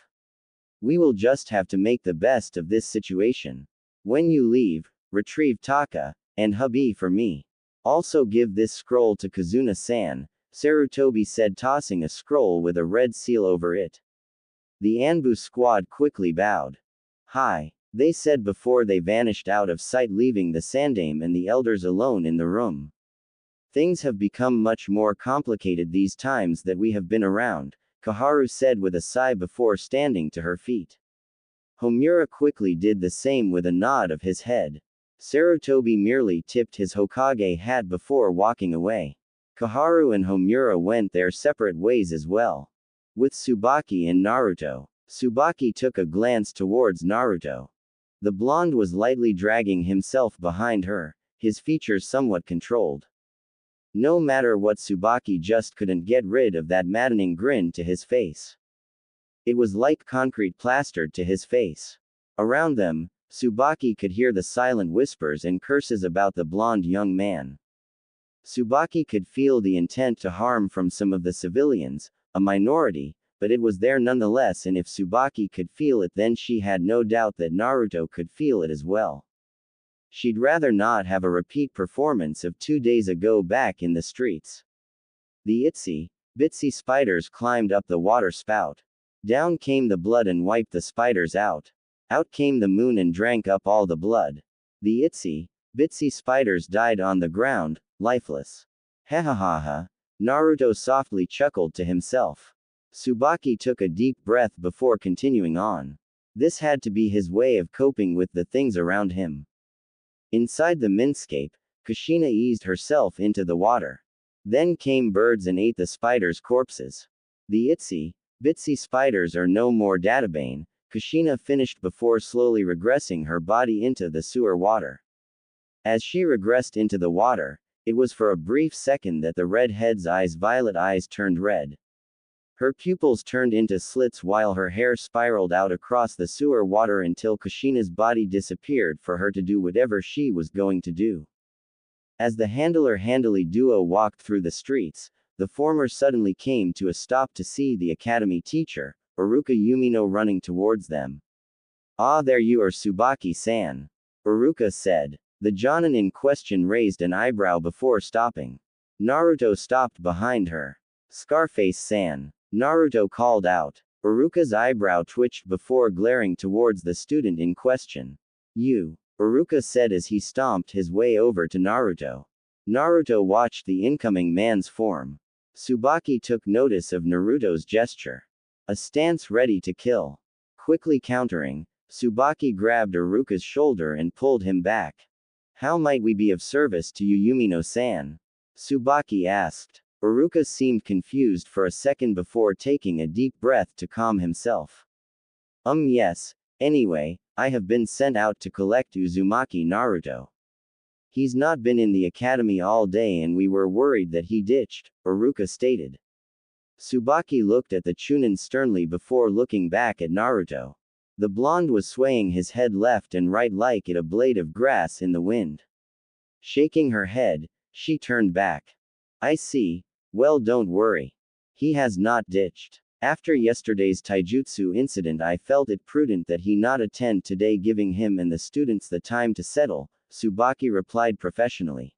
[SPEAKER 1] We will just have to make the best of this situation. When you leave, retrieve Taka and hubby for me. Also give this scroll to Kazuna-san, Sarutobi said, tossing a scroll with a red seal over it. The Anbu squad quickly bowed. Hi, they said before they vanished out of sight, leaving the Sandame and the elders alone in the room. Things have become much more complicated these times that we have been around, Kaharu said with a sigh before standing to her feet. Homura quickly did the same with a nod of his head. Sarutobi merely tipped his Hokage hat before walking away. Kaharu and Homura went their separate ways as well. With Tsubaki and Naruto, Tsubaki took a glance towards Naruto. The blonde was lightly dragging himself behind her, his features somewhat controlled. No matter what, Tsubaki just couldn't get rid of that maddening grin to his face. It was like concrete plastered to his face. Around them, Tsubaki could hear the silent whispers and curses about the blonde young man. Tsubaki could feel the intent to harm from some of the civilians, a minority, but it was there nonetheless, and if Tsubaki could feel it, then she had no doubt that Naruto could feel it as well. She'd rather not have a repeat performance of 2 days ago back in the streets. The itsy bitsy spiders climbed up the water spout. Down came the blood and wiped the spiders out. Out came the moon and drank up all the blood. The itsy bitsy spiders died on the ground, lifeless. Ha ha ha ha. Naruto softly chuckled to himself. Tsubaki took a deep breath before continuing on. This had to be his way of coping with the things around him. Inside the mindscape, Kushina eased herself into the water. Then came birds and ate the spiders' corpses. The itsy bitsy spiders are no more, Databane, Kushina finished before slowly regressing her body into the sewer water. As she regressed into the water, it was for a brief second that the redhead's violet eyes turned red. Her pupils turned into slits while her hair spiraled out across the sewer water until Kushina's body disappeared for her to do whatever she was going to do. As the handler-handily duo walked through the streets, the former suddenly came to a stop to see the academy teacher, Uruka Yumino, running towards them. Ah, there you are, Tsubaki-san, Uruka said. The Jonin in question raised an eyebrow before stopping. Naruto stopped behind her. Scarface-san, Naruto called out. Uruka's eyebrow twitched before glaring towards the student in question. You, Uruka said as he stomped his way over to Naruto. Naruto watched the incoming man's form. Tsubaki took notice of Naruto's gesture. A stance ready to kill. Quickly countering, Tsubaki grabbed Uruka's shoulder and pulled him back. How might we be of service to you, Yumino-san? Tsubaki asked. Uruka seemed confused for a second before taking a deep breath to calm himself. Yes, anyway, I have been sent out to collect Uzumaki Naruto. He's not been in the academy all day and we were worried that he ditched, Iruka stated. Tsubaki looked at the Chunin sternly before looking back at Naruto. The blonde was swaying his head left and right like it a blade of grass in the wind. Shaking her head, she turned back. I see. Well, don't worry. He has not ditched. After yesterday's taijutsu incident, I felt it prudent that he not attend today, giving him and the students the time to settle, Tsubaki replied professionally.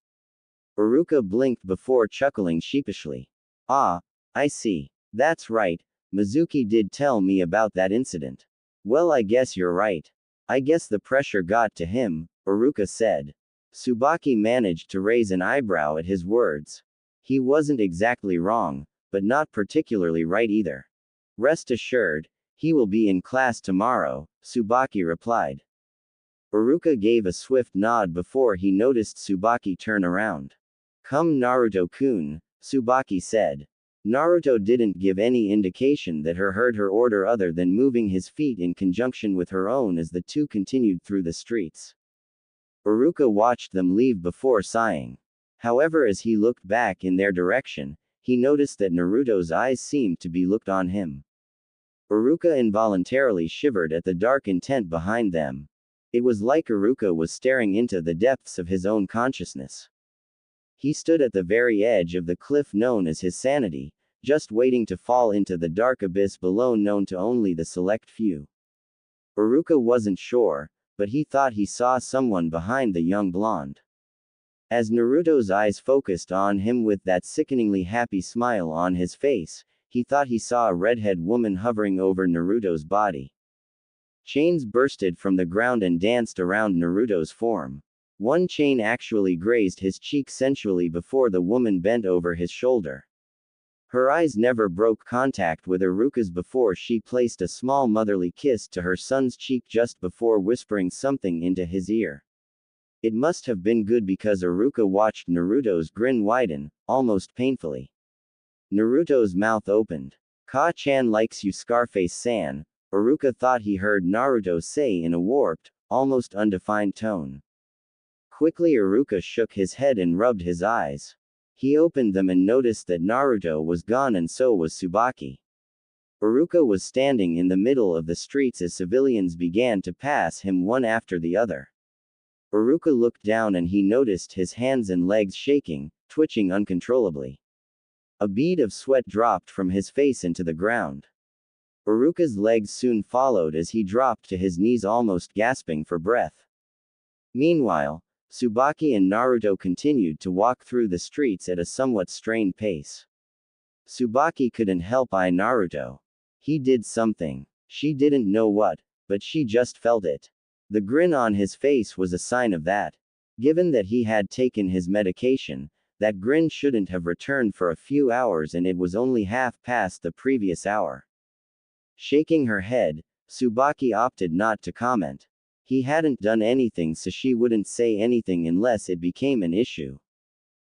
[SPEAKER 1] Iruka blinked before chuckling sheepishly. Ah, I see. That's right. Mizuki did tell me about that incident. Well, I guess you're right. I guess the pressure got to him, Iruka said. Tsubaki managed to raise an eyebrow at his words. He wasn't exactly wrong, but not particularly right either. Rest assured, he will be in class tomorrow, Tsubaki replied. Iruka gave a swift nod before he noticed Tsubaki turn around. Come Naruto-kun, Tsubaki said. Naruto didn't give any indication that heard her order other than moving his feet in conjunction with her own as the two continued through the streets. Iruka watched them leave before sighing. However, as he looked back in their direction, he noticed that Naruto's eyes seemed to be looked on him. Iruka involuntarily shivered at the dark intent behind them. It was like Iruka was staring into the depths of his own consciousness. He stood at the very edge of the cliff known as his sanity, just waiting to fall into the dark abyss below known to only the select few. Iruka wasn't sure, but he thought he saw someone behind the young blonde. As Naruto's eyes focused on him with that sickeningly happy smile on his face, he thought he saw a redhead woman hovering over Naruto's body. Chains bursted from the ground and danced around Naruto's form. One chain actually grazed his cheek sensually before the woman bent over his shoulder. Her eyes never broke contact with Iruka's before she placed a small motherly kiss to her son's cheek just before whispering something into his ear. It must have been good because Iruka watched Naruto's grin widen, almost painfully. Naruto's mouth opened. Ka-chan likes you, Scarface-san, Iruka thought he heard Naruto say in a warped, almost undefined tone. Quickly Iruka shook his head and rubbed his eyes. He opened them and noticed that Naruto was gone and so was Tsubaki. Iruka was standing in the middle of the streets as civilians began to pass him one after the other. Iruka looked down and he noticed his hands and legs shaking, twitching uncontrollably. A bead of sweat dropped from his face into the ground. Iruka's legs soon followed as he dropped to his knees almost gasping for breath. Meanwhile, Tsubaki and Naruto continued to walk through the streets at a somewhat strained pace. Tsubaki couldn't help eye Naruto. He did something. She didn't know what, but she just felt it. The grin on his face was a sign of that. Given that he had taken his medication, that grin shouldn't have returned for a few hours and it was only half past the previous hour. Shaking her head, Tsubaki opted not to comment. He hadn't done anything so she wouldn't say anything unless it became an issue.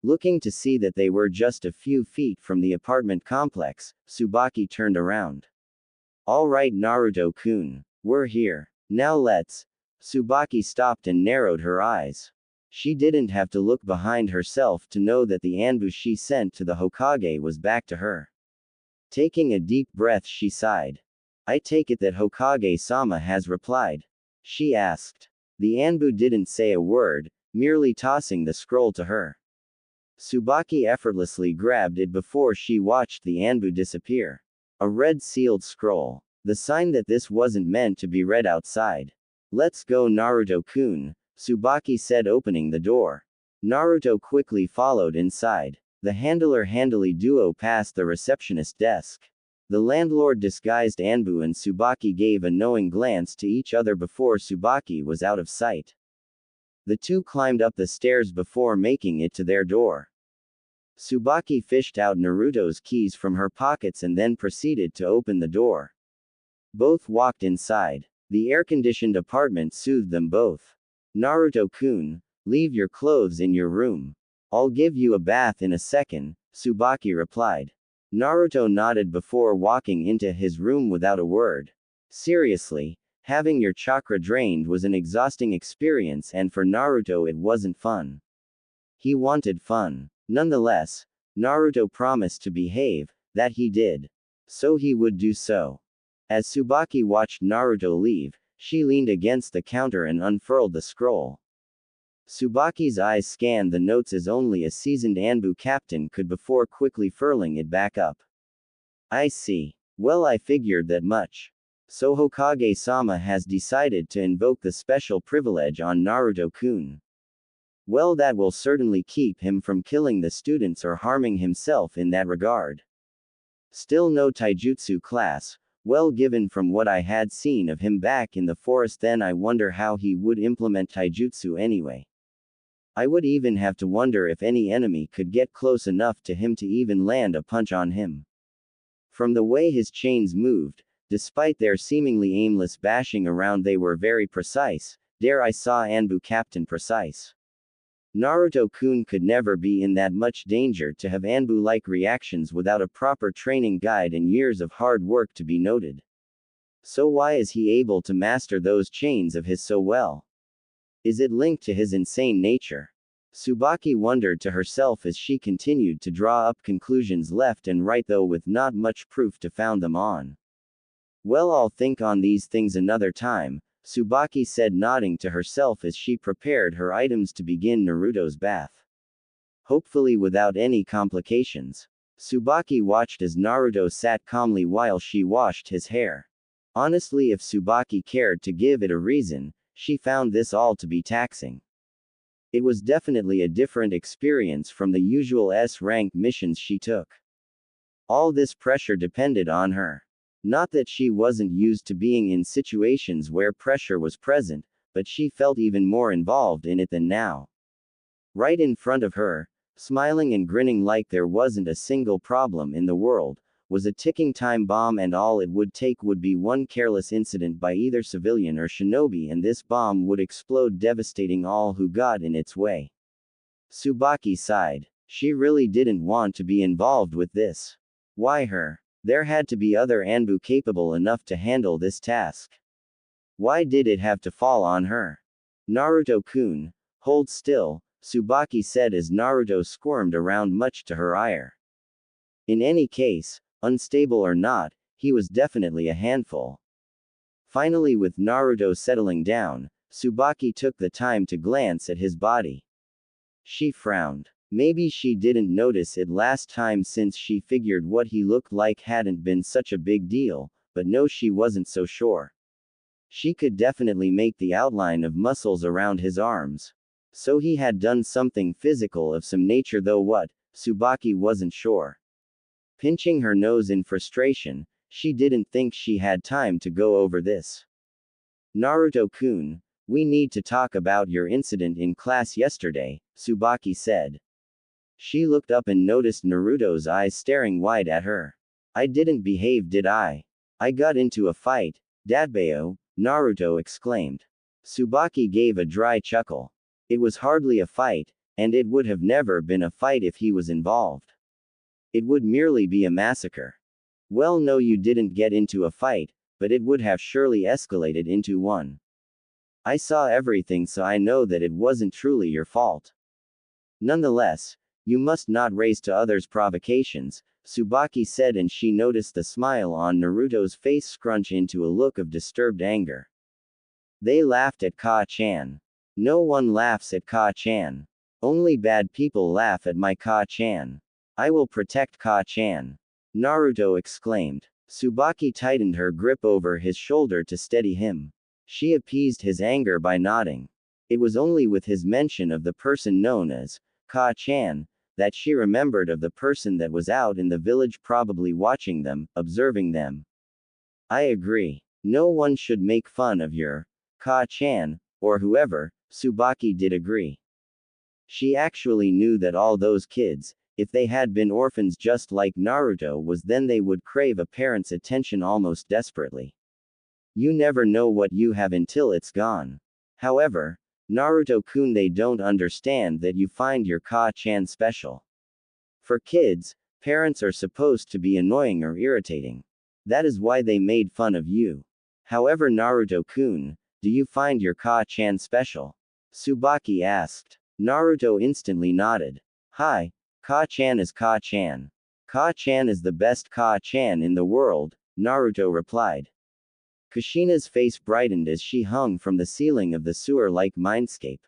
[SPEAKER 1] Looking to see that they were just a few feet from the apartment complex, Tsubaki turned around. All right Naruto-kun, we're here. Now let's. Tsubaki stopped and narrowed her eyes. She didn't have to look behind herself to know that the Anbu she sent to the Hokage was back to her. Taking a deep breath she sighed. I take it that Hokage-sama has replied? She asked. The Anbu didn't say a word, merely tossing the scroll to her. Tsubaki effortlessly grabbed it before she watched the Anbu disappear. A red sealed scroll. The sign that this wasn't meant to be read outside. Let's go Naruto-kun, Tsubaki said opening the door. Naruto quickly followed inside. The handler-handily duo passed the receptionist desk. The landlord disguised Anbu and Tsubaki gave a knowing glance to each other before Tsubaki was out of sight. The two climbed up the stairs before making it to their door. Tsubaki fished out Naruto's keys from her pockets and then proceeded to open the door. Both walked inside. The air-conditioned apartment soothed them both. Naruto-kun, leave your clothes in your room. I'll give you a bath in a second, Tsubaki replied. Naruto nodded before walking into his room without a word. Seriously, having your chakra drained was an exhausting experience and for Naruto it wasn't fun. He wanted fun. Nonetheless, Naruto promised to behave, that he did. So he would do so. As Tsubaki watched Naruto leave, she leaned against the counter and unfurled the scroll. Tsubaki's eyes scanned the notes as only a seasoned Anbu captain could before quickly furling it back up. I see. Well, I figured that much. So Hokage-sama has decided to invoke the special privilege on Naruto-kun. Well, that will certainly keep him from killing the students or harming himself in that regard. Still no taijutsu class. Well, given from what I had seen of him back in the forest, then I wonder how he would implement taijutsu anyway. I would even have to wonder if any enemy could get close enough to him to even land a punch on him. From the way his chains moved, despite their seemingly aimless bashing around, they were very precise, dare I saw Anbu captain precise. Naruto-kun could never be in that much danger to have Anbu-like reactions without a proper training guide and years of hard work to be noted. So why is he able to master those chains of his so well? Is it linked to his insane nature? Tsubaki wondered to herself as she continued to draw up conclusions left and right, though with not much proof to found them on. Well, I'll think on these things another time, Tsubaki said, nodding to herself as she prepared her items to begin Naruto's bath. Hopefully without any complications. Tsubaki watched as Naruto sat calmly while she washed his hair. Honestly, if Tsubaki cared to give it a reason, she found this all to be taxing. It was definitely a different experience from the usual S-rank missions she took. All this pressure depended on her. Not that she wasn't used to being in situations where pressure was present, but she felt even more involved in it than now. Right in front of her, smiling and grinning like there wasn't a single problem in the world, was a ticking time bomb, and all it would take would be one careless incident by either civilian or shinobi, and this bomb would explode, devastating all who got in its way. Tsubaki sighed. She really didn't want to be involved with this. Why her? There had to be other Anbu capable enough to handle this task. Why did it have to fall on her? Naruto-kun, hold still, Tsubaki said as Naruto squirmed around, much to her ire. In any case, unstable or not, he was definitely a handful. Finally, with Naruto settling down, Tsubaki took the time to glance at his body. She frowned. Maybe she didn't notice it last time, since she figured what he looked like hadn't been such a big deal, but no, she wasn't so sure. She could definitely make the outline of muscles around his arms. So he had done something physical of some nature, though what, Tsubaki wasn't sure. Pinching her nose in frustration, she didn't think she had time to go over this. Naruto-kun, we need to talk about your incident in class yesterday, Tsubaki said. She looked up and noticed Naruto's eyes staring wide at her. I didn't behave, did I? I got into a fight, Dadbeo, Naruto exclaimed. Tsubaki gave a dry chuckle. It was hardly a fight, and it would have never been a fight if he was involved. It would merely be a massacre. Well, no, you didn't get into a fight, but it would have surely escalated into one. I saw everything, so I know that it wasn't truly your fault. Nonetheless, you must not raise to others' provocations, Tsubaki said, and she noticed the smile on Naruto's face scrunch into a look of disturbed anger. They laughed at Ka-chan. No one laughs at Ka-chan. Only bad people laugh at my Ka-chan. I will protect Ka-chan. Naruto exclaimed. Tsubaki tightened her grip over his shoulder to steady him. She appeased his anger by nodding. It was only with his mention of the person known as Ka-chan that she remembered of the person that was out in the village, probably watching them, observing them. I agree. No one should make fun of your Ka-chan, or whoever. Tsubaki did agree. She actually knew that all those kids, if they had been orphans just like Naruto was, then they would crave a parent's attention almost desperately. You never know what you have until it's gone. However, Naruto-kun, they don't understand that you find your Ka-chan special. For kids, parents are supposed to be annoying or irritating. That is why they made fun of you. However, Naruto-kun, do you find your Ka-chan special? Tsubaki asked. Naruto instantly nodded. Hi, Ka-chan is Ka-chan. Ka-chan is the best Ka-chan in the world, Naruto replied. Kushina's face brightened as she hung from the ceiling of the sewer-like mindscape.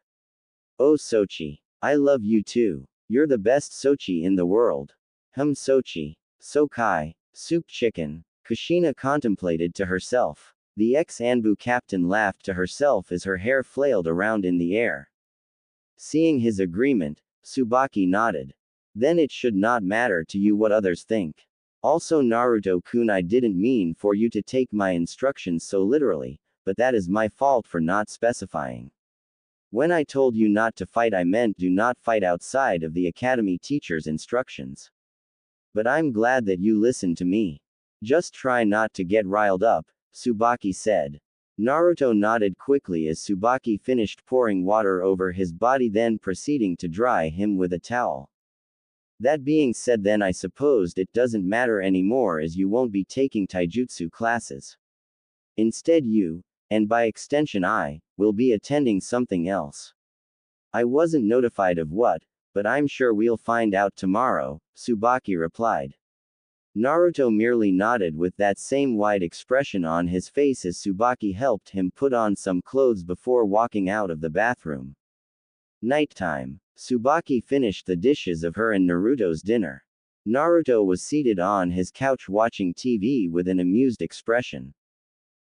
[SPEAKER 1] Oh Sochi. I love you too. You're the best Sochi in the world. Sochi. Sokai. Soup chicken. Kushina contemplated to herself. The ex-Anbu captain laughed to herself as her hair flailed around in the air. Seeing his agreement, Tsubaki nodded. Then it should not matter to you what others think. Also Naruto-kun, I didn't mean for you to take my instructions so literally, but that is my fault for not specifying. When I told you not to fight, I meant do not fight outside of the academy teacher's instructions. But I'm glad that you listened to me. Just try not to get riled up, Tsubaki said. Naruto nodded quickly as Tsubaki finished pouring water over his body, then proceeding to dry him with a towel. That being said, then I supposed it doesn't matter anymore as you won't be taking taijutsu classes. Instead you, and by extension I, will be attending something else. I wasn't notified of what, but I'm sure we'll find out tomorrow, Tsubaki replied. Naruto merely nodded with that same wide expression on his face as Tsubaki helped him put on some clothes before walking out of the bathroom. Nighttime. Tsubaki finished the dishes of her and Naruto's dinner. Naruto was seated on his couch watching TV with an amused expression.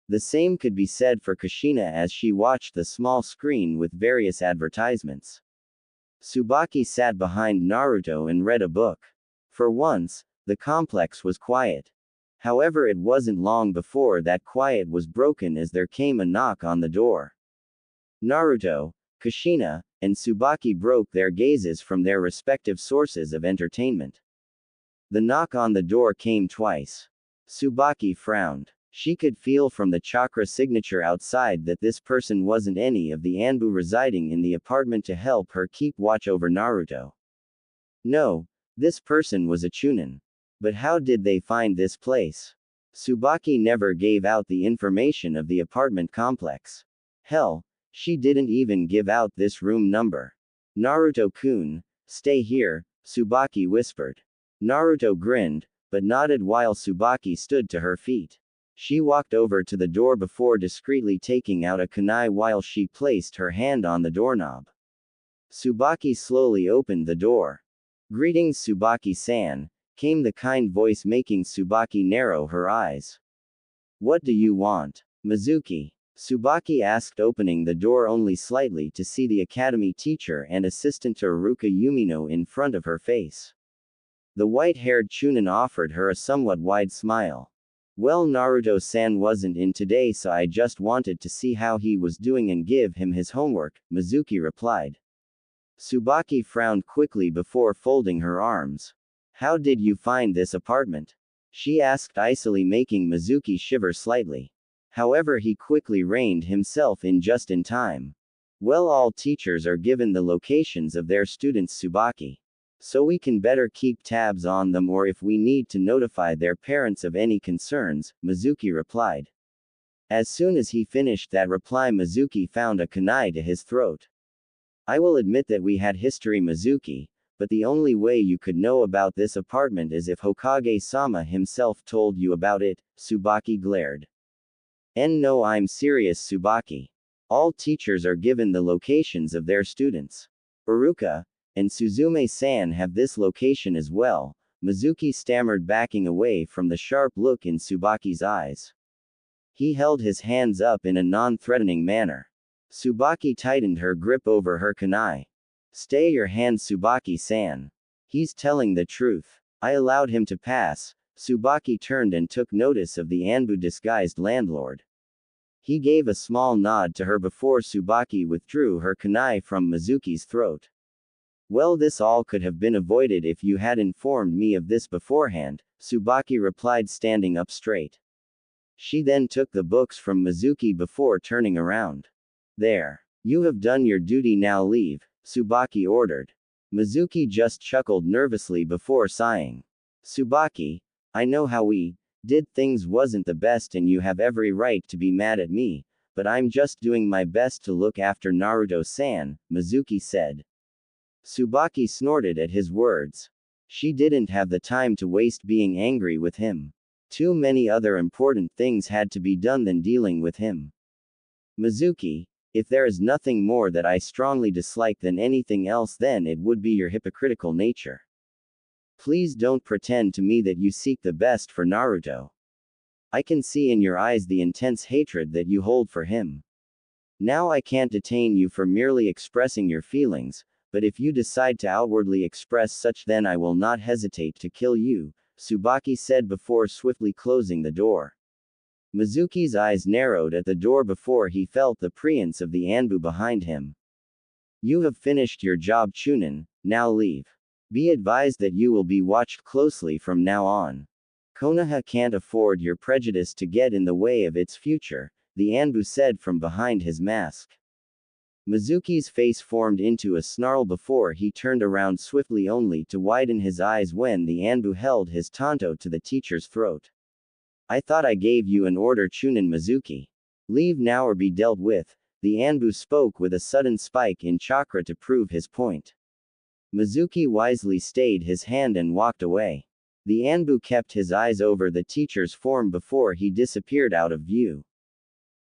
[SPEAKER 1] The same could be said for Kushina as she watched the small screen with various advertisements. Tsubaki sat behind Naruto and read a book. For once, the complex was quiet. However, it wasn't long before that quiet was broken as there came a knock on the door. Naruto, Kushina, and Tsubaki broke their gazes from their respective sources of entertainment. The knock on the door came twice. Tsubaki frowned. She could feel from the chakra signature outside that this person wasn't any of the Anbu residing in the apartment to help her keep watch over Naruto. No, this person was a Chunin. But how did they find this place? Tsubaki never gave out the information of the apartment complex. Hell, she didn't even give out this room number. Naruto-kun, stay here, Tsubaki whispered. Naruto grinned, but nodded while Tsubaki stood to her feet. She walked over to the door before discreetly taking out a kunai while she placed her hand on the doorknob. Tsubaki slowly opened the door. Greetings Tsubaki-san, came the kind voice, making Tsubaki narrow her eyes. What do you want, Mizuki? Tsubaki asked, opening the door only slightly to see the academy teacher and assistant Iruka Yumino in front of her face. The white-haired Chunin offered her a somewhat wide smile. Well, Naruto-san wasn't in today, so I just wanted to see how he was doing and give him his homework, Mizuki replied. Tsubaki frowned quickly before folding her arms. How did you find this apartment? She asked icily, making Mizuki shiver slightly. However, he quickly reined himself in just in time. Well, all teachers are given the locations of their students, Tsubaki. So we can better keep tabs on them, or if we need to notify their parents of any concerns, Mizuki replied. As soon as he finished that reply, Mizuki found a kunai to his throat. I will admit that we had history, Mizuki, but the only way you could know about this apartment is if Hokage-sama himself told you about it, Tsubaki glared. No, I'm serious, Tsubaki. All teachers are given the locations of their students. Iruka and Suzume-san have this location as well, Mizuki stammered, backing away from the sharp look in Tsubaki's eyes. He held his hands up in a non-threatening manner. Tsubaki tightened her grip over her kunai. Stay your hand, Tsubaki-san. He's telling the truth. I allowed him to pass. Tsubaki turned and took notice of the Anbu disguised landlord. He gave a small nod to her before Tsubaki withdrew her kunai from Mizuki's throat. Well, this all could have been avoided if you had informed me of this beforehand, Tsubaki replied, standing up straight. She then took the books from Mizuki before turning around. There. You have done your duty, now leave, Tsubaki ordered. Mizuki just chuckled nervously before sighing. Tsubaki, I know how we did things wasn't the best and you have every right to be mad at me, but I'm just doing my best to look after Naruto-san, Mizuki said. Tsubaki snorted at his words. She didn't have the time to waste being angry with him. Too many other important things had to be done than dealing with him. Mizuki, if there is nothing more that I strongly dislike than anything else, then it would be your hypocritical nature. Please don't pretend to me that you seek the best for Naruto. I can see in your eyes the intense hatred that you hold for him. Now I can't detain you for merely expressing your feelings, but if you decide to outwardly express such, then I will not hesitate to kill you, Tsubaki said before swiftly closing the door. Mizuki's eyes narrowed at the door before he felt the presence of the Anbu behind him. You have finished your job, Chunin, now leave. Be advised that you will be watched closely from now on. Konoha can't afford your prejudice to get in the way of its future, the Anbu said from behind his mask. Mizuki's face formed into a snarl before he turned around swiftly, only to widen his eyes when the Anbu held his tanto to the teacher's throat. I thought I gave you an order, Chunin Mizuki. Leave now or be dealt with, the Anbu spoke with a sudden spike in chakra to prove his point. Mizuki wisely stayed his hand and walked away. The Anbu kept his eyes over the teacher's form before he disappeared out of view.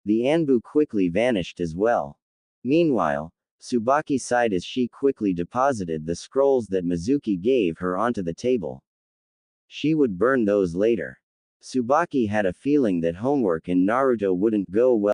[SPEAKER 1] The Anbu quickly vanished as well. Meanwhile, Tsubaki sighed as she quickly deposited the scrolls that Mizuki gave her onto the table. She would burn those later. Tsubaki had a feeling that homework in Naruto wouldn't go well.